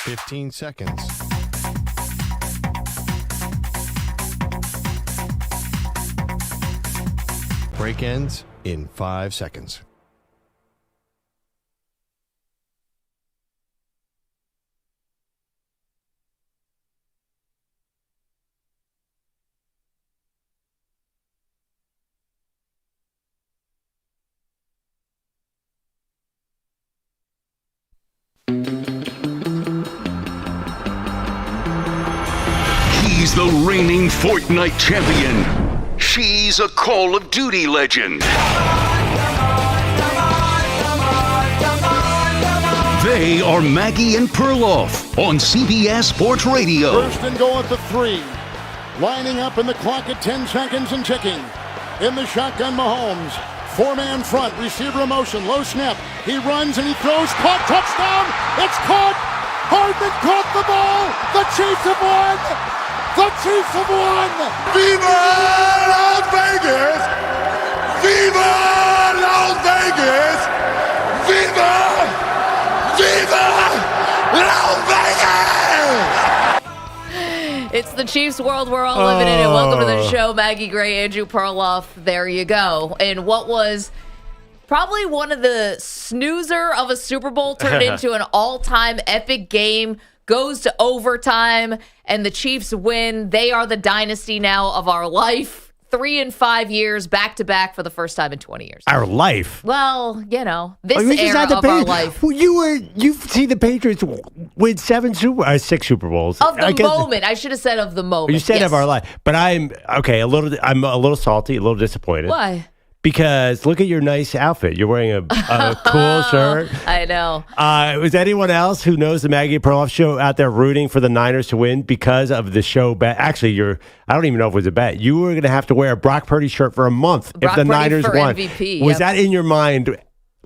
15 seconds. Break ends in 5 seconds. He's the reigning Fortnite champion. She's a Call of Duty legend. They are Maggie and Perloff on CBS Sports Radio. First and goal at the 3. Lining up in the clock at 10 seconds and ticking. In the shotgun, Mahomes. 4-man front, receiver in motion, low snap. He runs and he throws, caught, touchdown! It's caught! Hardman caught the ball! The Chiefs have won! The Chiefs have won! Viva Las Vegas! Viva Las Vegas! Viva! Viva Las Vegas! It's the Chiefs world we're all living in. And welcome to the show, Maggie Gray, Andrew Perloff. There you go. And what was probably one of the snoozer of a Super Bowl turned into an all-time epic game, goes to overtime, and the Chiefs win. They are the dynasty now of our life. 3 and 5 years back-to-back for the first time in 20 years. Our life? Well, you know, this era of our life. You've seen the Patriots win 6 Super Bowls. Of the moment. I should have said of the moment. You said of our life. But I'm a little salty, a little disappointed. Why? Because look at your nice outfit. You're wearing a cool shirt. I know. Was anyone else who knows the Maggie and Perloff show out there rooting for the Niners to win because of the show bet? Actually, I don't even know if it was a bet. You were going to have to wear a Brock Purdy shirt for a month if the Niners won. MVP, was that in your mind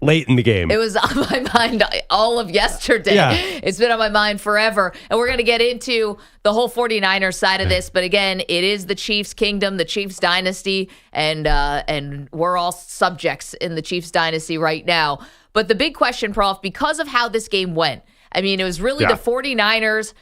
late in the game? It was on my mind all of yesterday. Yeah. It's been on my mind forever. And we're going to get into the whole 49ers side of this. But again, it is the Chiefs kingdom, the Chiefs dynasty, and we're all subjects in the Chiefs dynasty right now. But the big question, Prof, because of how this game went, I mean, it was really the 49ers,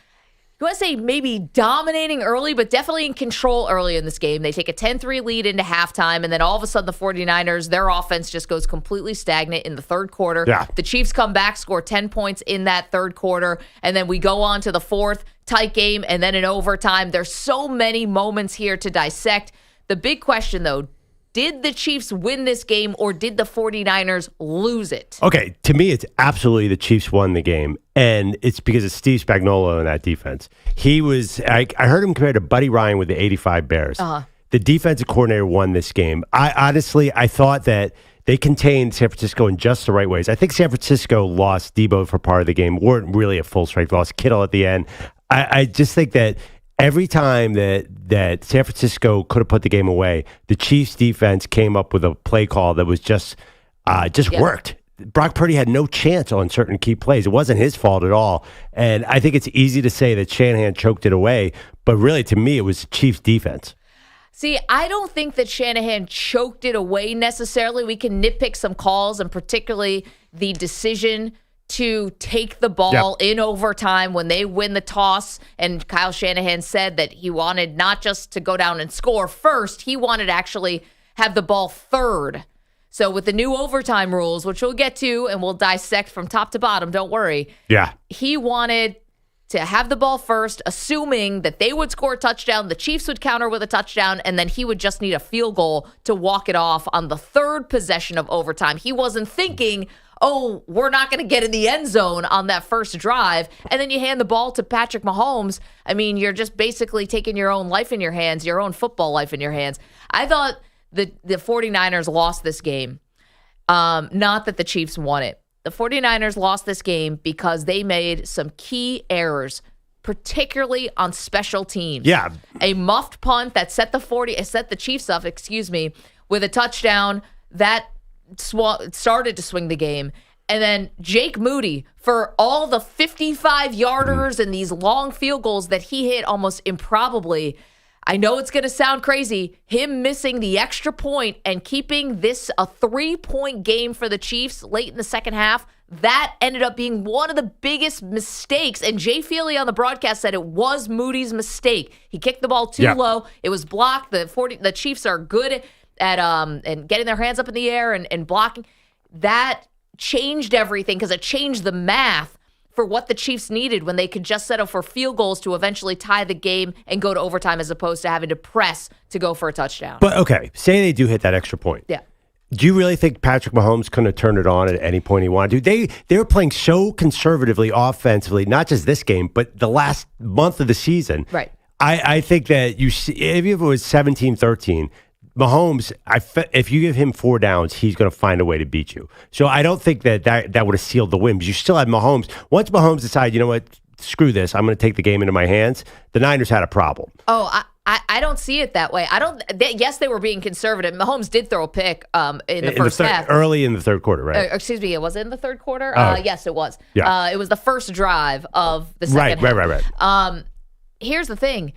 you want to say maybe dominating early, but definitely in control early in this game. They take a 10-3 lead into halftime, and then all of a sudden the 49ers, their offense just goes completely stagnant in the third quarter. Yeah. The Chiefs come back, score 10 points in that third quarter, and then we go on to the fourth, tight game, and then in overtime. There's so many moments here to dissect. The big question, though, did the Chiefs win this game or did the 49ers lose it? Okay, to me, it's absolutely the Chiefs won the game, and it's because of Steve Spagnuolo in that defense. I heard him compared to Buddy Ryan with the 85 Bears. The defensive coordinator won this game. I thought that they contained San Francisco in just the right ways. I think San Francisco lost Debo for part of the game, weren't really at full strength, lost Kittle at the end. I just think that every time that San Francisco could have put the game away, the Chiefs defense came up with a play call that was just worked. Brock Purdy had no chance on certain key plays. It wasn't his fault at all. And I think it's easy to say that Shanahan choked it away, but really to me it was Chiefs defense. See, I don't think that Shanahan choked it away necessarily. We can nitpick some calls, and particularly the decision to take the ball in overtime when they win the toss. And Kyle Shanahan said that he wanted not just to go down and score first, he wanted to actually have the ball third. So with the new overtime rules, which we'll get to and we'll dissect from top to bottom, don't worry. Yeah. He wanted to have the ball first, assuming that they would score a touchdown, the Chiefs would counter with a touchdown, and then he would just need a field goal to walk it off on the third possession of overtime. He wasn't thinking, oh, we're not going to get in the end zone on that first drive, and then you hand the ball to Patrick Mahomes. I mean, you're just basically taking your own life in your hands, your own football life in your hands. I thought the 49ers lost this game, not that the Chiefs won it. The 49ers lost this game because they made some key errors, particularly on special teams. Yeah. A muffed punt that set the Chiefs up, with a touchdown that started to swing the game. And then Jake Moody, for all the 55-yarders and these long field goals that he hit almost improbably, I know it's going to sound crazy, him missing the extra point and keeping this a 3-point game for the Chiefs late in the second half, that ended up being one of the biggest mistakes. And Jay Feely on the broadcast said it was Moody's mistake. He kicked the ball too low. It was blocked. The Chiefs are good at and getting their hands up in the air and blocking. That changed everything because it changed the math for what the Chiefs needed when they could just settle for field goals to eventually tie the game and go to overtime as opposed to having to press to go for a touchdown. But okay, say they do hit that extra point. Yeah. Do you really think Patrick Mahomes couldn't have turned it on at any point he wanted to? They were playing so conservatively offensively, not just this game, but the last month of the season. Right. I think that you see, even if it was 17-13, Mahomes, if you give him 4 downs, he's going to find a way to beat you. So I don't think that would have sealed the win. You still had Mahomes. Once Mahomes decided, you know what, screw this, I'm going to take the game into my hands, the Niners had a problem. Oh, I don't see it that way. Yes, they were being conservative. Mahomes did throw a pick in the first half. Early in the third quarter, right? Excuse me, was it in the third quarter? Yes, it was. Yeah. It was the first drive of the second half. Right. Here's the thing.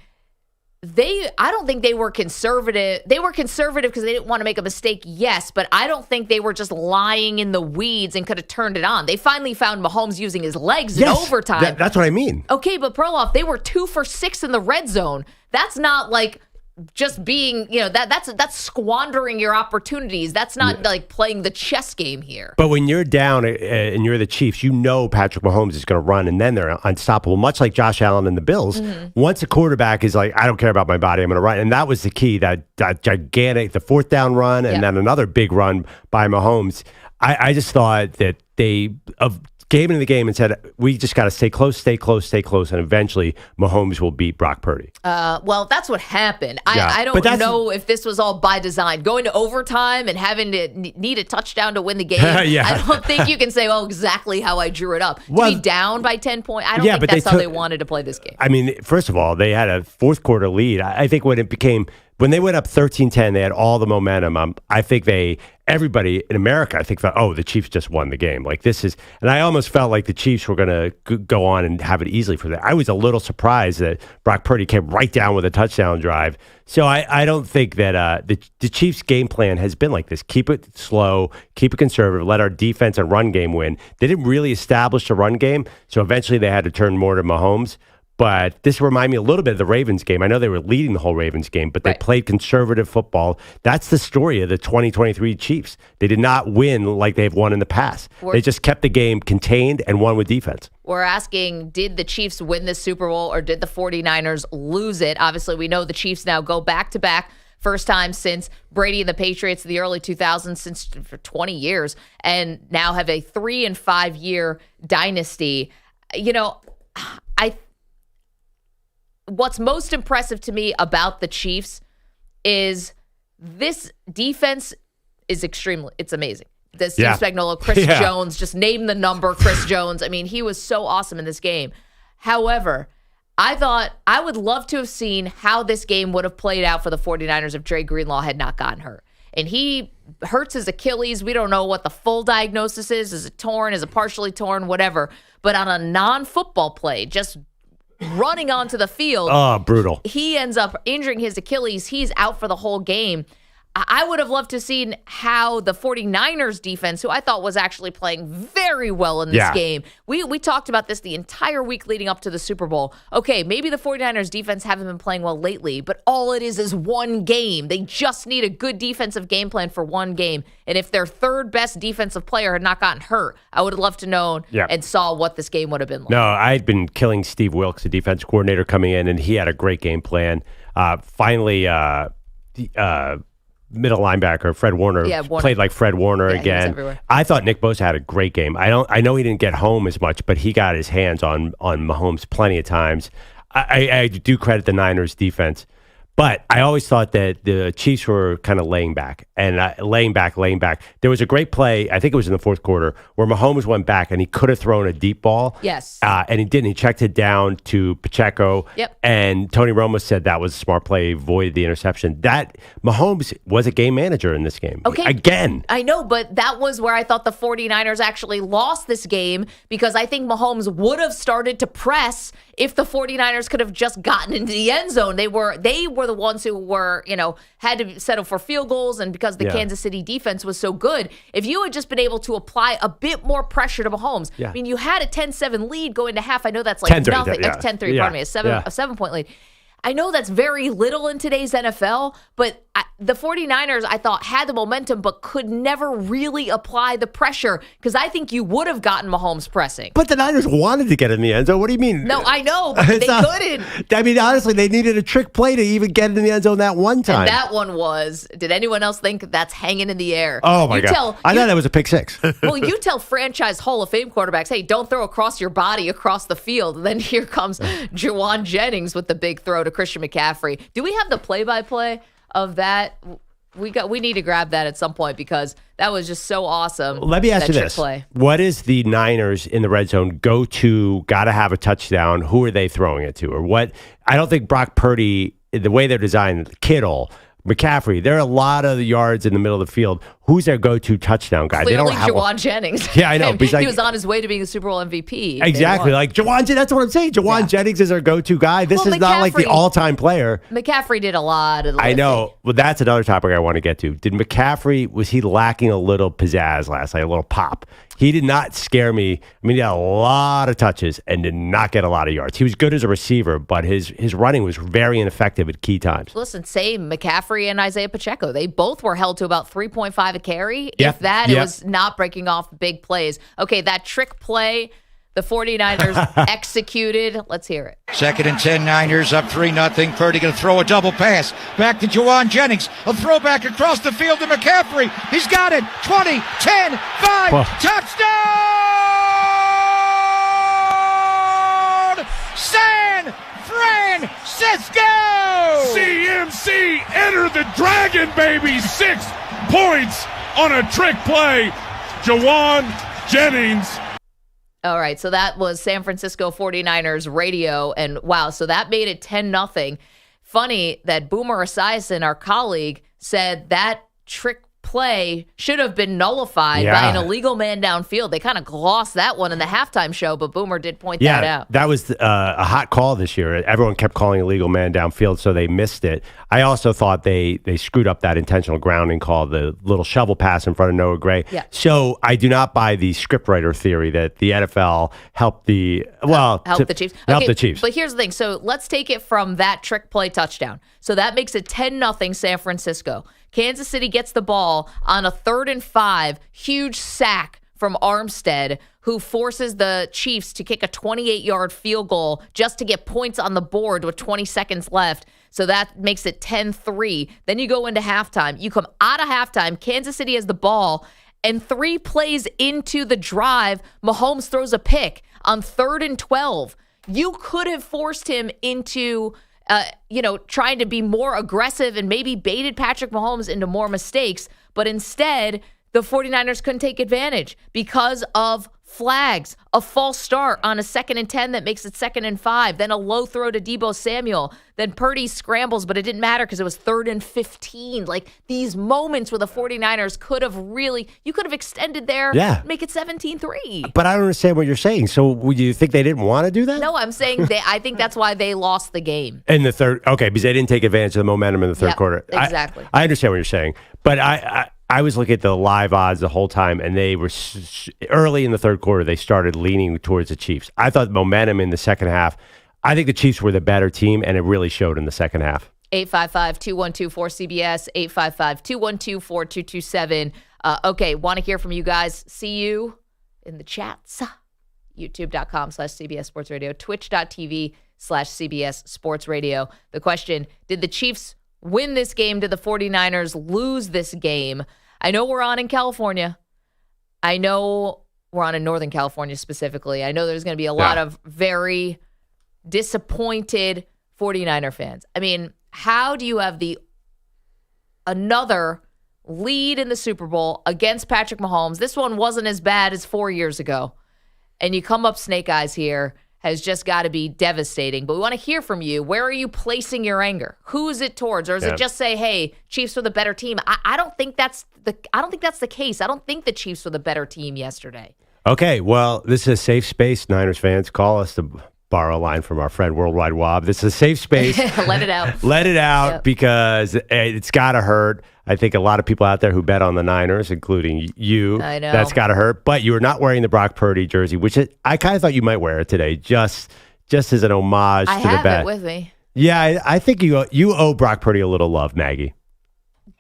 I don't think they were conservative. They were conservative because they didn't want to make a mistake, yes, but I don't think they were just lying in the weeds and could have turned it on. They finally found Mahomes using his legs in overtime. That's what I mean. Okay, but Perloff, they were 2 for 6 in the red zone. That's not like just being, that's squandering your opportunities. That's not like playing the chess game here. But when you're down and you're the Chiefs, you know Patrick Mahomes is going to run, and then they're unstoppable, much like Josh Allen and the Bills. Mm-hmm. Once a quarterback is like, I don't care about my body, I'm going to run. And that was the key, that gigantic, the 4th down run, and then another big run by Mahomes. I just thought that they came into the game and said, we just got to stay close, and eventually Mahomes will beat Brock Purdy. Well, that's what happened. I don't know if this was all by design. Going to overtime and having to need a touchdown to win the game, I don't think you can say, exactly how I drew it up. To be down by 10 points, I don't think that's how they wanted to play this game. I mean, first of all, they had a fourth quarter lead. I think when they went up 13-10, they had all the momentum. I think everybody in America, I think, thought, the Chiefs just won the game. Like, this is, and I almost felt like the Chiefs were going to go on and have it easily for that. I was a little surprised that Brock Purdy came right down with a touchdown drive. So I don't think that the Chiefs' game plan has been like this. Keep it slow, keep it conservative, let our defense and run game win. They didn't really establish a run game, so eventually they had to turn more to Mahomes. But this reminded me a little bit of the Ravens game. I know they were leading the whole Ravens game, but they played conservative football. That's the story of the 2023 Chiefs. They did not win like they've won in the past. They just kept the game contained and won with defense. We're asking, did the Chiefs win this Super Bowl or did the 49ers lose it? Obviously, we know the Chiefs now go back-to-back. First time since Brady and the Patriots in the early 2000s, since for 20 years, and now have a 3- and 5-year dynasty. What's most impressive to me about the Chiefs is this defense is it's amazing. Steve Spagnuolo, Chris Jones, just name the number, Chris Jones. I mean, he was so awesome in this game. However, I thought I would love to have seen how this game would have played out for the 49ers if Dre Greenlaw had not gotten hurt. And he hurts his Achilles. We don't know what the full diagnosis is. Is it torn? Is it partially torn? Whatever. But on a non-football play, just running onto the field. Oh, brutal. He ends up injuring his Achilles. He's out for the whole game. I would have loved to have seen how the 49ers defense, who I thought was actually playing very well in this game. We talked about this the entire week leading up to the Super Bowl. Okay, maybe the 49ers defense haven't been playing well lately, but all it is one game. They just need a good defensive game plan for one game. And if their third best defensive player had not gotten hurt, I would have loved to know and saw what this game would have been like. No, I had been killing Steve Wilkes, the defense coordinator, coming in, and he had a great game plan. Finally, middle linebacker Fred Warner played like Fred Warner again. I thought Nick Bosa had a great game. I know he didn't get home as much, but he got his hands on Mahomes plenty of times. I do credit the Niners defense. But I always thought that the Chiefs were kind of laying back. Laying back. There was a great play, I think it was in the fourth quarter, where Mahomes went back and he could have thrown a deep ball. Yes. And he didn't. He checked it down to Pacheco. Yep. And Tony Romo said that was a smart play, avoided the interception. That Mahomes was a game manager in this game. Okay. Again. I know, but that was where I thought the 49ers actually lost this game because I think Mahomes would have started to press if the 49ers could have just gotten into the end zone. They were the ones who were, had to settle for field goals, and because the Kansas City defense was so good, if you had just been able to apply a bit more pressure to Mahomes. I mean, you had a 10-7 lead going to half. I know that's like 10-3, nothing. 10-3, Yeah. pardon me, a 7-point lead. I know that's very little in today's NFL, but the 49ers, I thought, had the momentum but could never really apply the pressure, because I think you would have gotten Mahomes pressing. But the Niners wanted to get in the end zone. What do you mean? No, I know, but they couldn't. I mean, honestly, they needed a trick play to even get in the end zone that one time. And that one was, did anyone else think that's hanging in the air? Oh, my God. I thought that was a pick six. Well, you tell franchise Hall of Fame quarterbacks, hey, don't throw across your body across the field. And then here comes Juwan Jennings with the big throw to Christian McCaffrey. Do we have the play-by-play of that? We need to grab that at some point, because that was just so awesome. Let me ask you this. Play. What is the Niners in the red zone go to, got to have a touchdown? Who are they throwing it to? Or what? I don't think Brock Purdy, the way they're designed, Kittle, McCaffrey, there are a lot of yards in the middle of the field. Who's their go-to touchdown guy? Clearly, they don't have Juwan Jennings. Yeah, I know. He was on his way to being a Super Bowl MVP. Exactly. Like Juwan, that's what I'm saying. Juwan Jennings is our go-to guy. This is not like the all-time player. McCaffrey did a lot of the I know. Well, that's another topic I want to get to. Did McCaffrey, was he lacking a little pizzazz last night, a little pop? He did not scare me. I mean, he had a lot of touches and did not get a lot of yards. He was good as a receiver, but his running was very ineffective at key times. Listen, same McCaffrey and Isaiah Pacheco. They both were held to about 3.5 a carry. Yep. If that, it was not breaking off big plays. Okay, that trick play the 49ers executed. Let's hear it. 2nd and 10, Niners up 3-0. Purdy going to throw a double pass. Back to Juwan Jennings. A throwback across the field to McCaffrey. He's got it. 20, 10, 5. Whoa. Touchdown! San Francisco! CMC entered the Dragon, baby. 6 points on a trick play. Juwan Jennings. All right, so that was San Francisco 49ers radio, and wow, so that made it 10-0. Funny that Boomer Esiason, our colleague, said that trick play should have been nullified by an illegal man downfield. They kind of glossed that one in the halftime show, but Boomer did point that out. That was a hot call this year. Everyone kept calling illegal man downfield, so they missed it. I also thought they screwed up that intentional grounding call, the little shovel pass in front of Noah Gray. Yeah. So I do not buy the scriptwriter theory that the NFL helped the Chiefs. Help the Chiefs. But here's the thing. So let's take it from that trick play touchdown. So that makes it 10-0 San Francisco. Kansas City gets the ball on a 3rd and 5, huge sack from Armstead, who forces the Chiefs to kick a 28-yard field goal just to get points on the board with 20 seconds left. So that makes it 10-3. Then you go into halftime. You come out of halftime. Kansas City has the ball, and 3 plays into the drive, Mahomes throws a pick on 3rd and 12. You could have forced him into trying to be more aggressive and maybe baited Patrick Mahomes into more mistakes. But instead, the 49ers couldn't take advantage because of flags, a false start on a 2nd and 10 that makes it 2nd and 5, then a low throw to Deebo Samuel, then Purdy scrambles, but it didn't matter because it was 3rd and 15. Like these moments where the 49ers could have extended there, make it 17-3. But I don't understand what you're saying. So would you think they didn't want to do that? No, I'm saying I think that's why they lost the game. In the third, okay, because they didn't take advantage of the momentum in the third quarter. Exactly. I understand what you're saying, but I was looking at the live odds the whole time, and they were early in the third quarter, they started leaning towards the Chiefs. I thought momentum in the second half, I think the Chiefs were the better team, and it really showed in the second half. 855-212-4CBS, 855-212-4227. Okay, want to hear from you guys. See you in the chats. YouTube.com/CBS Sports Radio, Twitch.tv/CBS Sports Radio. The question, did the Chiefs win this game? Did the 49ers lose this game? I know we're on in California. I know we're on in Northern California specifically. I know there's going to be a lot of very disappointed 49er fans. I mean, how do you have another lead in the Super Bowl against Patrick Mahomes? This one wasn't as bad as 4 years ago. And you come up snake eyes here, has just got to be devastating. But we want to hear from you. Where are you placing your anger? Who is it towards? Or is it just say, hey, Chiefs were the better team? I don't think that's the case. I don't think the Chiefs were the better team yesterday. Okay, well, this is a safe space, Niners fans. Call us. borrow a line from our friend Worldwide Wob. This is a safe space. Let it out. Let it out because it's got to hurt. I think a lot of people out there who bet on the Niners, including you, I know. that's got to hurt. But you were not wearing the Brock Purdy jersey, which I kind of thought you might wear it today, just as an homage to the bet. I have it with me. Yeah, I think you owe Brock Purdy a little love, Maggie.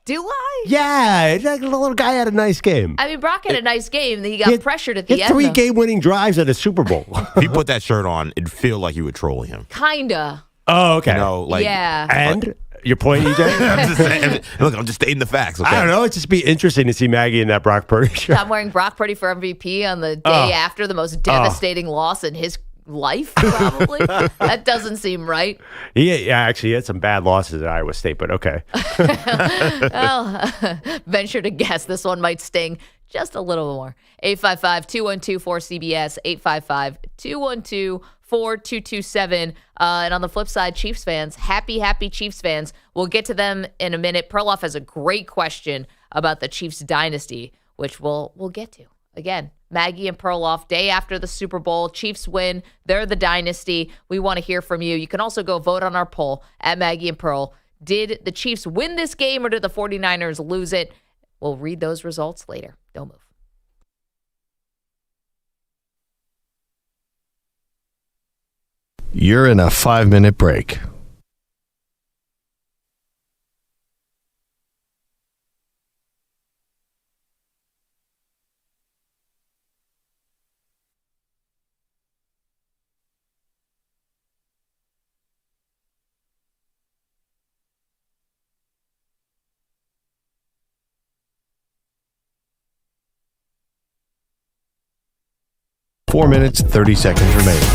Do I? Yeah, the little guy had a nice game. I mean, Brock had a nice game. He got pressured at the He end. had 3 game-winning drives at a Super Bowl. If you put that shirt on, it'd feel like you were trolling him. Kinda. Oh, okay. You know, like, Yeah. And your point, EJ? I'm just saying, look, I'm just stating the facts. Okay? I don't know. It'd just be interesting to see Maggie in that Brock Purdy shirt. I'm wearing Brock Purdy for MVP on the day after the most devastating loss in his life, probably. That doesn't seem right. Yeah, actually, he had some bad losses at Iowa State, but okay. Well, venture to guess this one might sting just a little more. 855-212-4CBS, 855-212-4227. And on the flip side, Chiefs fans, happy Chiefs fans. We'll get to them in a minute. Perloff has a great question about the Chiefs dynasty, which we'll get to. Again, Maggie and Perloff, day after the Super Bowl. Chiefs win. They're the dynasty. We want to hear from you. You can also go vote on our poll at Maggie and Pearl. Did the Chiefs win this game or did the 49ers lose it? We'll read those results later. Don't move. You're in a 5-minute break. Four minutes, 30 seconds remaining.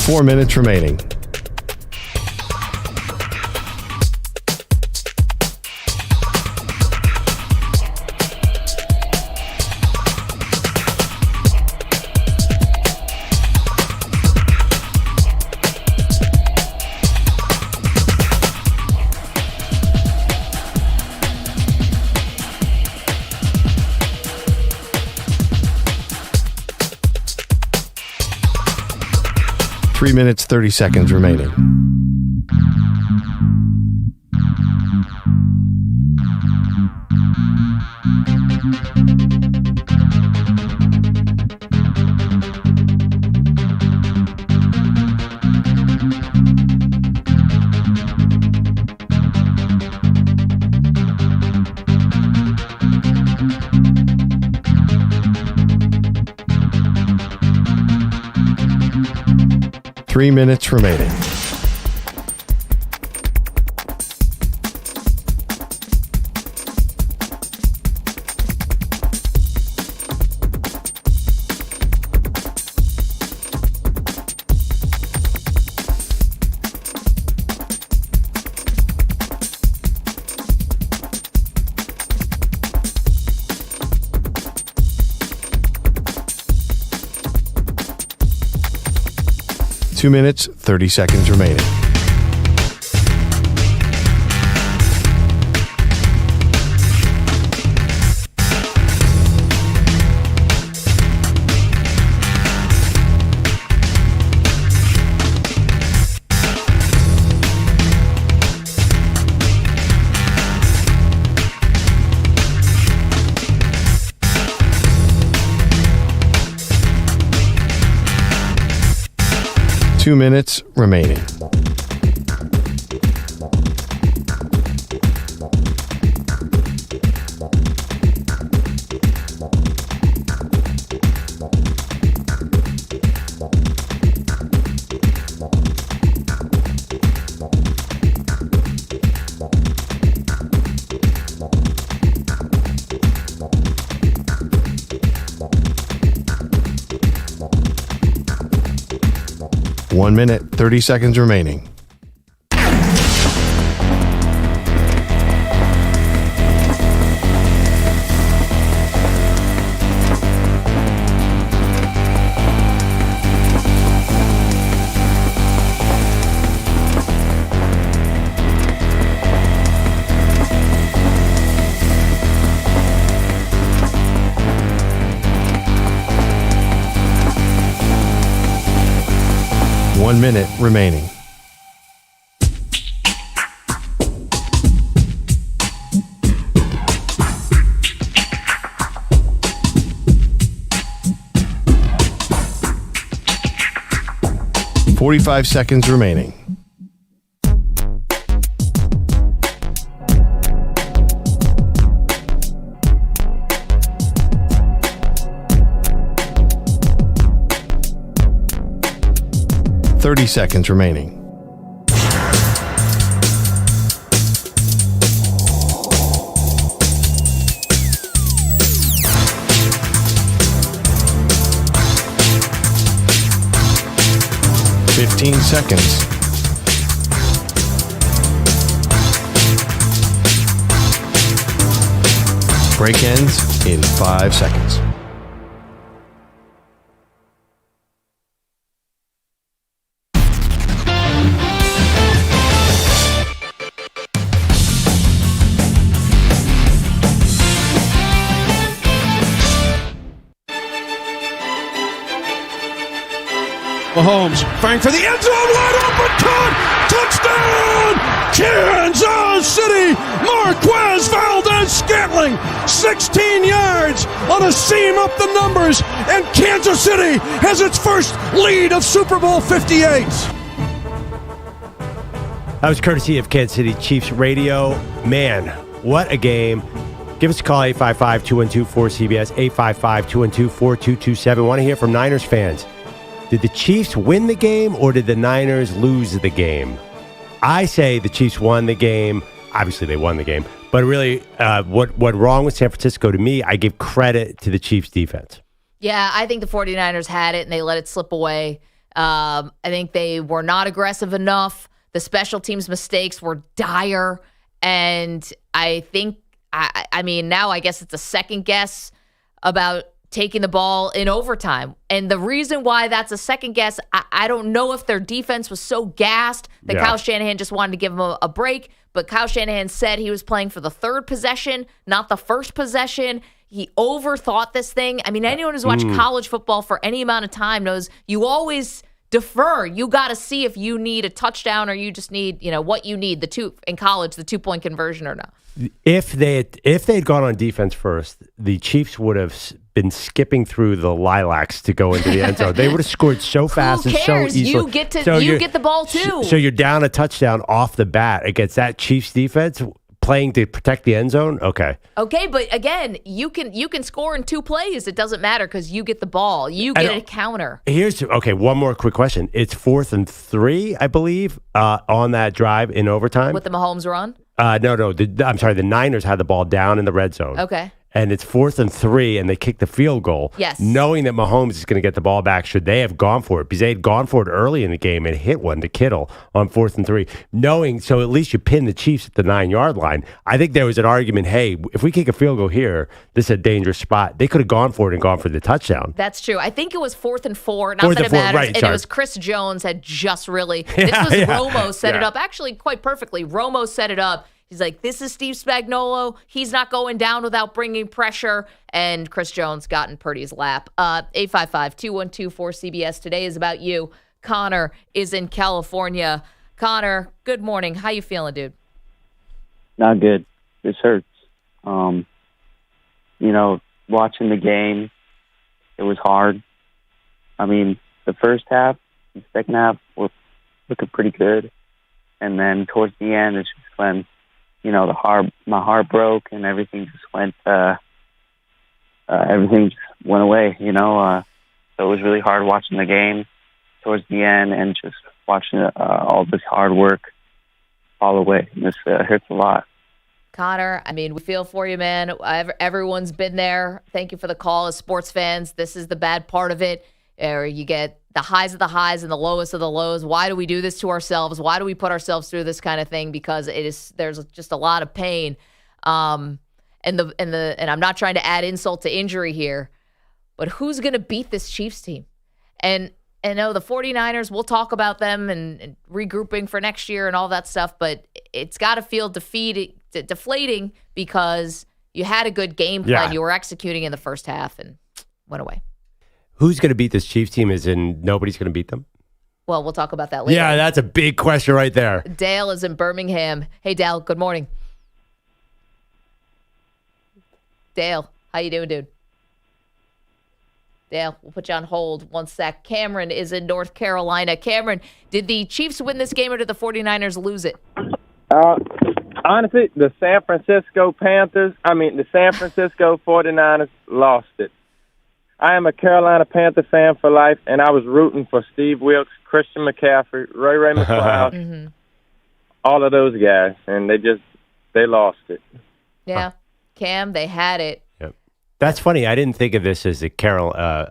Four minutes remaining. Three minutes, 30 seconds remaining. Three minutes remaining. Two minutes, 30 seconds remaining. Two minutes remaining. One minute, 30 seconds remaining. 1 minute remaining. "45 seconds remaining. "30 seconds remaining. "15 seconds. Break ends in 5 seconds. Mahomes firing for the end zone, wide open, caught, touchdown, Kansas City, Marquez Valdez-Scantling, 16 yards on a seam up the numbers, and Kansas City has its first lead of Super Bowl 58. That was courtesy of Kansas City Chiefs Radio. Man, what a game. Give us a call, 855-212-4CBS, 855-212-4227. Want to hear from Niners fans. Did the Chiefs win the game or did the Niners lose the game? I say the Chiefs won the game. Obviously, they won the game. But really, what went wrong with San Francisco, to me, I give credit to the Chiefs' defense. Yeah, I think the 49ers had it and they let it slip away. I think they were not aggressive enough. The special teams mistakes were dire. And I think, I mean, now I guess it's a second guess about taking the ball in overtime. And the reason why that's a second guess, I don't know if their defense was so gassed that Kyle Shanahan just wanted to give them a break. But Kyle Shanahan said he was playing for the third possession, not the first possession. He overthought this thing. I mean, anyone who's watched college football for any amount of time knows you always defer. You got to see if you need a touchdown or you just need, what you need, in college, the 2-point conversion or not. If they had gone on defense first, the Chiefs would have been skipping through the lilacs to go into the end zone. They would have scored so fast and so easily. You get the ball too. So you're down a touchdown off the bat against that Chiefs defense, playing to protect the end zone. Okay, but again, you can score in 2 plays. It doesn't matter because you get the ball. You get a counter. One more quick question. It's 4th and 3, I believe, on that drive in overtime with the Mahomes run. No. I'm sorry. The Niners had the ball down in the red zone. Okay. And it's 4th and 3, and they kick the field goal. Yes. Knowing that Mahomes is going to get the ball back, should they have gone for it? Because they had gone for it early in the game and hit one to Kittle on 4th and 3. So at least you pin the Chiefs at the 9-yard line. I think there was an argument, hey, if we kick a field goal here, this is a dangerous spot. They could have gone for it and gone for the touchdown. That's true. I think it was 4th and 4. Not that it matters. Right, and it was Chris Jones had just really. This was Romo set it up actually quite perfectly. Romo set it up. He's like, this is Steve Spagnuolo. He's not going down without bringing pressure. And Chris Jones got in Purdy's lap. 855-212-4CBS. Today is about you. Connor is in California. Connor, good morning. How you feeling, dude? Not good. This hurts. Watching the game, it was hard. I mean, the first half, the second half were looking pretty good. And then towards the end, it's just when my heart broke and everything just went away, So it was really hard watching the game towards the end and just watching all this hard work fall away. This hurts a lot. Connor, I mean, we feel for you, man. Everyone's been there. Thank you for the call. As sports fans, this is the bad part of it. Or you get the highs of the highs and the lowest of the lows. Why do we do this to ourselves? Why do we put ourselves through this kind of thing? Because there's just a lot of pain. And I'm not trying to add insult to injury here, but who's going to beat this Chiefs team? And the 49ers, we'll talk about them and regrouping for next year and all that stuff, but it's got to feel deflating because you had a good game plan. You were executing in the first half and went away. Who's going to beat this Chiefs team as in nobody's going to beat them? Well, we'll talk about that later. Yeah, that's a big question right there. Dale is in Birmingham. Hey, Dale, good morning. Dale, how you doing, dude? Dale, we'll put you on hold 1 sec. Cameron is in North Carolina. Cameron, did the Chiefs win this game or did the 49ers lose it? Honestly, the San Francisco 49ers lost it. I am a Carolina Panther fan for life, and I was rooting for Steve Wilkes, Christian McCaffrey, Ray McCloud, all of those guys, and they lost it. Yeah. Cam, they had it. Yep. That's funny. I didn't think of this as a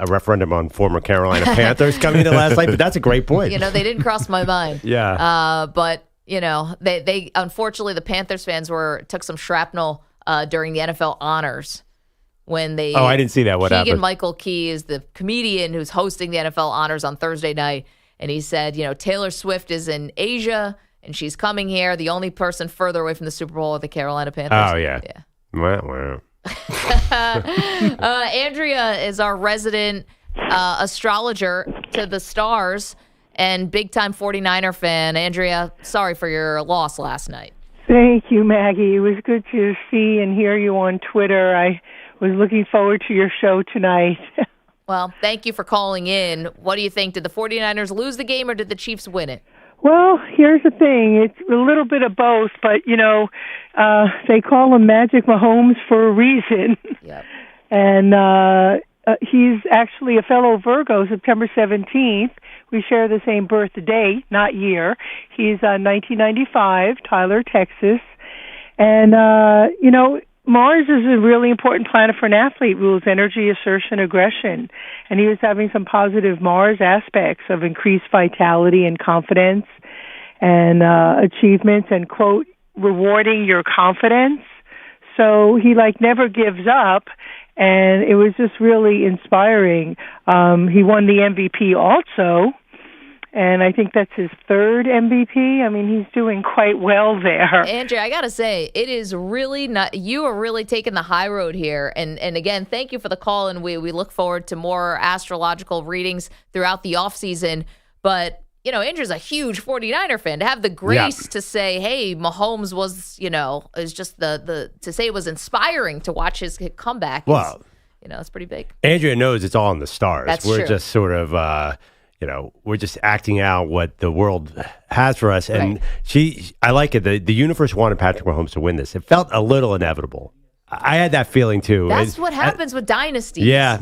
referendum on former Carolina Panthers coming to last night, but that's a great point. They didn't cross my mind. Yeah. But, they unfortunately, the Panthers fans took some shrapnel during the NFL honors. When they I didn't see that. What happened? Keegan-Michael Key is the comedian who's hosting the NFL honors on Thursday night, and he said, Taylor Swift is in Asia and she's coming here. The only person further away from the Super Bowl are the Carolina Panthers. Oh yeah. Wow. Andrea is our resident astrologer to the stars and big-time 49er fan. Andrea, sorry for your loss last night. Thank you, Maggie. It was good to see and hear you on Twitter. I was looking forward to your show tonight. Well, thank you for calling in. What do you think? Did the 49ers lose the game or did the Chiefs win it? Well, here's the thing. It's a little bit of both, but, they call him Magic MAHOMES for a reason. Yep. And he's actually a fellow Virgo, September 17th. We share the same birthday, not year. He's 1995, Tyler, Texas. And, Mars is a really important planet for an athlete, rules energy, assertion, aggression. And he was having some positive Mars aspects of increased vitality and confidence and achievements and, quote, rewarding your confidence. So he, never gives up. And it was just really inspiring. He won the MVP also. And I think that's his third MVP. I mean, he's doing quite well there. Andrea, I got to say, it is really not, you are really taking the high road here. And again, thank you for the call. And we look forward to more astrological readings throughout the offseason. But, Andrew's a huge 49er fan. To have the grace to say, hey, Mahomes was, is just to say it was inspiring to watch his comeback. Well, it's pretty big. Andrea knows it's all in the stars. That's We're true. just sort of, we're just acting out what the world has for us. And I like it. The universe wanted Patrick Mahomes to win this. It felt a little inevitable. I had that feeling too. That's what happens with dynasties. Yeah.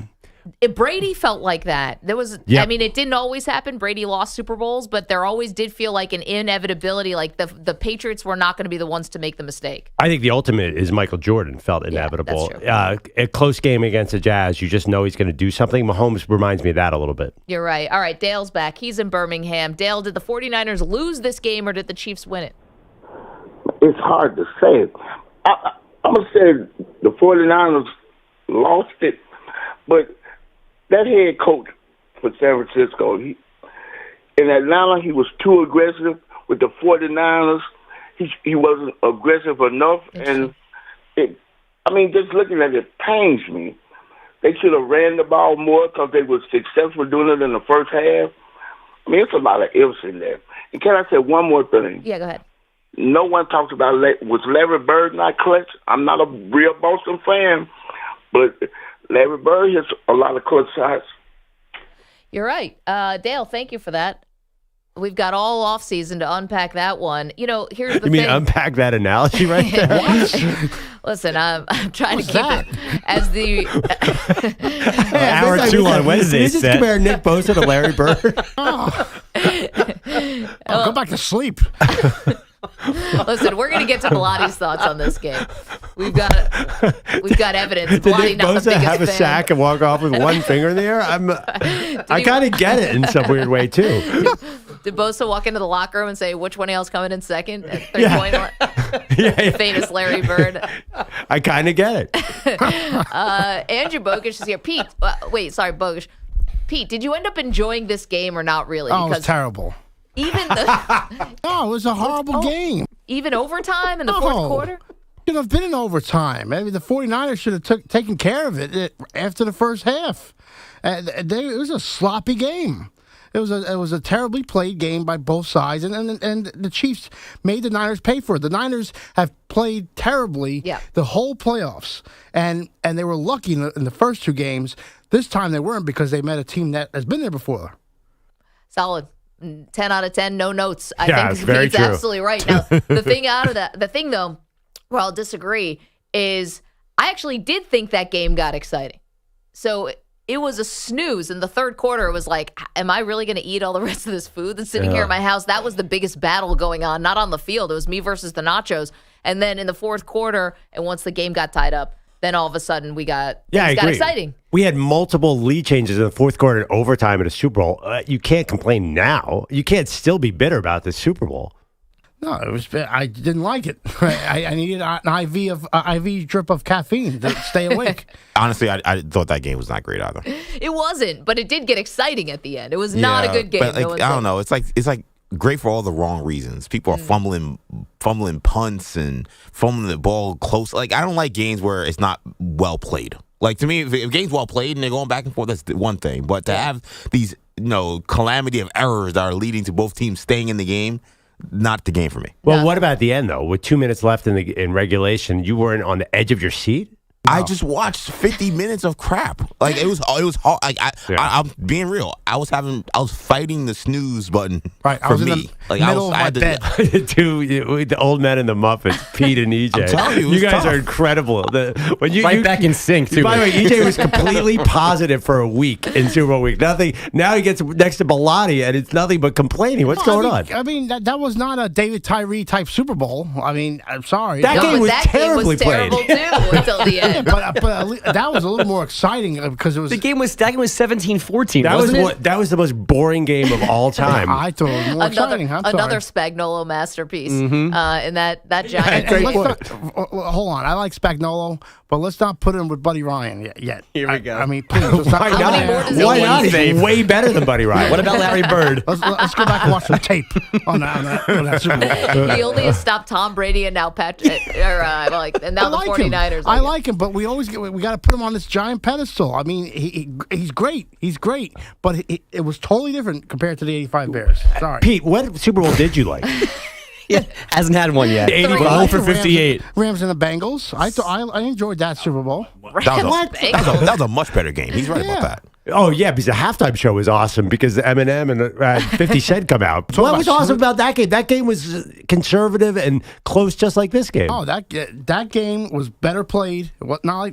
Brady felt like that. There was, I mean, it didn't always happen. Brady lost Super Bowls, but there always did feel like an inevitability. Like the Patriots were not going to be the ones to make the mistake. I think the ultimate is Michael Jordan felt inevitable. That's true. A close game against the Jazz, you just know he's going to do something. Mahomes reminds me of that a little bit. You're right. All right, Dale's back. He's in Birmingham. Dale, did the 49ers lose this game or did the Chiefs win it? It's hard to say. I'm going to say the 49ers lost it, but that head coach for San Francisco, in Atlanta, he was too aggressive. With the 49ers, he wasn't aggressive enough. And, just looking at it pains me. They should have ran the ball more because they were successful doing it in the first half. I mean, it's a lot of ifs in there. And can I say one more thing? Yeah, go ahead. No one talks about, was Larry Bird not clutch? I'm not a real Boston fan, but Larry Bird hits a lot of clutch shots. You're right. Dale, thank you for that. We've got all offseason to unpack that one. Here's the thing. You mean unpack that analogy right there? Listen, I'm trying to keep it as the hour 2 on Wednesday. Did you just compare Nick Bosa to Larry Bird? Go back to sleep. Listen, we're going to get to Melani's thoughts on this game. We've got evidence. Did Nick Bosa have a sack and walk off with one finger in the air? I kind of get it in some weird way too. Did Bosa walk into the locker room and say, which one of y'all's coming in second at 3-point line? Famous Larry Bird. I kind of get it. Andrew Bogusch is here. Pete, Bogusch. Pete, did you end up enjoying this game or not really? Because it was terrible. Even it was a horrible game. Even overtime in the fourth quarter? Should have been in overtime. Maybe the 49ers should have taken care of it after the first half. It was a sloppy game. It was a terribly played game by both sides, and the Chiefs made the Niners pay for it. The Niners have played terribly the whole playoffs, and they were lucky in the first two games. This time they weren't because they met a team that has been there before. Solid. 10 out of 10, no notes. I Yeah, think it's very Pete's true. absolutely right. Now, the thing though, where I'll disagree is I actually did think that game got exciting. So it was a snooze in the third quarter. It was like, am I really going to eat all the rest of this food that's sitting here in my house? That was the biggest battle going on, not on the field. It was me versus the nachos. And then in the fourth quarter, and once the game got tied up, then all of a sudden things got exciting. We had multiple lead changes in the fourth quarter and overtime at a Super Bowl. You can't complain now. You can't still be bitter about the Super Bowl. No, I didn't like it. I needed an IV drip of caffeine to stay awake. Honestly, I thought that game was not great either. It wasn't, but it did get exciting at the end. It was not a good game. But I don't know. It's like great for all the wrong reasons. People are fumbling punts and fumbling the ball close. Like, I don't like games where it's not well played. Like, to me, if a game's well played and they're going back and forth, that's one thing. But to have these, calamity of errors that are leading to both teams staying in the game, not the game for me. Well, what about the end, though? With 2 minutes left in regulation, you weren't on the edge of your seat? No. I just watched 50 minutes of crap. Like, it was hard. Like, I'm being real. I was fighting the snooze button right, for me. Middle of my bed. The old men and the Muppets, Pete and EJ. I'm telling you, you guys tough. are incredible. Back in sync, too. By the way, EJ was completely positive for a week in Super Bowl week. Nothing. Now he gets next to Bilotti, and it's nothing but complaining. What's going on? I mean, that was not a David Tyree type Super Bowl. I mean, I'm sorry. That game was terribly played. Too, until the end. But that was a little more exciting because it was. That game was 17-14. That was the most boring game of all time. I thought it was more exciting. Another Spagnuolo masterpiece in that giant. Hold on, I like Spagnuolo, but let's not put him with Buddy Ryan yet. Here we go. I mean, please. Why not? He's way better than Buddy Ryan. What about Larry Bird? Let's go back and watch some tape on that Super Bowl. He only has stopped Tom Brady and now Patrick, and now the 49ers. I like him, but we got to put him on this giant pedestal. I mean, he's great. He's great, but it was totally different compared to the '85 Bears. Sorry, Pete. What Super Bowl did you like? Hasn't had one yet. 84 for 58. Rams and the Bengals. I enjoyed that Super Bowl. That was a much better game. He's right about that. Oh, yeah, because the halftime show was awesome because the Eminem and 50 Cent come out. What was awesome about that game? That game was conservative and close just like this game. Oh, that game was better played.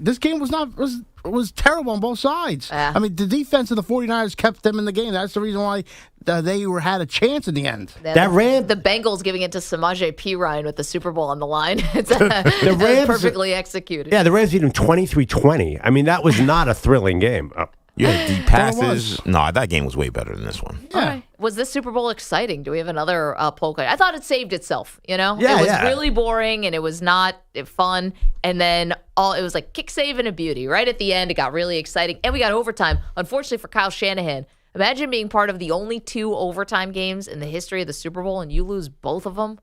This game was terrible on both sides. I mean, the defense of the 49ers kept them in the game. That's the reason why they had a chance in the end. The Bengals giving it to Samaje Perine with the Super Bowl on the line. The Rams perfectly executed. Yeah, the Rams beat them 23-20. I mean, that was not a thrilling game. You had deep passes. No, that game was way better than this one. Yeah. Right. Was this Super Bowl exciting? Do we have another poll question? I thought it saved itself, Yeah, it was really boring and it was not fun. And then it was like kick, save, and a beauty. Right at the end, it got really exciting. And we got overtime. Unfortunately for Kyle Shanahan, imagine being part of the only 2 overtime games in the history of the Super Bowl and you lose both of them.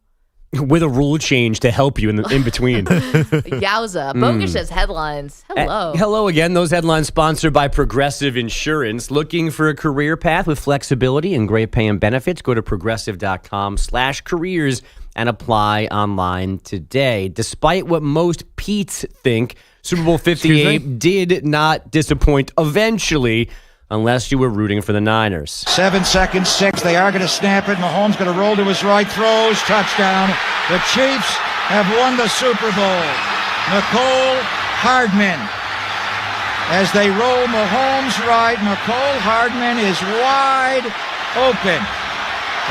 With a rule change to help you in between. Yowza. Bogus says headlines. Hello. Hello again. Those headlines sponsored by Progressive Insurance. Looking for a career path with flexibility and great pay and benefits? Go to progressive.com/careers and apply online today. Despite what most Petes think, Super Bowl 58 did not disappoint eventually, unless you were rooting for the Niners. 7 seconds, 6. They are going to snap it. Mahomes going to roll to his right, throws, touchdown. The Chiefs have won the Super Bowl. Nicole Hardman. As they roll Mahomes right, Nicole Hardman is wide open.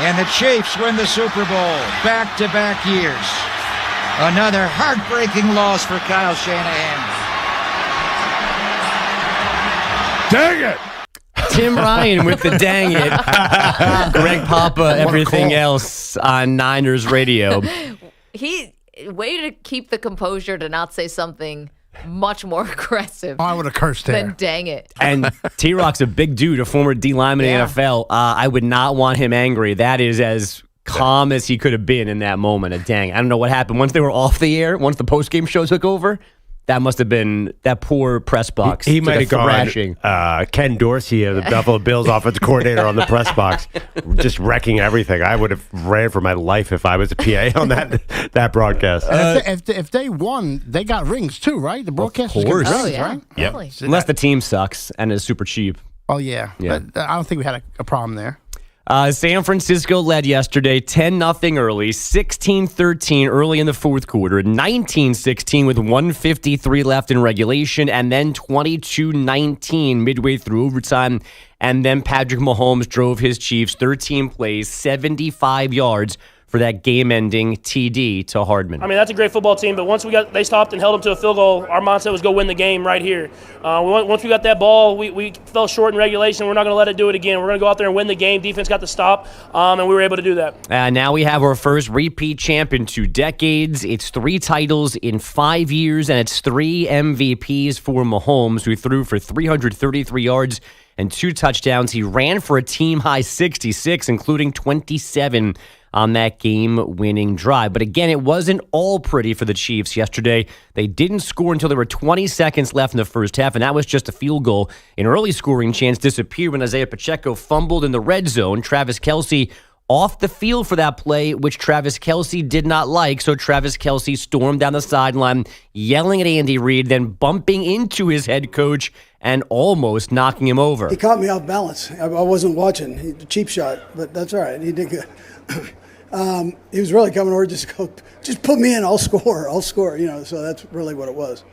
And the Chiefs win the Super Bowl back-to-back years. Another heartbreaking loss for Kyle Shanahan. Dang it! Tim Ryan with the dang it. Greg Papa, everything else on Niners radio. Way to keep the composure to not say something much more aggressive. I would have cursed than dang it. And T-Rock's a big dude, a former D lineman in the NFL. I would not want him angry. That is as calm as he could have been in that moment. Dang, I don't know what happened. Once they were off the air, once the post-game show took over, That must have been that poor press box. He might have thrashing. gone Ken Dorsey of the Buffalo Bills offensive coordinator on the press box, just wrecking everything. I would have ran for my life if I was a PA on that broadcast. If they won, they got rings too, right? The broadcasters got course. rings, Oh, yeah. right? Definitely. Unless the team sucks and is super cheap. Oh, yeah. Yeah. But I don't think we had a problem there. San Francisco led yesterday 10-0 early, 16-13 early in the fourth quarter, 19-16 with 1:53 left in regulation, and then 22-19 midway through overtime. And then Patrick Mahomes drove his Chiefs 13 plays, 75 yards for that game-ending TD to Hardman. I mean, that's a great football team, but once they stopped and held them to a field goal, our mindset was go win the game right here. Once we got that ball, we fell short in regulation. We're not going to let it do it again. We're going to go out there and win the game. Defense got the stop, and we were able to do that. Now we have our first repeat champ in 2 decades. It's 3 titles in 5 years, and it's 3 MVPs for Mahomes, who threw for 333 yards and 2 touchdowns. He ran for a team-high 66, including 27 on that game-winning drive. But again, it wasn't all pretty for the Chiefs yesterday. They didn't score until there were 20 seconds left in the first half, and that was just a field goal. An early scoring chance disappeared when Isaiah Pacheco fumbled in the red zone. Travis Kelce off the field for that play, which Travis Kelce did not like. So Travis Kelce stormed down the sideline, yelling at Andy Reid, then bumping into his head coach and almost knocking him over. He caught me off balance. I wasn't watching. Cheap shot, but that's all right. He did good. He was really coming over, just put me in, I'll score, so that's really what it was.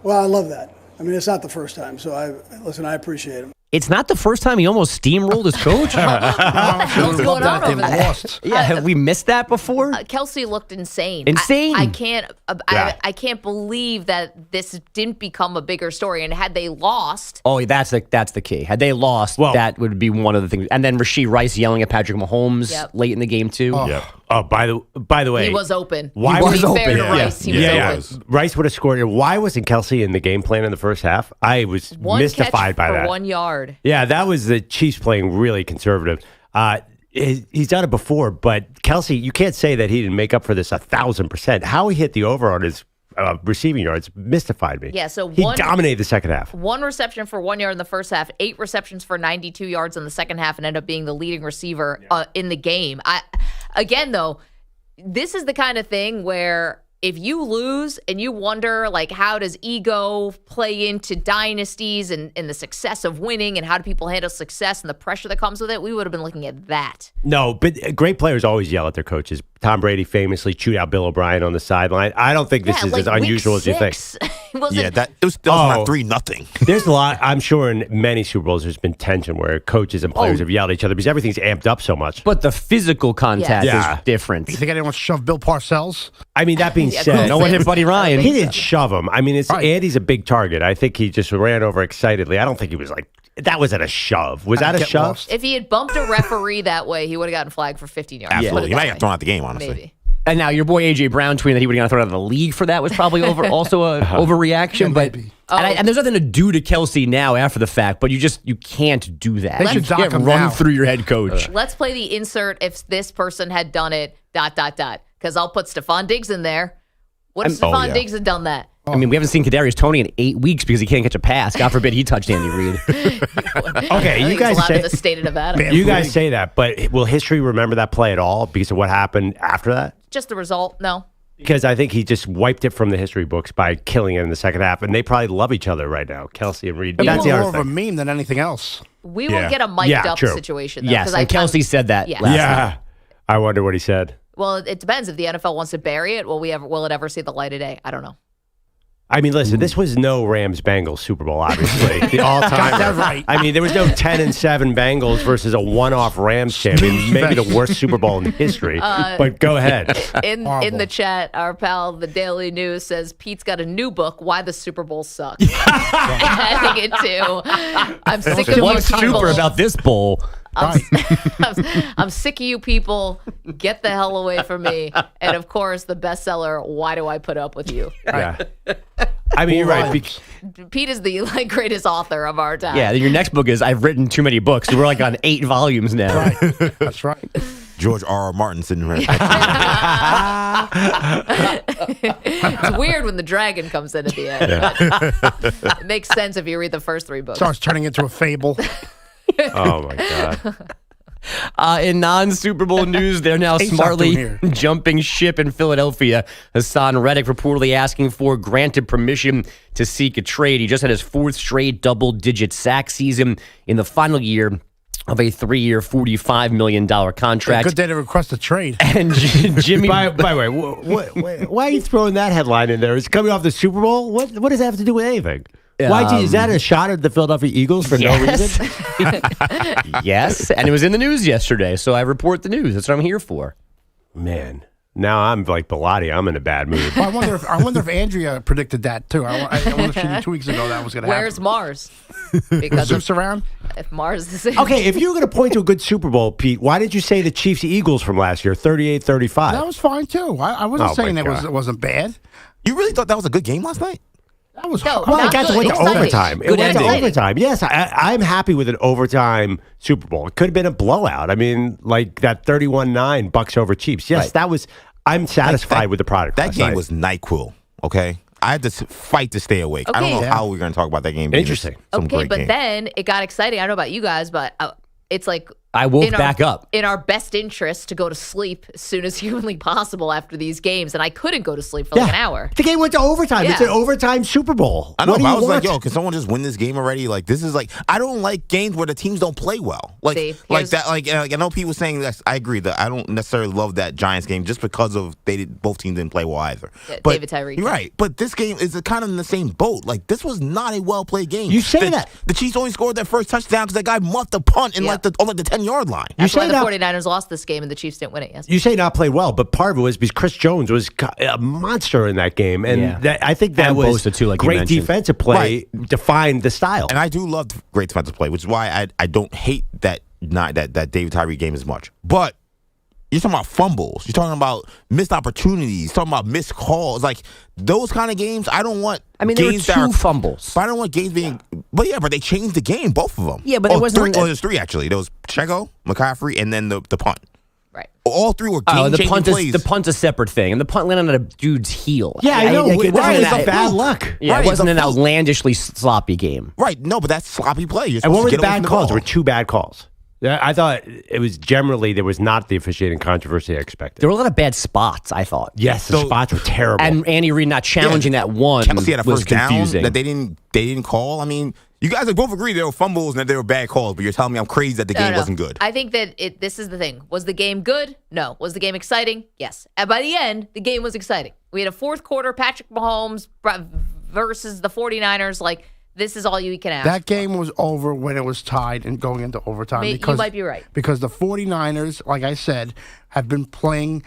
Well, I love that. I mean, it's not the first time, so I appreciate him. It's not the first time he almost steamrolled his coach. What's going on over there? Yeah, have we missed that before? Kelce looked insane. Insane. I can't believe that this didn't become a bigger story. And had they lost, that's the key. Had they lost, that would be one of the things. And then Rashee Rice yelling at Patrick Mahomes late in the game too. Oh, by the way, he was open. Why was was open? Fair to yeah. Rice, he was open. Rice would have scored. Why wasn't Kelce in the game plan in the first half? I was mystified by that. 1 yard. Yeah, that was the Chiefs playing really conservative. He's done it before, but Kelce, you can't say that he didn't make up for this 1,000%. How he hit the over on his receiving yards mystified me. Yeah, so he dominated the second half. 1 reception for 1 yard in the first half, 8 receptions for 92 yards in the second half, and ended up being the leading receiver in the game. Again, though, this is the kind of thing where if you lose and you wonder, like, how does ego play into dynasties and the success of winning, and how do people handle success and the pressure that comes with it, we would have been looking at that. No, but great players always yell at their coaches. Tom Brady famously chewed out Bill O'Brien on the sideline. I don't think this is as unusual as you think. It was not 3-0. There's a lot. I'm sure in many Super Bowls there's been tension where coaches and players have yelled at each other because everything's amped up so much. But the physical contact is different. You think anyone shoved Bill Parcells? I mean, that being said, no one hit Buddy Ryan. He didn't shove him. I mean, Andy's a big target. I think he just ran over excitedly. I don't think he was like, that wasn't a shove. Was that a shove? Lost. If he had bumped a referee that way, he would have gotten flagged for 15 yards. Absolutely. He might have thrown out the game, honestly. Maybe. And now your boy A.J. Brown tweeting that he would have gotten thrown out of the league for that was probably also an overreaction. But and there's nothing to do to Kelce now after the fact, but you can't do that. They should dock him run now. through your head coach. Let's play the insert if this person had done it, ... Because I'll put Stephon Diggs in there. What if Stephon Diggs had done that? I mean, we haven't seen Kadarius Toney in 8 weeks because he can't catch a pass. God forbid he touched Andy Reid. Okay, you guys say the state of Nevada. You guys say that, but will history remember that play at all because of what happened after that? Just the result, no. Because I think he just wiped it from the history books by killing it in the second half, and they probably love each other right now, Kelce and Reid. That's more of a meme than anything else. We will get a mic'd up situation, though. Yes, and Kelce said that last night. I wonder what he said. Well, it depends. If the NFL wants to bury it, will it ever see the light of day? I don't know. I mean, listen, this was no Rams-Bengals Super Bowl, obviously. The all-time. That's right. I mean, there was no 10-7 Bengals versus a one-off Rams champion. Maybe the worst Super Bowl in history. But go ahead. In the chat, our pal, the Daily News, says Pete's got a new book, Why the Super Bowl Sucks. Adding it to, I'm sick of What's you people. super about this bowl? I'm sick of you people. Get the hell away from me. And of course, the bestseller, Why Do I Put Up With You? Yeah. I mean, you're right. Pete is the greatest author of our time. Yeah, your next book is I've written too many books. We're like on 8 volumes now. Right. That's right. George R.R. Martin sitting right. It's weird when the dragon comes in at the end. Yeah. It makes sense if you read the first 3 books. Starts turning into a fable. Oh my God. In non-Super Bowl news, they're now Ace smartly jumping ship in Philadelphia. Hassan Reddick reportedly asking for granted permission to seek a trade. He just had his 4th straight double-digit sack season in the final year of a 3-year, $45 million contract. Good day to request a trade. And Jimmy... By the way, why are you throwing that headline in there? It's coming off the Super Bowl? What does that have to do with anything? Is that a shot at the Philadelphia Eagles for no reason? Yes, and it was in the news yesterday, so I report the news. That's what I'm here for. Man, now I'm like Bilotti. I'm in a bad mood. Well, I wonder if Andrea predicted that too. I wonder if she knew 2 weeks ago that was going to happen. Where's Mars? Because Zeus around? If Mars is in. Okay, if you were going to point to a good Super Bowl, Pete, why did you say the Chiefs-Eagles from last year, 38-35? That was fine too. I wasn't saying it wasn't bad. You really thought that was a good game last night? That was no, well, it got to win to overtime. It went to ending. overtime. Yes, I'm happy with an overtime Super Bowl. It could have been a blowout. I mean, like that 31-9 Bucks over Chiefs. Yes, that was. I'm satisfied with the product. That game was NyQuil. Okay, I had to fight to stay awake. I don't know how we're going to talk about that game. Interesting. Okay, but then it got exciting. I don't know about you guys, but it's like I woke back up. In our best interest to go to sleep as soon as humanly possible after these games, and I couldn't go to sleep for like an hour. The game went to overtime. Yeah. It's an overtime Super Bowl. I know, What but do I you was like, want? yo, can someone just win this game already? Like, this is like, I don't like games where the teams don't play well. Like, that. Like, I know people saying that. I agree that I don't necessarily love that Giants game just because of both teams didn't play well either. Yeah, but, David Tyree. You're right, but this game is kind of in the same boat. Like, this was not a well played game. You say that the Chiefs only scored their first touchdown because that guy muffed a punt in on the 10-yard line. That's why the 49ers lost this game and the Chiefs didn't win it yesterday. You say not played well, but part of it was because Chris Jones was a monster in that game, and I think that And was Bosa too, like you great mentioned. defensive play defined the style. And I do love great defensive play, which is why I don't hate that David Tyree game as much. But you're talking about fumbles. You're talking about missed opportunities. You're talking about missed calls. Like, those kind of games, I don't want I mean, there were games 2 fumbles. But I don't want games being... But yeah, but they changed the game, both of them. Yeah, but it wasn't... there's 3, actually. There was Pacheco, McCaffrey, and then the punt. Right. All 3 were game-changing plays. The punt's a separate thing, and the punt landed on a dude's heel. Yeah, I know. It wasn't bad luck. Yeah, it wasn't an outlandishly sloppy game. Right, no, but that's sloppy play. You're And what supposed were to the get away bad from the calls? ball. There were 2 bad calls. Yeah, I thought it was generally there was not the officiating controversy I expected. There were a lot of bad spots, I thought. Yes, the spots were terrible. And Andy Reid not challenging that one Kelce had a was first down confusing. that they didn't call. I mean, you guys both agree there were fumbles and that there were bad calls, but you're telling me I'm crazy that the game wasn't good. I think that this is the thing. Was the game good? No. Was the game exciting? Yes. And by the end, the game was exciting. We had a 4th quarter, Patrick Mahomes versus the 49ers. Like, this is all you can ask. That game was over when it was tied and going into overtime. You might be right. Because the 49ers, like I said, have been playing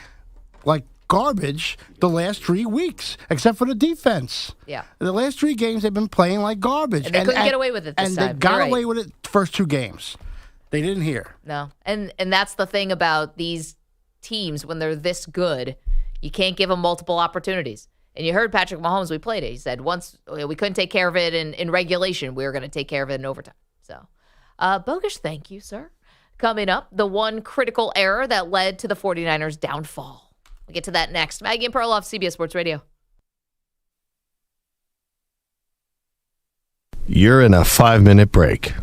like garbage the last 3 weeks, except for the defense. Yeah. The last 3 games, they've been playing like garbage. And they couldn't get away with it this time. And they got You're right. away with it the first 2 games. They didn't hear. No. And that's the thing about these teams when they're this good. You can't give them multiple opportunities. And you heard Patrick Mahomes, we played it. He said once we couldn't take care of it in regulation, we were going to take care of it in overtime. So, Bogusch, thank you, sir. Coming up, the one critical error that led to the 49ers' downfall. We'll get to that next. Maggie and Perloff, CBS Sports Radio. You're in a 5-minute break.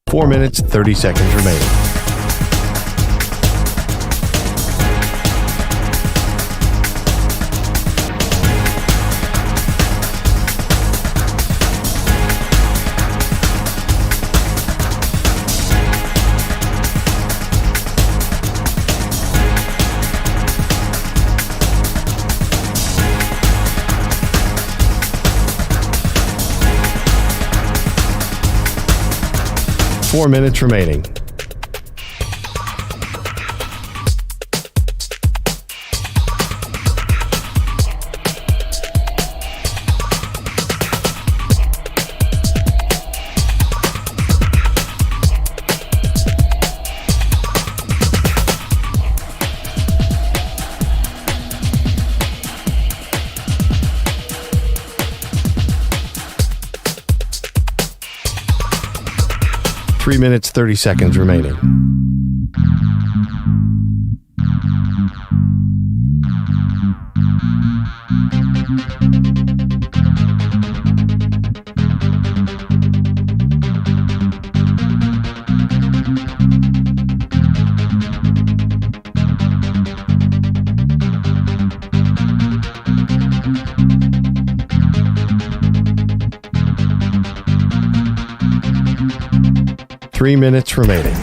Four minutes, 30 seconds remaining. Four minutes remaining. 3 minutes, 30 seconds remaining. Three minutes remaining.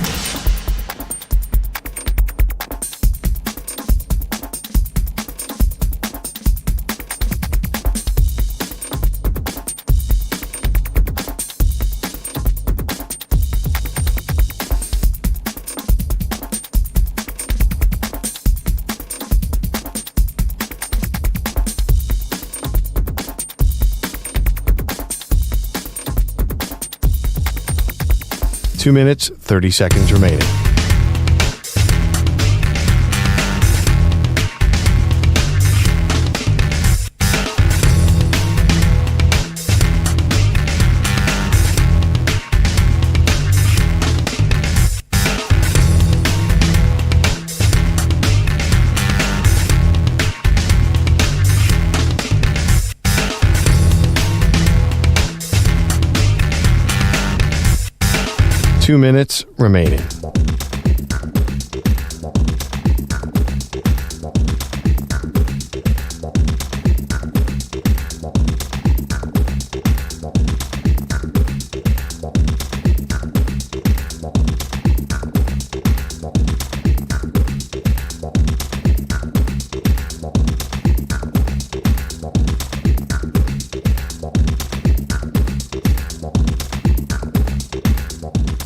Two minutes, 30 seconds remaining. Two minutes remaining.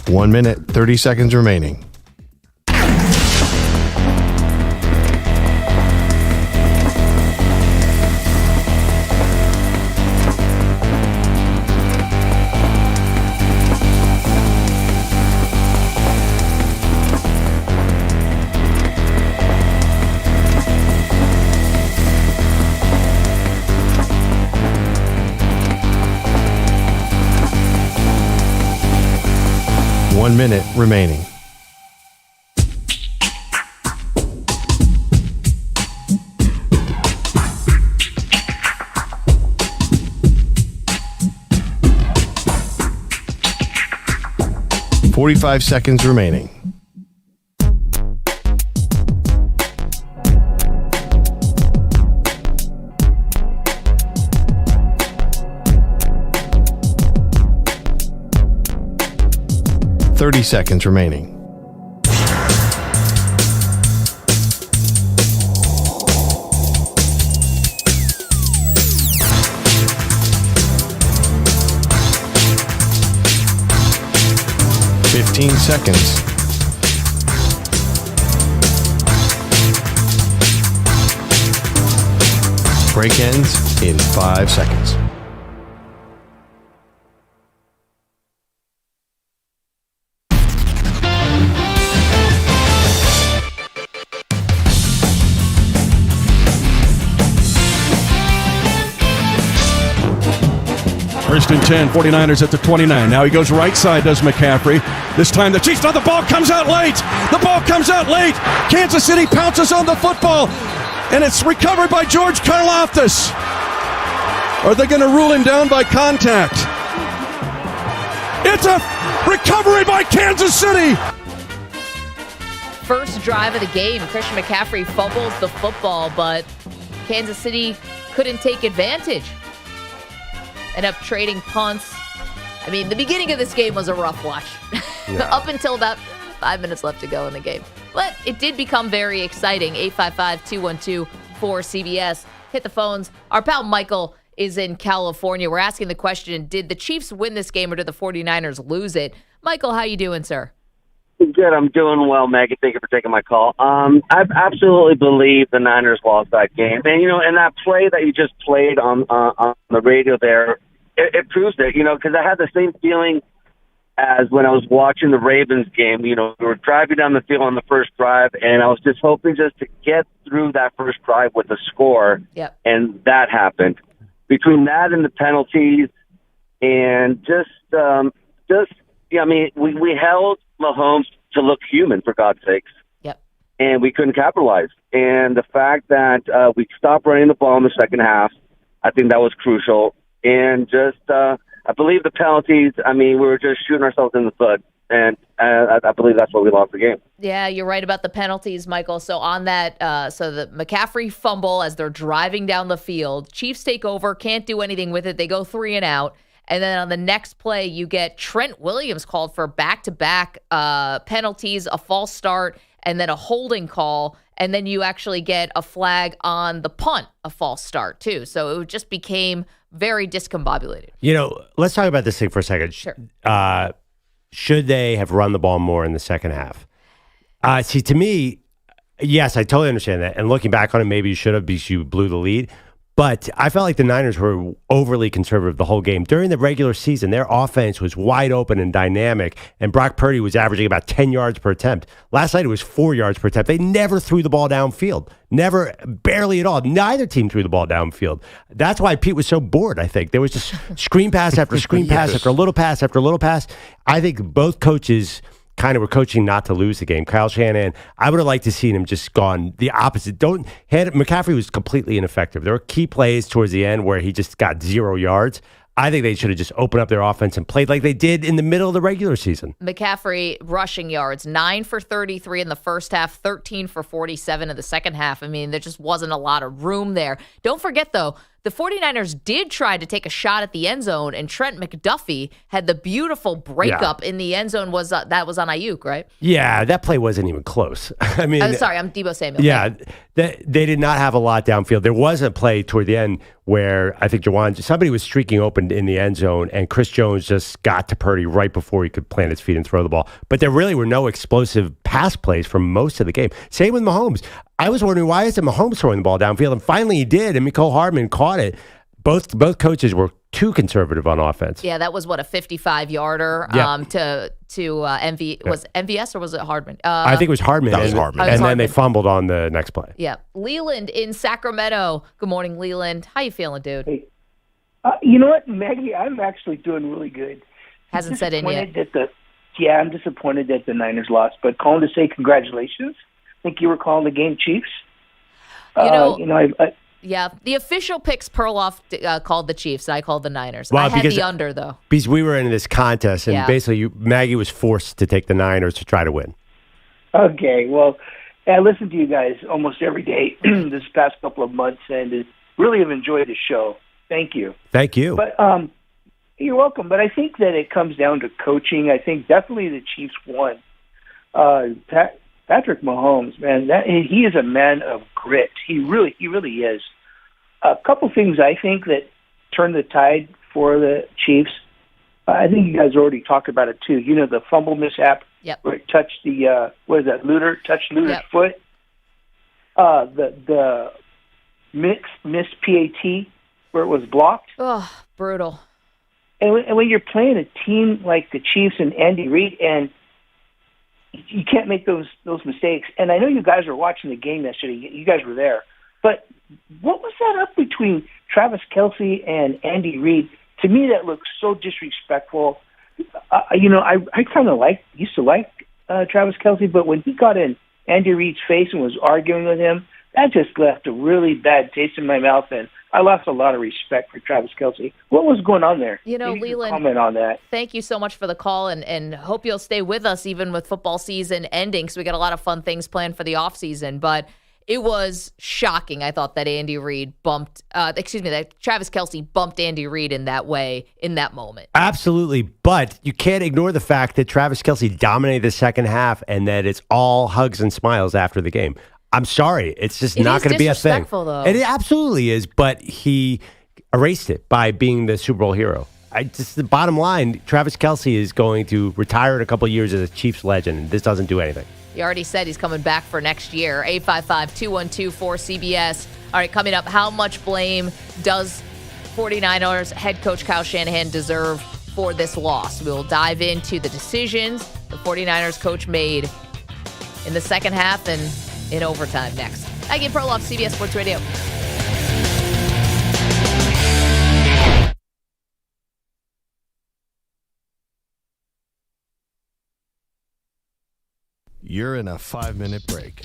One minute, 30 seconds remaining. One minute remaining. .45 seconds remaining. .30 seconds remaining. .15 seconds. Break ends in 5 seconds. First and 10, 49ers at the 29. Now he goes right side, does McCaffrey. This time the Chiefs, the ball comes out late. The ball comes out late. Kansas City pounces on the football, and it's recovered by George Karlaftis. Are they going to rule him down by contact? It's a recovery by Kansas City. First drive of the game, Christian McCaffrey fumbles the football, but Kansas City couldn't take advantage. End up trading punts. I mean, the beginning of this game was a rough watch. Yeah. Up until about 5 minutes left to go in the game. But it did become very exciting. 855-212-4CBS. Hit the phones. Our pal Michael is in California. We're asking the question, did the Chiefs win this game or did the 49ers lose it? Michael, how you doing, sir? Good. I'm doing well, Maggie. Thank you for taking my call. I absolutely believe the Niners lost that game. And, and that play that you just played on the radio there, it proves it, because I had the same feeling as when I was watching the Ravens game. We were driving down the field on the first drive, and I was just hoping just to get through that first drive with a score. Yep. And that happened. Between that and the penalties and just Yeah, I mean, we held Mahomes to look human, for God's sakes. Yep. And we couldn't capitalize. And the fact that we stopped running the ball in the second half, I think that was crucial. And just, I believe the penalties, I mean, we were just shooting ourselves in the foot. And I believe that's why we lost the game. Yeah, you're right about the penalties, Michael. So on that, so the McCaffrey fumble as they're driving down the field, Chiefs take over, can't do anything with it. They go 3 and out. And then on the next play, you get Trent Williams called for back-to-back penalties, a false start, and then a holding call. And then you actually get a flag on the punt, a false start, too. So it just became very discombobulated. You know, let's talk about this thing for a second. Sure. Should they have run the ball more in the second half? See, to me, yes, I totally understand that. And looking back on it, maybe you should have because you blew the lead. But I felt like the Niners were overly conservative the whole game. During the regular season, their offense was wide open and dynamic, and Brock Purdy was averaging about 10 yards per attempt. Last night, it was 4 yards per attempt. They never threw the ball downfield. Never, barely at all. Neither team threw the ball downfield. That's why Pete was so bored, I think. There was just screen pass after screen pass after a little pass after a little pass. I think both coaches kind of were coaching not to lose the game. Kyle Shanahan, I would have liked to see him just gone the opposite. McCaffrey was completely ineffective. There were key plays towards the end where he just got 0 yards. I think they should have just opened up their offense and played like they did in the middle of the regular season. McCaffrey rushing yards, 9 for 33 in the first half, 13 for 47 in the second half. I mean, there just wasn't a lot of room there. Don't forget, though, the 49ers did try to take a shot at the end zone, and Trent McDuffie had the beautiful breakup in the end zone. That was on Ayuk, right? Yeah, that play wasn't even close. I mean, I'm sorry, I'm Deebo Samuel. Yeah, they did not have a lot downfield. There was a play toward the end where I think somebody was streaking open in the end zone, and Chris Jones just got to Purdy right before he could plant his feet and throw the ball. But there really were no explosive pass plays for most of the game. Same with Mahomes. I was wondering, why isn't Mahomes throwing the ball downfield? And finally he did, and Mecole Hardman caught it. Both coaches were too conservative on offense. Yeah, that was, a 55-yarder to MV. Was it MVS or was it Hardman? I think it was Hardman. That was Hardman. And then they fumbled on the next play. Yeah. Leland in Sacramento. Good morning, Leland. How you feeling, dude? Hey. You know what, Maggie? I'm actually doing really good. Hasn't set in yet. I'm disappointed that the Niners lost, but calling to say congratulations. I think you were calling the game, Chiefs. Yeah, the official picks Perloff called the Chiefs. I called the Niners. Well, I had the under, though. Because we were in this contest, and basically Maggie was forced to take the Niners to try to win. Okay, well, I listened to you guys almost every day this past couple of months, and really have enjoyed the show. Thank you. Thank you. But you're welcome. But I think that it comes down to coaching. I think definitely the Chiefs won. Patrick Mahomes, man, he is a man of grit. He really is. A couple things I think that turned the tide for the Chiefs. I think you guys already talked about it too. You know, the fumble mishap where it touched the touched Luter's foot. The missed PAT where it was blocked. Oh, brutal. And when you're playing a team like the Chiefs and Andy Reid, and you can't make those mistakes. And I know you guys were watching the game yesterday. You guys were there. But what was that up between Travis Kelce and Andy Reid? To me, that looked so disrespectful. I kind of used to like Travis Kelce, but when he got in Andy Reid's face and was arguing with him, that just left a really bad taste in my mouth, and I lost a lot of respect for Travis Kelce. What was going on there? Leland, comment on that. Thank you so much for the call, and hope you'll stay with us even with football season ending, because we got a lot of fun things planned for the offseason. But it was shocking, I thought, that that Travis Kelce bumped Andy Reid in that way, in that moment. Absolutely, but you can't ignore the fact that Travis Kelce dominated the second half and that it's all hugs and smiles after the game. I'm sorry. It's just not going to be a thing. Though. It absolutely is, but he erased it by being the Super Bowl hero. The bottom line, Travis Kelce is going to retire in a couple of years as a Chiefs legend, and this doesn't do anything. He already said he's coming back for next year. 855-212-4CBS. All right, coming up, how much blame does 49ers head coach Kyle Shanahan deserve for this loss? We will dive into the decisions the 49ers coach made in the second half and in overtime next. Maggie and Perloff, CBS Sports Radio. You're in a 5-minute break.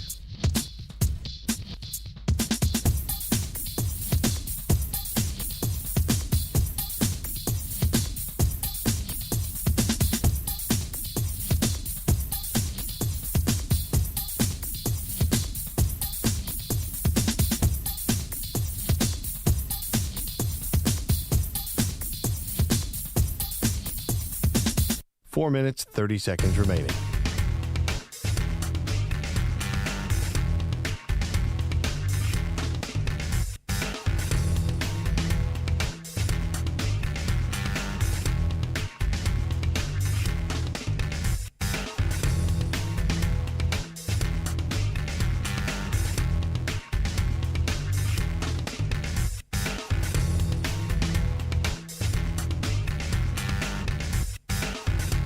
Four minutes, 30 seconds remaining.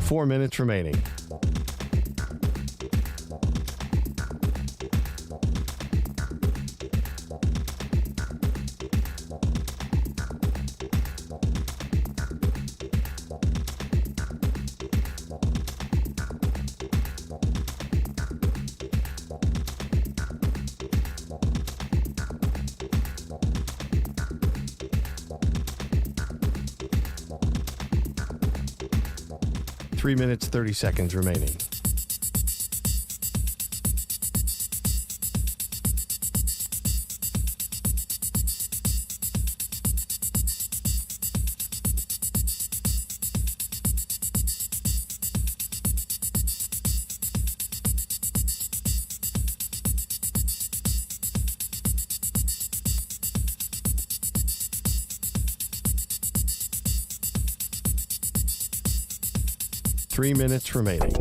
Four minutes remaining. Three minutes, 30 seconds remaining. Three minutes remaining.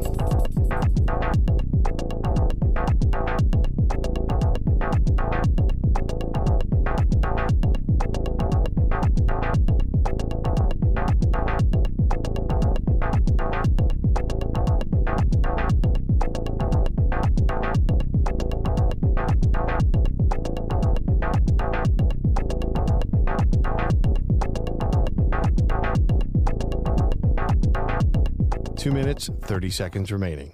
Two minutes, 30 seconds remaining.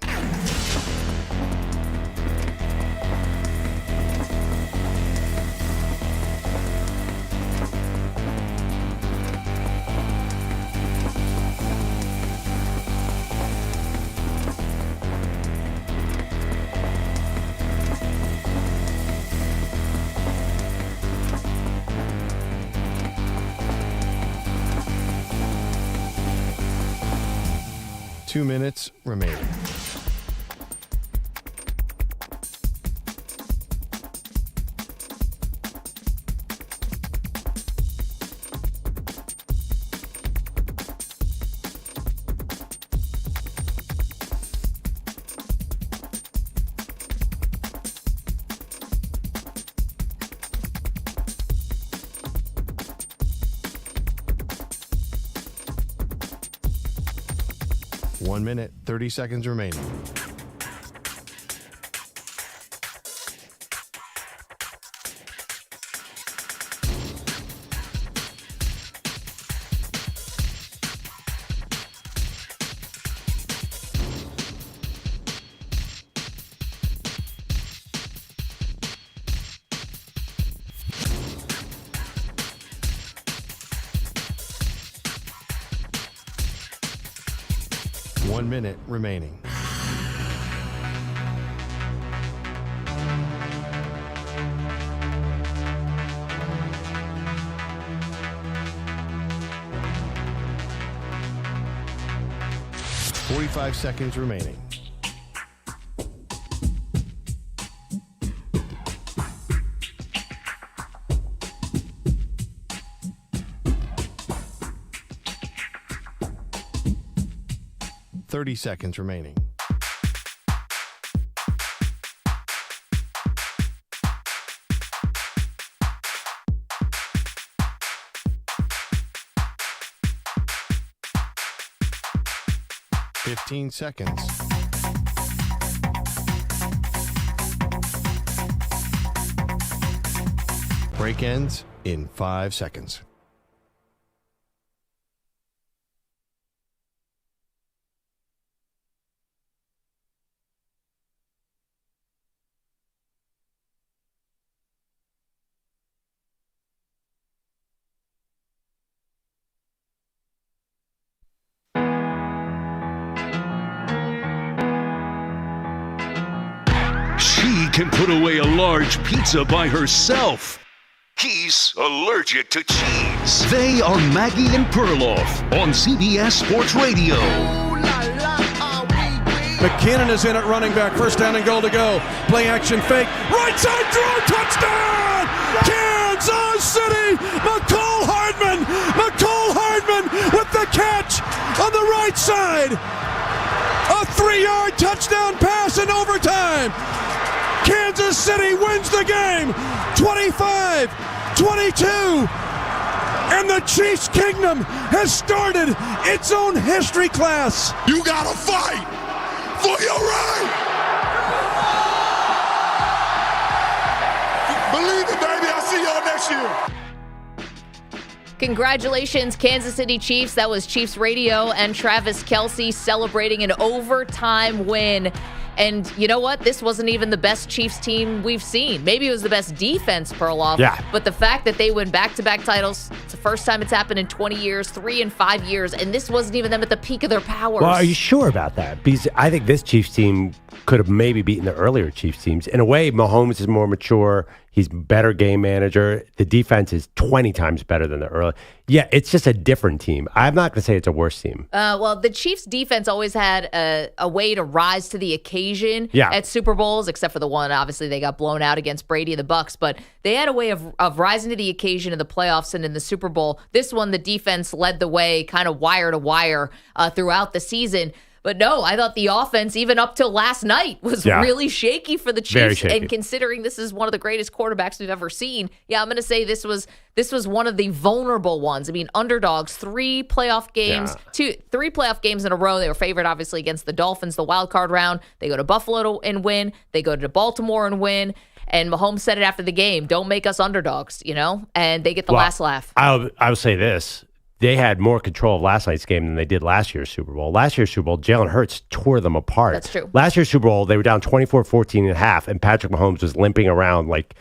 Two minutes remaining. One minute, 30 seconds remaining. One minute remaining. Forty-five seconds remaining. Thirty seconds remaining. Fifteen seconds. Break ends in 5 seconds. can put away a large pizza by herself. He's allergic to cheese. They are Maggie and Perloff on CBS Sports Radio. McKinnon is in at running back. First down and goal to go. Play action fake. Right side throw. Touchdown! Kansas City! McCole Hardman with the catch on the right side. A 3-yard touchdown pass in overtime. Kansas City wins the game. 25-22. And the Chiefs Kingdom has started its own history class. You gotta fight for your right. Believe it, baby. I'll see y'all next year. Congratulations, Kansas City Chiefs. That was Chiefs Radio and Travis Kelce celebrating an overtime win. And you know what? This wasn't even the best Chiefs team we've seen. Maybe it was the best defense, Perloff. Yeah. But the fact that they win back-to-back titles, it's the first time it's happened in 20 years, 3 and 5 years, and this wasn't even them at the peak of their powers. Well, are you sure about that? Because I think this Chiefs team could have maybe beaten the earlier Chiefs teams. In a way, Mahomes is more mature. He's a better game manager. The defense is 20 times better than the early. Yeah, it's just a different team. I'm not going to say it's a worse team. Well, the Chiefs defense always had a way to rise to the occasion at Super Bowls, except for the one, obviously, they got blown out against Brady and the Bucs. But they had a way of rising to the occasion in the playoffs and in the Super Bowl. This one, the defense led the way kind of wire to wire throughout the season. But no, I thought the offense, even up till last night, was really shaky for the Chiefs. And considering this is one of the greatest quarterbacks we've ever seen, I'm going to say this was one of the vulnerable ones. I mean, underdogs, 3 playoff games, 3 playoff games in a row. They were favored, obviously, against the Dolphins, the wild card round. They go to Buffalo and win. They go to Baltimore and win. And Mahomes said it after the game, don't make us underdogs, and they get the last laugh. I'll say this. They had more control of last night's game than they did last year's Super Bowl. Last year's Super Bowl, Jalen Hurts tore them apart. That's true. Last year's Super Bowl, they were down 24-14 at half, and Patrick Mahomes was limping around like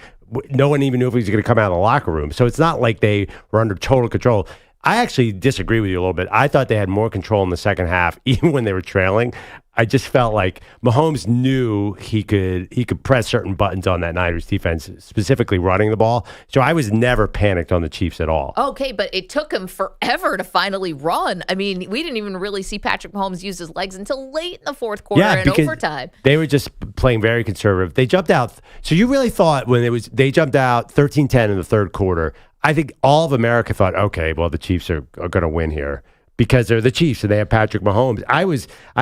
no one even knew if he was going to come out of the locker room. So it's not like they were under total control. I actually disagree with you a little bit. I thought they had more control in the second half, even when they were trailing. I just felt like Mahomes knew he could press certain buttons on that Niners defense, specifically running the ball. So I was never panicked on the Chiefs at all. Okay, but it took him forever to finally run. I mean, we didn't even really see Patrick Mahomes use his legs until late in the fourth quarter and overtime. They were just playing very conservative. They jumped out. So you really thought they jumped out 13-10 in the third quarter, I think all of America thought, okay, well, the Chiefs are going to win here because they're the Chiefs and they have Patrick Mahomes. I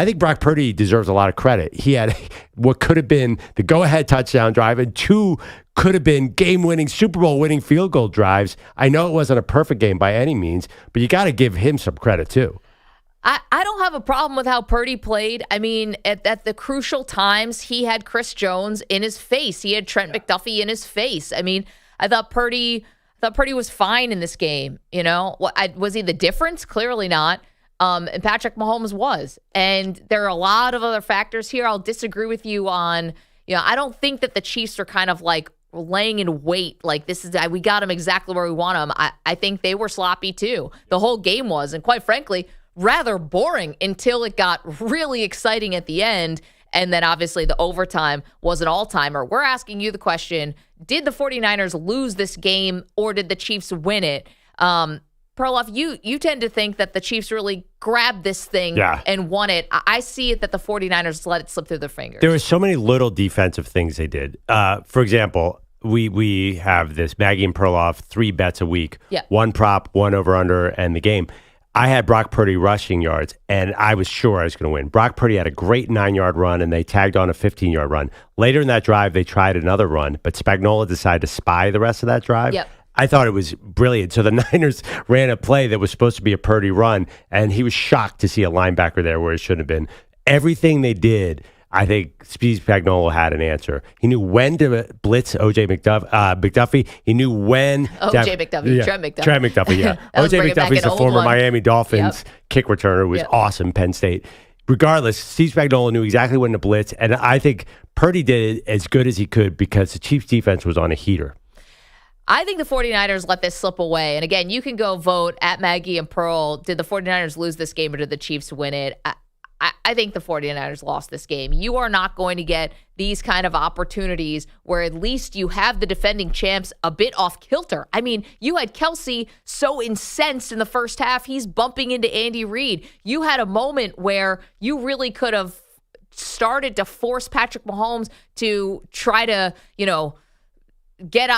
think Brock Purdy deserves a lot of credit. He had what could have been the go-ahead touchdown drive and 2 could have been game-winning, Super Bowl-winning field goal drives. I know it wasn't a perfect game by any means, but you got to give him some credit too. I don't have a problem with how Purdy played. I mean, at the crucial times, he had Chris Jones in his face. He had Trent McDuffie in his face. I mean, I thought Purdy was fine in this game. Was he the difference? Clearly not. And Patrick Mahomes was. And there are a lot of other factors here. I'll disagree with you on, I don't think that the Chiefs are kind of like laying in wait. Like we got him exactly where we want him. I think they were sloppy too. The whole game was, and quite frankly, rather boring until it got really exciting at the end. And then obviously the overtime was an all-timer. We're asking you the question, did the 49ers lose this game or did the Chiefs win it? Perloff, you tend to think that the Chiefs really grabbed this thing and won it. I see it that the 49ers let it slip through their fingers. There were so many little defensive things they did. For example, we have this Maggie and Perloff 3 bets a week. Yeah. 1 prop, 1 over-under, and the game. I had Brock Purdy rushing yards, and I was sure I was going to win. Brock Purdy had a great 9-yard run, and they tagged on a 15-yard run. Later in that drive, they tried another run, but Spagnuolo decided to spy the rest of that drive. Yep. I thought it was brilliant. So the Niners ran a play that was supposed to be a Purdy run, and he was shocked to see a linebacker there where it shouldn't have been. Everything they did, I think Steve Spagnuolo had an answer. He knew when to blitz O.J. McDuffie. He knew when... Trent McDuffie, yeah. O.J. McDuffie's a former Miami Dolphins kick returner who was awesome, Penn State. Regardless, Steve Spagnuolo knew exactly when to blitz, and I think Purdy did it as good as he could because the Chiefs' defense was on a heater. I think the 49ers let this slip away. And again, you can go vote at Maggie and Pearl. Did the 49ers lose this game or did the Chiefs win it? I think the 49ers lost this game. You are not going to get these kind of opportunities where at least you have the defending champs a bit off kilter. I mean, you had Kelce so incensed in the first half, he's bumping into Andy Reid. You had a moment where you really could have started to force Patrick Mahomes to try to, get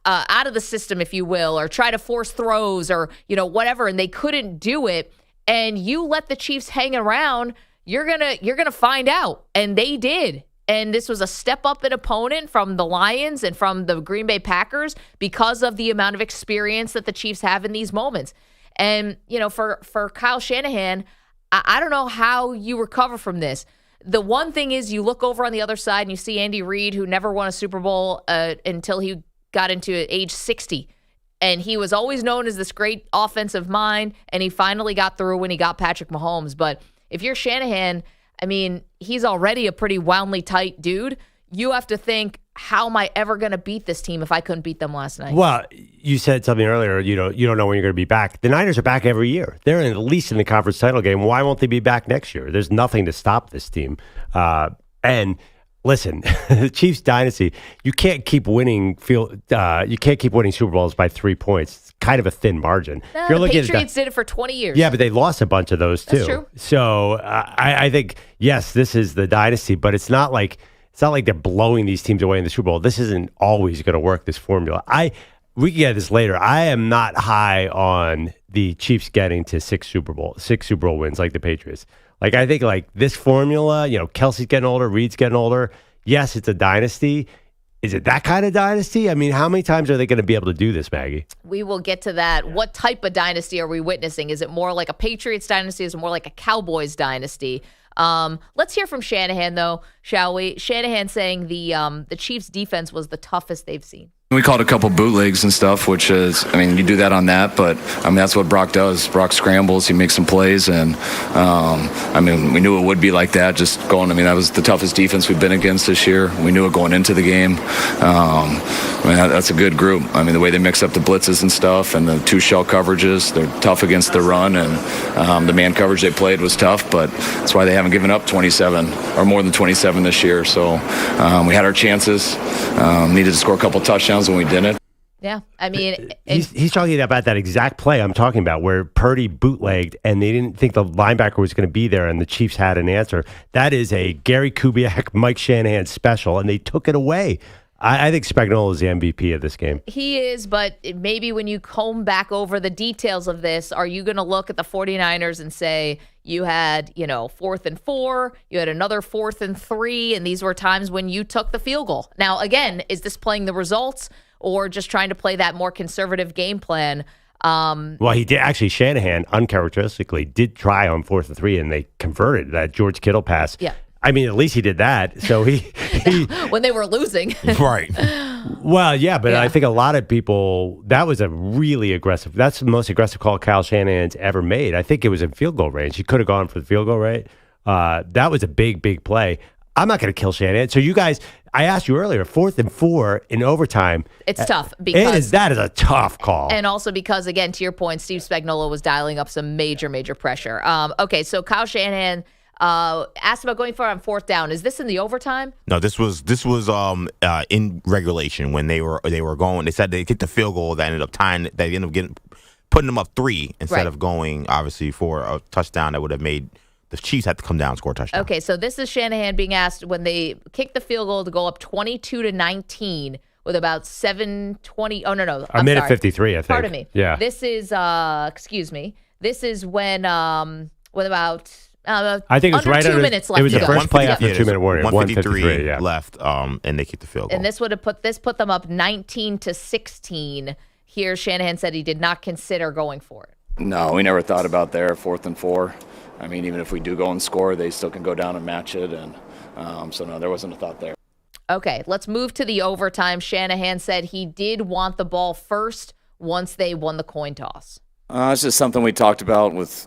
out of the system, if you will, or try to force throws or, whatever, and they couldn't do it. And you let the Chiefs hang around, you're gonna find out. And they did. And this was a step up in opponent from the Lions and from the Green Bay Packers because of the amount of experience that the Chiefs have in these moments. And, for Kyle Shanahan, I don't know how you recover from this. The one thing is you look over on the other side and you see Andy Reid, who never won a Super Bowl until he got into age 60. And he was always known as this great offensive mind, and he finally got through when he got Patrick Mahomes. But if you're Shanahan, I mean, he's already a pretty woundly tight dude. You have to think, how am I ever going to beat this team if I couldn't beat them last night? Well, you said something earlier, you don't know when you're going to be back. The Niners are back every year. They're at least in the conference title game. Why won't they be back next year? There's nothing to stop this team. And listen, the Chiefs dynasty, you can't keep winning Super Bowls by 3 points. It's kind of a thin margin. No, the Patriots did it for 20 years. Yeah, but they lost a bunch of those too. That's true. So I think, yes, this is the dynasty, but it's not like they're blowing these teams away in the Super Bowl. This isn't always going to work, this formula. We can get this later. I am not high on the Chiefs getting to six Super Bowl wins like the Patriots. Like, I think like this formula, Kelce's getting older, Reid's getting older. Yes, it's a dynasty. Is it that kind of dynasty? I mean, how many times are they going to be able to do this, Maggie? We will get to that. What type of dynasty are we witnessing? Is it more like a Patriots dynasty? Is it more like a Cowboys dynasty? Let's hear from Shanahan, though, shall we? Shanahan saying the Chiefs' defense was the toughest they've seen. We called a couple bootlegs and stuff, which is, you do that on that, but, that's what Brock does. Brock scrambles, he makes some plays, and, we knew it would be like that, just going, that was the toughest defense we've been against this year. We knew it going into the game. That's a good group. The way they mix up the blitzes and stuff and the two shell coverages, they're tough against the run, and the man coverage they played was tough, but that's why they haven't given up 27 or more than 27 this year. So we had our chances, needed to score a couple touchdowns when we didn't. Yeah, he's talking about that exact play I'm talking about, where Purdy bootlegged and they didn't think the linebacker was going to be there, and the Chiefs had an answer. That is a Gary Kubiak, Mike Shanahan special, and they took it away. I think Spagnuolo is the MVP of this game. He is, but maybe when you comb back over the details of this, are you going to look at the 49ers and say you had, 4th and 4, you had another 4th and 3, and these were times when you took the field goal. Now, again, is this playing the results or just trying to play that more conservative game plan? Well, he did actually. Shanahan uncharacteristically did try on 4th and 3, and they converted that George Kittle pass. Yeah. At least he did that. So he when they were losing. Right. Well, yeah, but I think a lot of people, that was a really aggressive, that's the most aggressive call Kyle Shanahan's ever made. I think it was in field goal range. He could have gone for the field goal, right? That was a big, big play. I'm not going to kill Shanahan. So you guys, I asked you earlier, 4th and 4 in overtime. It's tough because that is a tough call. And also because, again, to your point, Steve Spagnuolo was dialing up some major, major pressure. Okay, so Kyle Shanahan asked about going for it on 4th down. Is this in the overtime? No, this was in regulation when they were going. They said they kicked the field goal that ended up tying. They ended up putting them up 3 instead of going obviously for a touchdown that would have made the Chiefs have to come down and score a touchdown. Okay, so this is Shanahan being asked when they kicked the field goal to go up 22-19 with about 7:20. Oh no, a minute 53. I think. Pardon me. Yeah. This is excuse me. This is when with about. I think it was under right 2 under, minutes left. It was the first play after 2 minute warning. 153 left, and they kicked the field goal. And this would have put them up 19-16. Here, Shanahan said he did not consider going for it. No, we never thought about there, 4th and 4. Even if we do go and score, they still can go down and match it. And so, no, there wasn't a thought there. Okay, let's move to the overtime. Shanahan said he did want the ball first once they won the coin toss. It's just something we talked about with,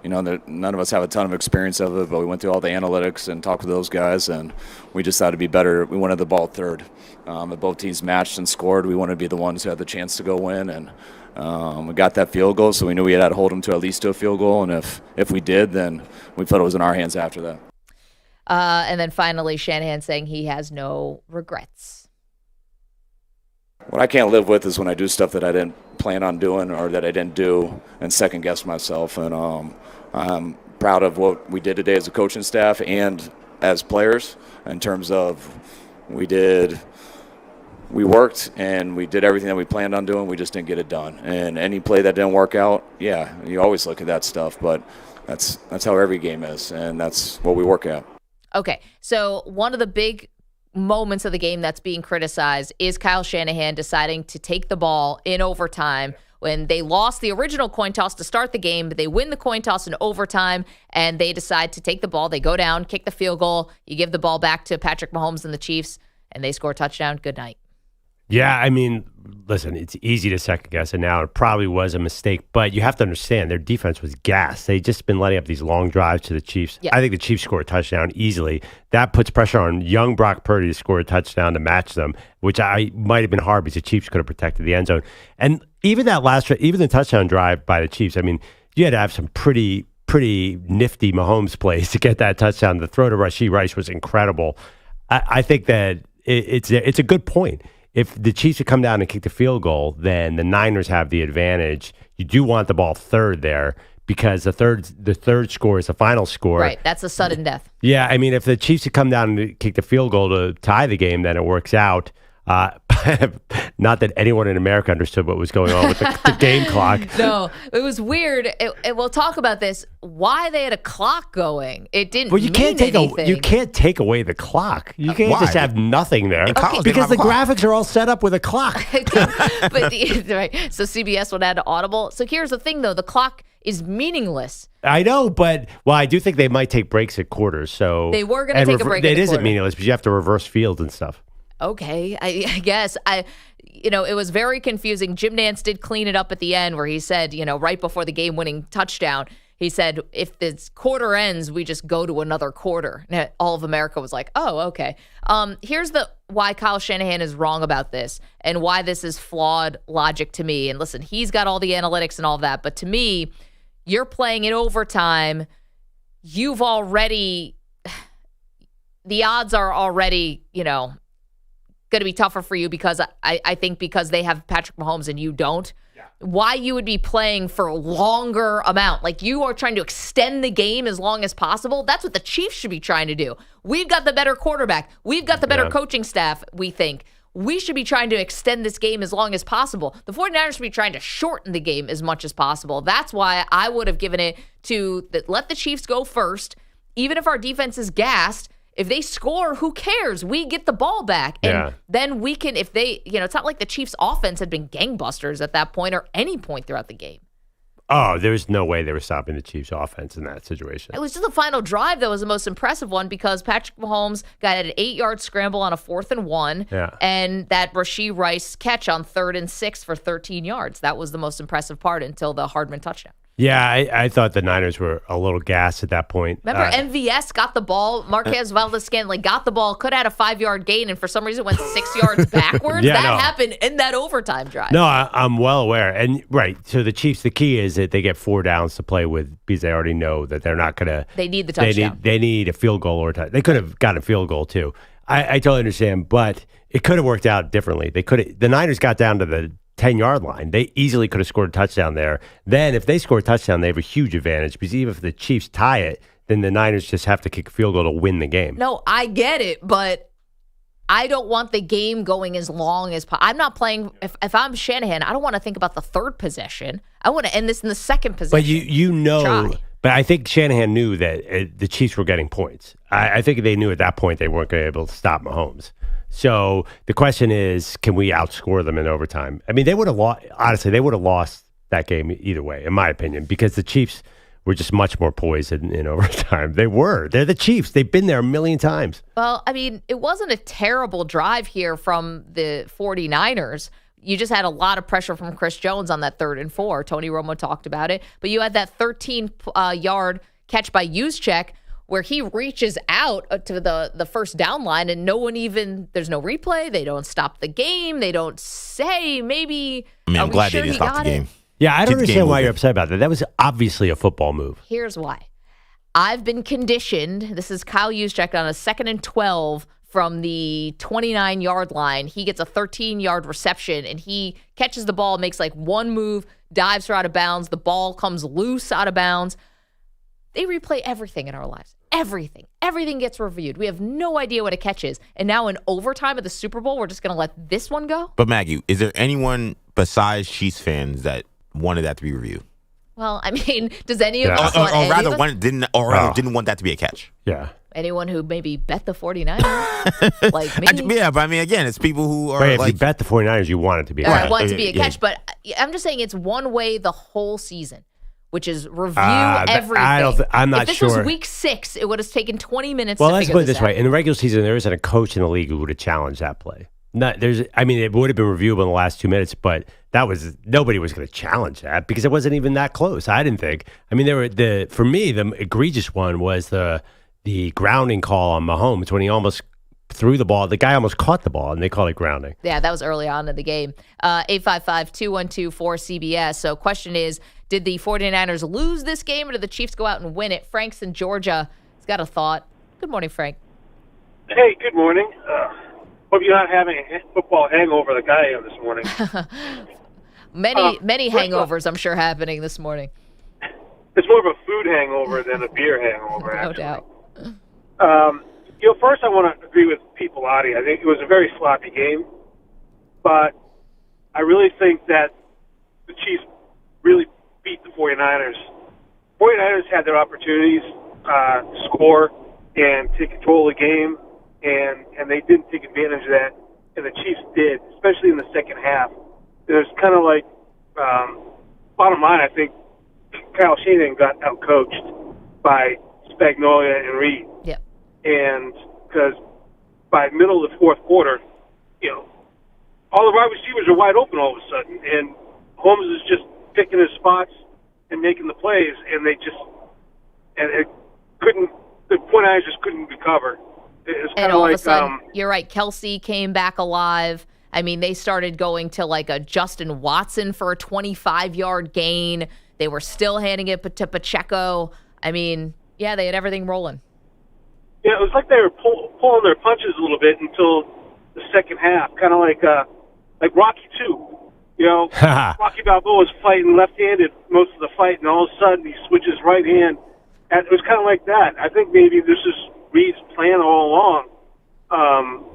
none of us have a ton of experience of it, but we went through all the analytics and talked with those guys, and we just thought it'd be better. We wanted the ball third. If both teams matched and scored, we wanted to be the ones who had the chance to go win, and we got that field goal, so we knew we had to hold them to at least to a field goal, and if we did, then we felt it was in our hands after that. And then finally, Shanahan saying he has no regrets. What I can't live with is when I do stuff that I didn't plan on doing or that I didn't do and second guess myself. And I'm proud of what we did today as a coaching staff and as players in terms of we worked and we did everything that we planned on doing. We just didn't get it done. And any play that didn't work out, yeah, you always look at that stuff. But that's how every game is, and that's what we work at. Okay, so one of the big moments of the game that's being criticized is Kyle Shanahan deciding to take the ball in overtime when they lost the original coin toss to start the game, but they win the coin toss in overtime, and they decide to take the ball. They go down, kick the field goal. You give the ball back to Patrick Mahomes and the Chiefs, and they score a touchdown. Good night. Yeah, I mean, listen, it's easy to second guess it now. It probably was a mistake, but you have to understand their defense was gassed. They just been letting up these long drives to the Chiefs. Yeah. I think the Chiefs score a touchdown easily. That puts pressure on young Brock Purdy to score a touchdown to match them, which might have been hard because the Chiefs could have protected the end zone. And even even the touchdown drive by the Chiefs, I mean, you had to have some pretty nifty Mahomes plays to get that touchdown. The throw to Rashee Rice was incredible. I think that it's a good point. If the Chiefs had come down and kicked the field goal, then the Niners have the advantage. You do want the ball third there because the third score is the final score. Right, that's a sudden death. Yeah, I mean, if the Chiefs had come down and kicked the field goal to tie the game, then it works out. Not that anyone in America understood what was going on with the game clock. No, it was weird. We'll talk about this. Why they had a clock going? It didn't. Well, you can't take anything. you can't take away the clock. You can't just have nothing there because the graphics are all set up with a clock. But right. So CBS would add to Audible. So here's the thing, though: the clock is meaningless. I know, but I do think they might take breaks at quarters. So they were going to take a break. It isn't meaningless, but you have to reverse fields and stuff. Okay, I guess it was very confusing. Jim Nantz did clean it up at the end where he said, right before the game-winning touchdown, he said, if this quarter ends, we just go to another quarter. And all of America was like, oh, okay. Here's why Kyle Shanahan is wrong about this and why this is flawed logic to me. And listen, he's got all the analytics and all of that, but to me, you're playing in overtime. The odds are already, going to be tougher for you because I think because they have Patrick Mahomes and you don't. Yeah. Why you would be playing for a longer amount. Like you are trying to extend the game as long as possible. That's what the Chiefs should be trying to do. We've got the better quarterback. We've got the better coaching staff, we think. We should be trying to extend this game as long as possible. The 49ers should be trying to shorten the game as much as possible. That's why I would have given it to let the Chiefs go first. Even if our defense is gassed, if they score, who cares? We get the ball back. And then we can, if they, it's not like the Chiefs' offense had been gangbusters at that point or any point throughout the game. Oh, there's no way they were stopping the Chiefs' offense in that situation. It was just the final drive that was the most impressive one because Patrick Mahomes got an 8-yard scramble on a 4th and 1, and that Rashee Rice catch on 3rd and 6 for 13 yards. That was the most impressive part until the Hardman touchdown. Yeah, I thought the Niners were a little gassed at that point. Remember, MVS got the ball. Marquez Valdez-Scantling got the ball, could have had a 5-yard gain, and for some reason went 6 yards backwards. Happened in that overtime drive. No, I'm well aware. And right, so the Chiefs, the key is that they get 4 downs to play with because they already know that they're not going to. They need the touchdown. They need a field goal or a touchdown. They could have gotten a field goal too. I totally understand, but it could have worked out differently. The Niners got down to the 10-yard line. They easily could have scored a touchdown there. Then if they score a touchdown, they have a huge advantage because even if the Chiefs tie it, then the Niners just have to kick a field goal to win the game. No, I get it, but I don't want the game going as long as possible. I'm not playing, if I'm Shanahan, I don't want to think about the third possession. I want to end this in the second possession. But but I think Shanahan knew that the Chiefs were getting points. I think they knew at that point they weren't going to be able to stop Mahomes. So the question is, can we outscore them in overtime? I mean, they would have lost. Honestly, they would have lost that game either way, in my opinion, because the Chiefs were just much more poised in overtime. They're the Chiefs. They've been there a million times. Well, I mean, it wasn't a terrible drive here from the 49ers, You just had a lot of pressure from Chris Jones on that 3rd and 4. Tony Romo talked about it. But you had that 13-yard catch by Juszczyk where he reaches out to the first down line and there's no replay. They don't stop the game. They don't say maybe. I mean, I'm glad they didn't stop the game. Yeah, I don't understand why you're upset about that. That was obviously a football move. Here's why. I've been conditioned. This is Kyle Juszczyk on a 2nd and 12 from the 29-yard line. He gets a 13-yard reception, and he catches the ball, makes like one move, dives for out of bounds. The ball comes loose out of bounds. They replay everything in our lives. Everything. Everything gets reviewed. We have no idea what a catch is. And now in overtime of the Super Bowl, we're just going to let this one go? But Maggie, is there anyone besides Chiefs fans that wanted that to be reviewed? Well, I mean, does any of us want any of us? Didn't want that to be a catch? Yeah. Anyone who maybe bet the 49ers, like me. Yeah, but I mean, again, it's people who are if you bet the 49ers, you want it to be a catch. I want it to be a catch, but I'm just saying it's one way the whole season, which is review everything. I'm not if this sure. was week 6, it would have taken 20 minutes Well, to let's figure put it this out. way. In the regular season, there isn't a coach in the league who would have challenged that play. It would have been reviewable in the last 2 minutes, but nobody was going to challenge that because it wasn't even that close. I didn't think. I mean, for me, the egregious one was the grounding call on Mahomes when he almost threw the ball. The guy almost caught the ball, and they called it grounding. Yeah, that was early on in the game. 855-212-4CBS. So question is, did the 49ers lose this game, or did the Chiefs go out and win it? Frank's in Georgia. He's got a thought. Good morning, Frank. Hey, good morning. Hope you're not having a football hangover like I am this morning. Many hangovers, I'm sure, happening this morning. It's more of a food hangover than a beer hangover, No actually. doubt. First I want to agree with Pete Pilati. I think it was a very sloppy game, but I really think that the Chiefs really beat the 49ers. 49ers had their opportunities to score and take control of the game, and they didn't take advantage of that, and the Chiefs did, especially in the second half. It was kind of like, bottom line, I think Kyle Shanahan got outcoached by Spagnolia and Reid. Yep. And because by middle of the fourth quarter, all the wide receivers are wide open all of a sudden, and Holmes is just picking his spots and making the plays, and it couldn't. The 49ers just couldn't recover. It's kind And of all like of a sudden, you're right, Kelce came back alive. I mean, they started going to like a Justin Watson for a 25-yard gain. They were still handing it to Pacheco. I mean, yeah, they had everything rolling. Yeah, it was like they were pulling their punches a little bit until the second half, kind of like Rocky II. Rocky Balboa was fighting left-handed most of the fight, and all of a sudden he switches right hand. And it was kind of like that. I think maybe this is Reid's plan all along,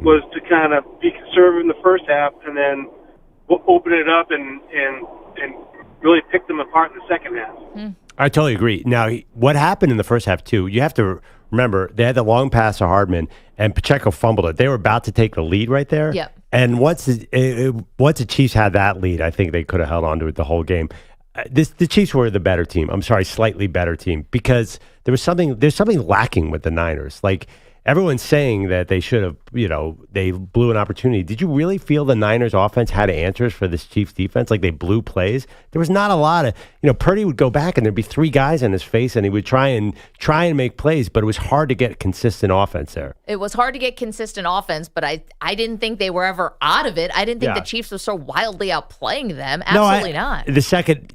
was to kind of be conservative in the first half and then open it up and really pick them apart in the second half. I totally agree. Now, what happened in the first half, too, you have to remember, they had the long pass to Hardman, and Pacheco fumbled it. They were about to take the lead right there. Yep. And once the Chiefs had that lead, I think they could have held on to it the whole game. The Chiefs were the better team. I'm sorry, slightly better team, because there's something lacking with the Niners. Like, everyone's saying that they should have, they blew an opportunity. Did you really feel the Niners offense had answers for this Chiefs defense? Like, they blew plays? There was not a lot of, Purdy would go back and there'd be 3 guys in his face and he would try and make plays, but it was hard to get consistent offense there. It was hard to get consistent offense, but I didn't think they were ever out of it. I didn't think the Chiefs were so wildly outplaying them. Absolutely not.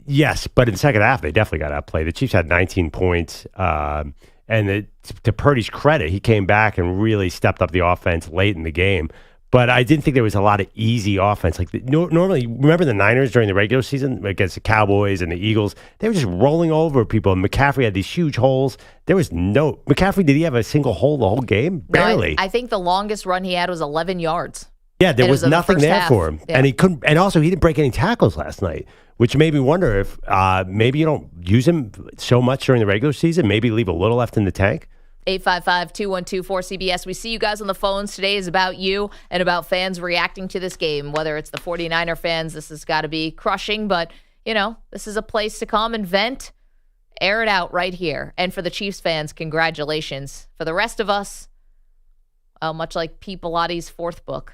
Yes, but in the second half, they definitely got outplayed. The Chiefs had 19 points, and to Purdy's credit, he came back and really stepped up the offense late in the game. But I didn't think there was a lot of easy offense. Like normally, remember the Niners during the regular season against the Cowboys and the Eagles? They were just rolling over people. And McCaffrey had these huge holes. McCaffrey, did he have a single hole the whole game? Barely. No, I think the longest run he had was 11 yards. Yeah, there was nothing there for him. Yeah. And he couldn't. And also, he didn't break any tackles last night, which made me wonder if maybe you don't use him so much during the regular season. Maybe leave a little left in the tank. 855-212-4CBS. We see you guys on the phones. Today is about you and about fans reacting to this game. Whether it's the 49er fans, this has got to be crushing. But, this is a place to come and vent, air it out right here. And for the Chiefs fans, congratulations. For the rest of us, much like Pete Pilati's 4th book,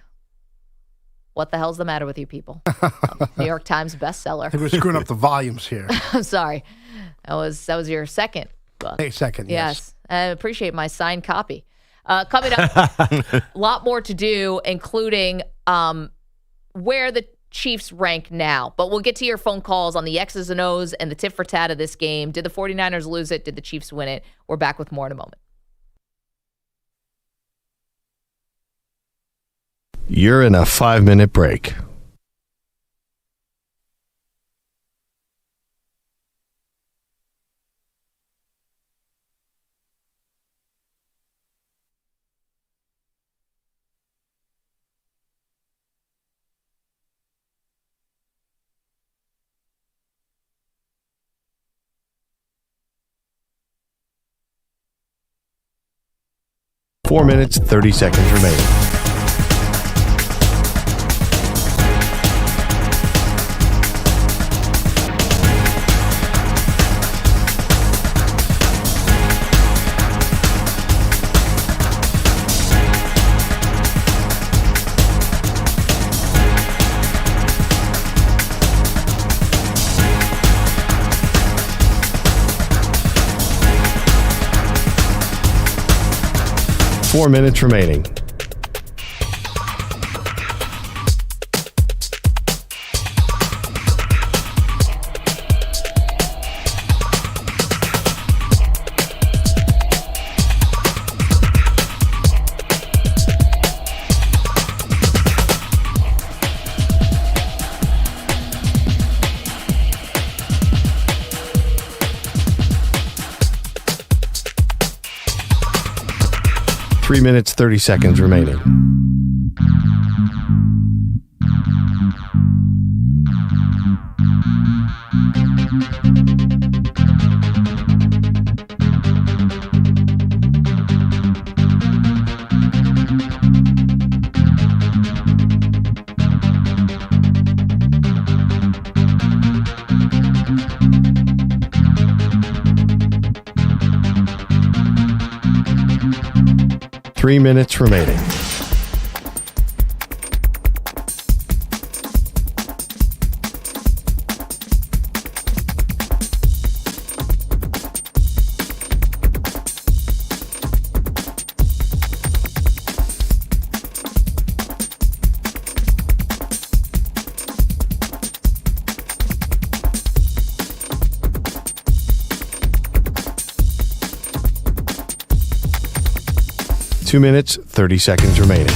What the hell's the matter with you people? New York Times bestseller. I think we're screwing up the volumes here. I'm sorry. That was your second book. Second, yes. I appreciate my signed copy. Coming up, a lot more to do, including where the Chiefs rank now. But we'll get to your phone calls on the X's and O's and the tit for tat of this game. Did the 49ers lose it? Did the Chiefs win it? We're back with more in a moment. You're in a 5-minute break. Four minutes, 30 seconds remaining. Four minutes remaining. Three minutes, 30 seconds remaining. Three minutes remaining. Two minutes, 30 seconds remaining.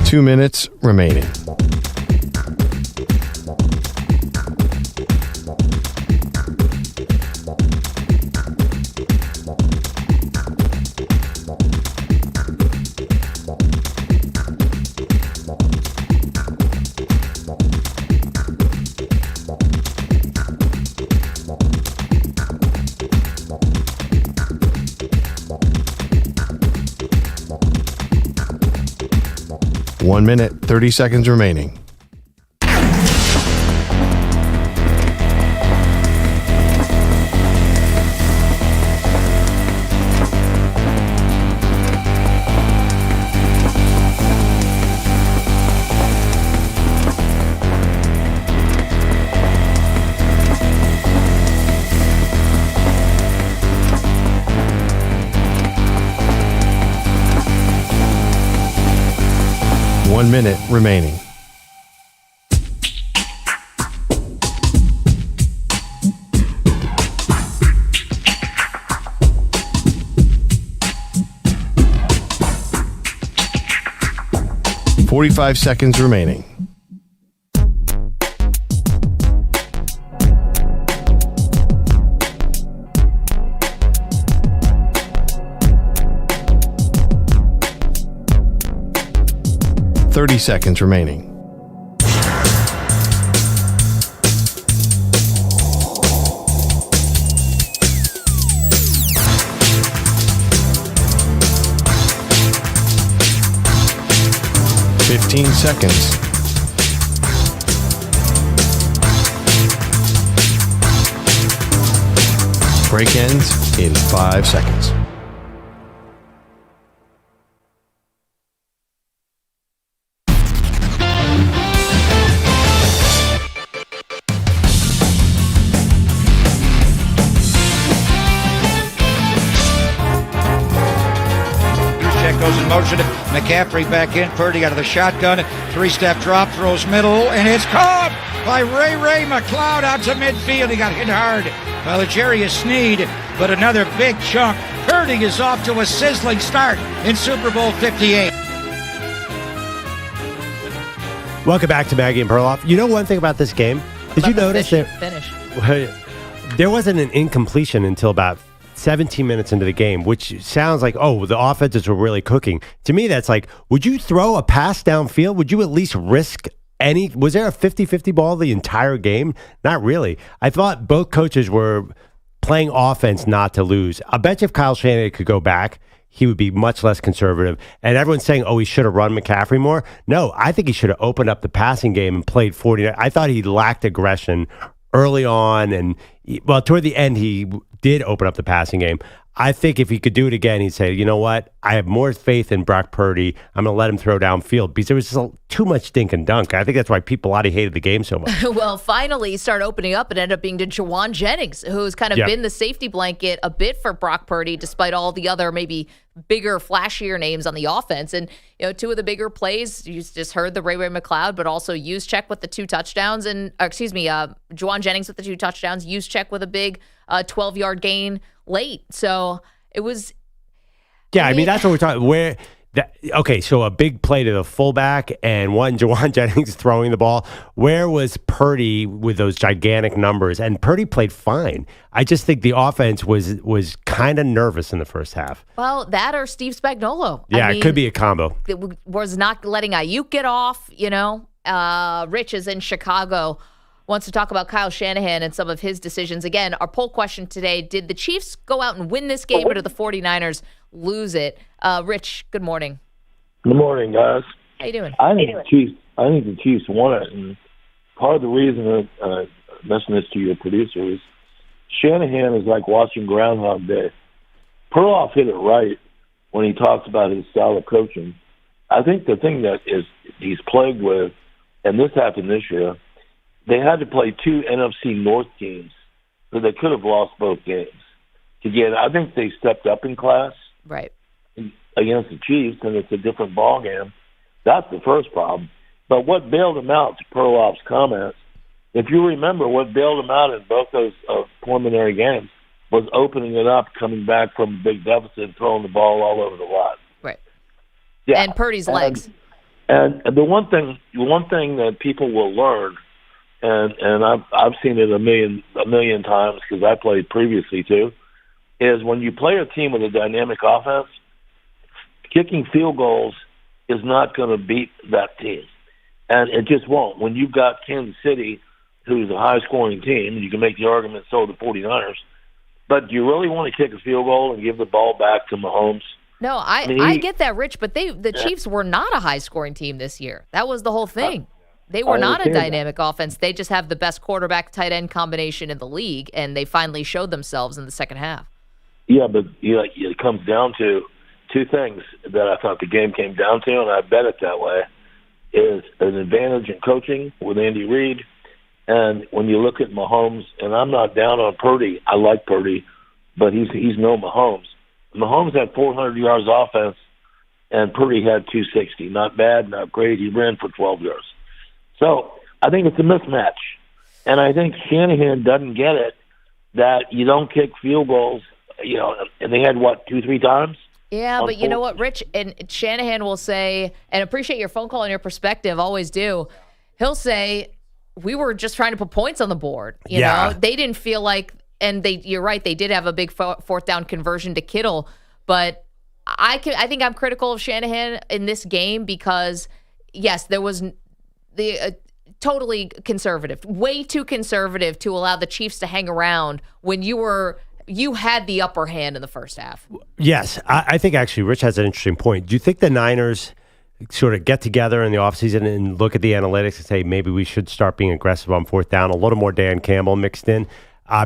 Two minutes remaining. One minute, 30 seconds remaining. One minute remaining. .45 seconds remaining. .30 seconds remaining. 15 seconds. Break ends in 5 seconds. Goes in motion. McCaffrey back in. Purdy out of the shotgun. 3-step drop. Throws middle. And it's caught by Ray McLeod out to midfield. He got hit hard by L'Jarius Sneed. But another big chunk. Purdy is off to a sizzling start in Super Bowl 58. Welcome back to Maggie and Perloff. You know one thing about this game? Did you notice that there wasn't an incompletion until about 17 minutes into the game, which sounds like, oh, the offenses were really cooking. To me, that's like, would you throw a pass downfield? Would you at least risk any? Was there a 50-50 ball the entire game? Not really. I thought both coaches were playing offense not to lose. I bet you if Kyle Shanahan could go back, he would be much less conservative. And everyone's saying, oh, he should have run McCaffrey more. No, I think he should have opened up the passing game and played 49. I thought he lacked aggression early on, and well, toward the end, he did open up the passing game. I think if he could do it again, he'd say, you know what? I have more faith in Brock Purdy. I'm going to let him throw downfield because there was just too much dink and dunk. I think that's why Pilati hated the game so much. Well, finally, he started opening up and ended up being to Juwan Jennings, who's kind of been the safety blanket a bit for Brock Purdy, despite all the other maybe bigger, flashier names on the offense. And, you know, two of the bigger plays, you just heard the Ray McLeod, but also Juszczyk with the 2 touchdowns. And, Juwan Jennings with the 2 touchdowns, Juszczyk with a big 12-yard gain late. So it was. Yeah, I mean that's what we're talking. Okay, so a big play to the fullback and Juwan Jennings throwing the ball. Where was Purdy with those gigantic numbers? And Purdy played fine. I just think the offense was kind of nervous in the first half. Well, that or Steve Spagnuolo. Yeah, it could be a combo. It was not letting Ayuk get off. You know, Rich is in Chicago. Wants to talk about Kyle Shanahan and some of his decisions. Again, our poll question today, did the Chiefs go out and win this game or did the 49ers lose it? Rich, good morning. Good morning, guys. How you doing? I think the Chiefs won it, and part of the reason that I mentioned this to your producer is Shanahan is like watching Groundhog Day. Perloff hit it right when he talks about his style of coaching. I think the thing that he's plagued with, and this happened this year, they had to play 2 NFC North teams, so they could have lost both games. Again, I think they stepped up in class against the Chiefs, and it's a different ballgame. That's the first problem. But what bailed them out, to Perloff's comments, if you remember, what bailed them out in both those preliminary games was opening it up, coming back from a big deficit, and throwing the ball all over the lot. Right. Yeah. And Purdy's legs. And the one thing that people will learn, and I've seen it a million times because I played previously too, is when you play a team with a dynamic offense, kicking field goals is not going to beat that team. And it just won't. When you've got Kansas City, who's a high-scoring team, you can make the argument so the 49ers, but do you really want to kick a field goal and give the ball back to Mahomes? No, I get that, Rich, but the Chiefs were not a high-scoring team this year. That was the whole thing. They were not a dynamic offense. They just have the best quarterback-tight end combination in the league, and they finally showed themselves in the second half. Yeah, but it comes down to two things that I thought the game came down to, and I bet it that way, is an advantage in coaching with Andy Reid. And when you look at Mahomes, and I'm not down on Purdy, I like Purdy, but he's no Mahomes. Mahomes had 400 yards offense, and Purdy had 260. Not bad, not great. He ran for 12 yards. So I think it's a mismatch. And I think Shanahan doesn't get it that you don't kick field goals, and they had, 2-3 times? Yeah, but you know what, Rich, and Shanahan will say, and appreciate your phone call and your perspective, always do. He'll say, we were just trying to put points on the board. You know, they didn't feel like, and you're right, they did have a big fourth down conversion to Kittle, but I think I'm critical of Shanahan in this game because, yes, there was the totally conservative, way too conservative to allow the Chiefs to hang around when you had the upper hand in the first half. Yes, I think actually Rich has an interesting point. Do you think the Niners, sort of get together in the offseason and look at the analytics and say maybe we should start being aggressive on fourth down, a little more Dan Campbell mixed in.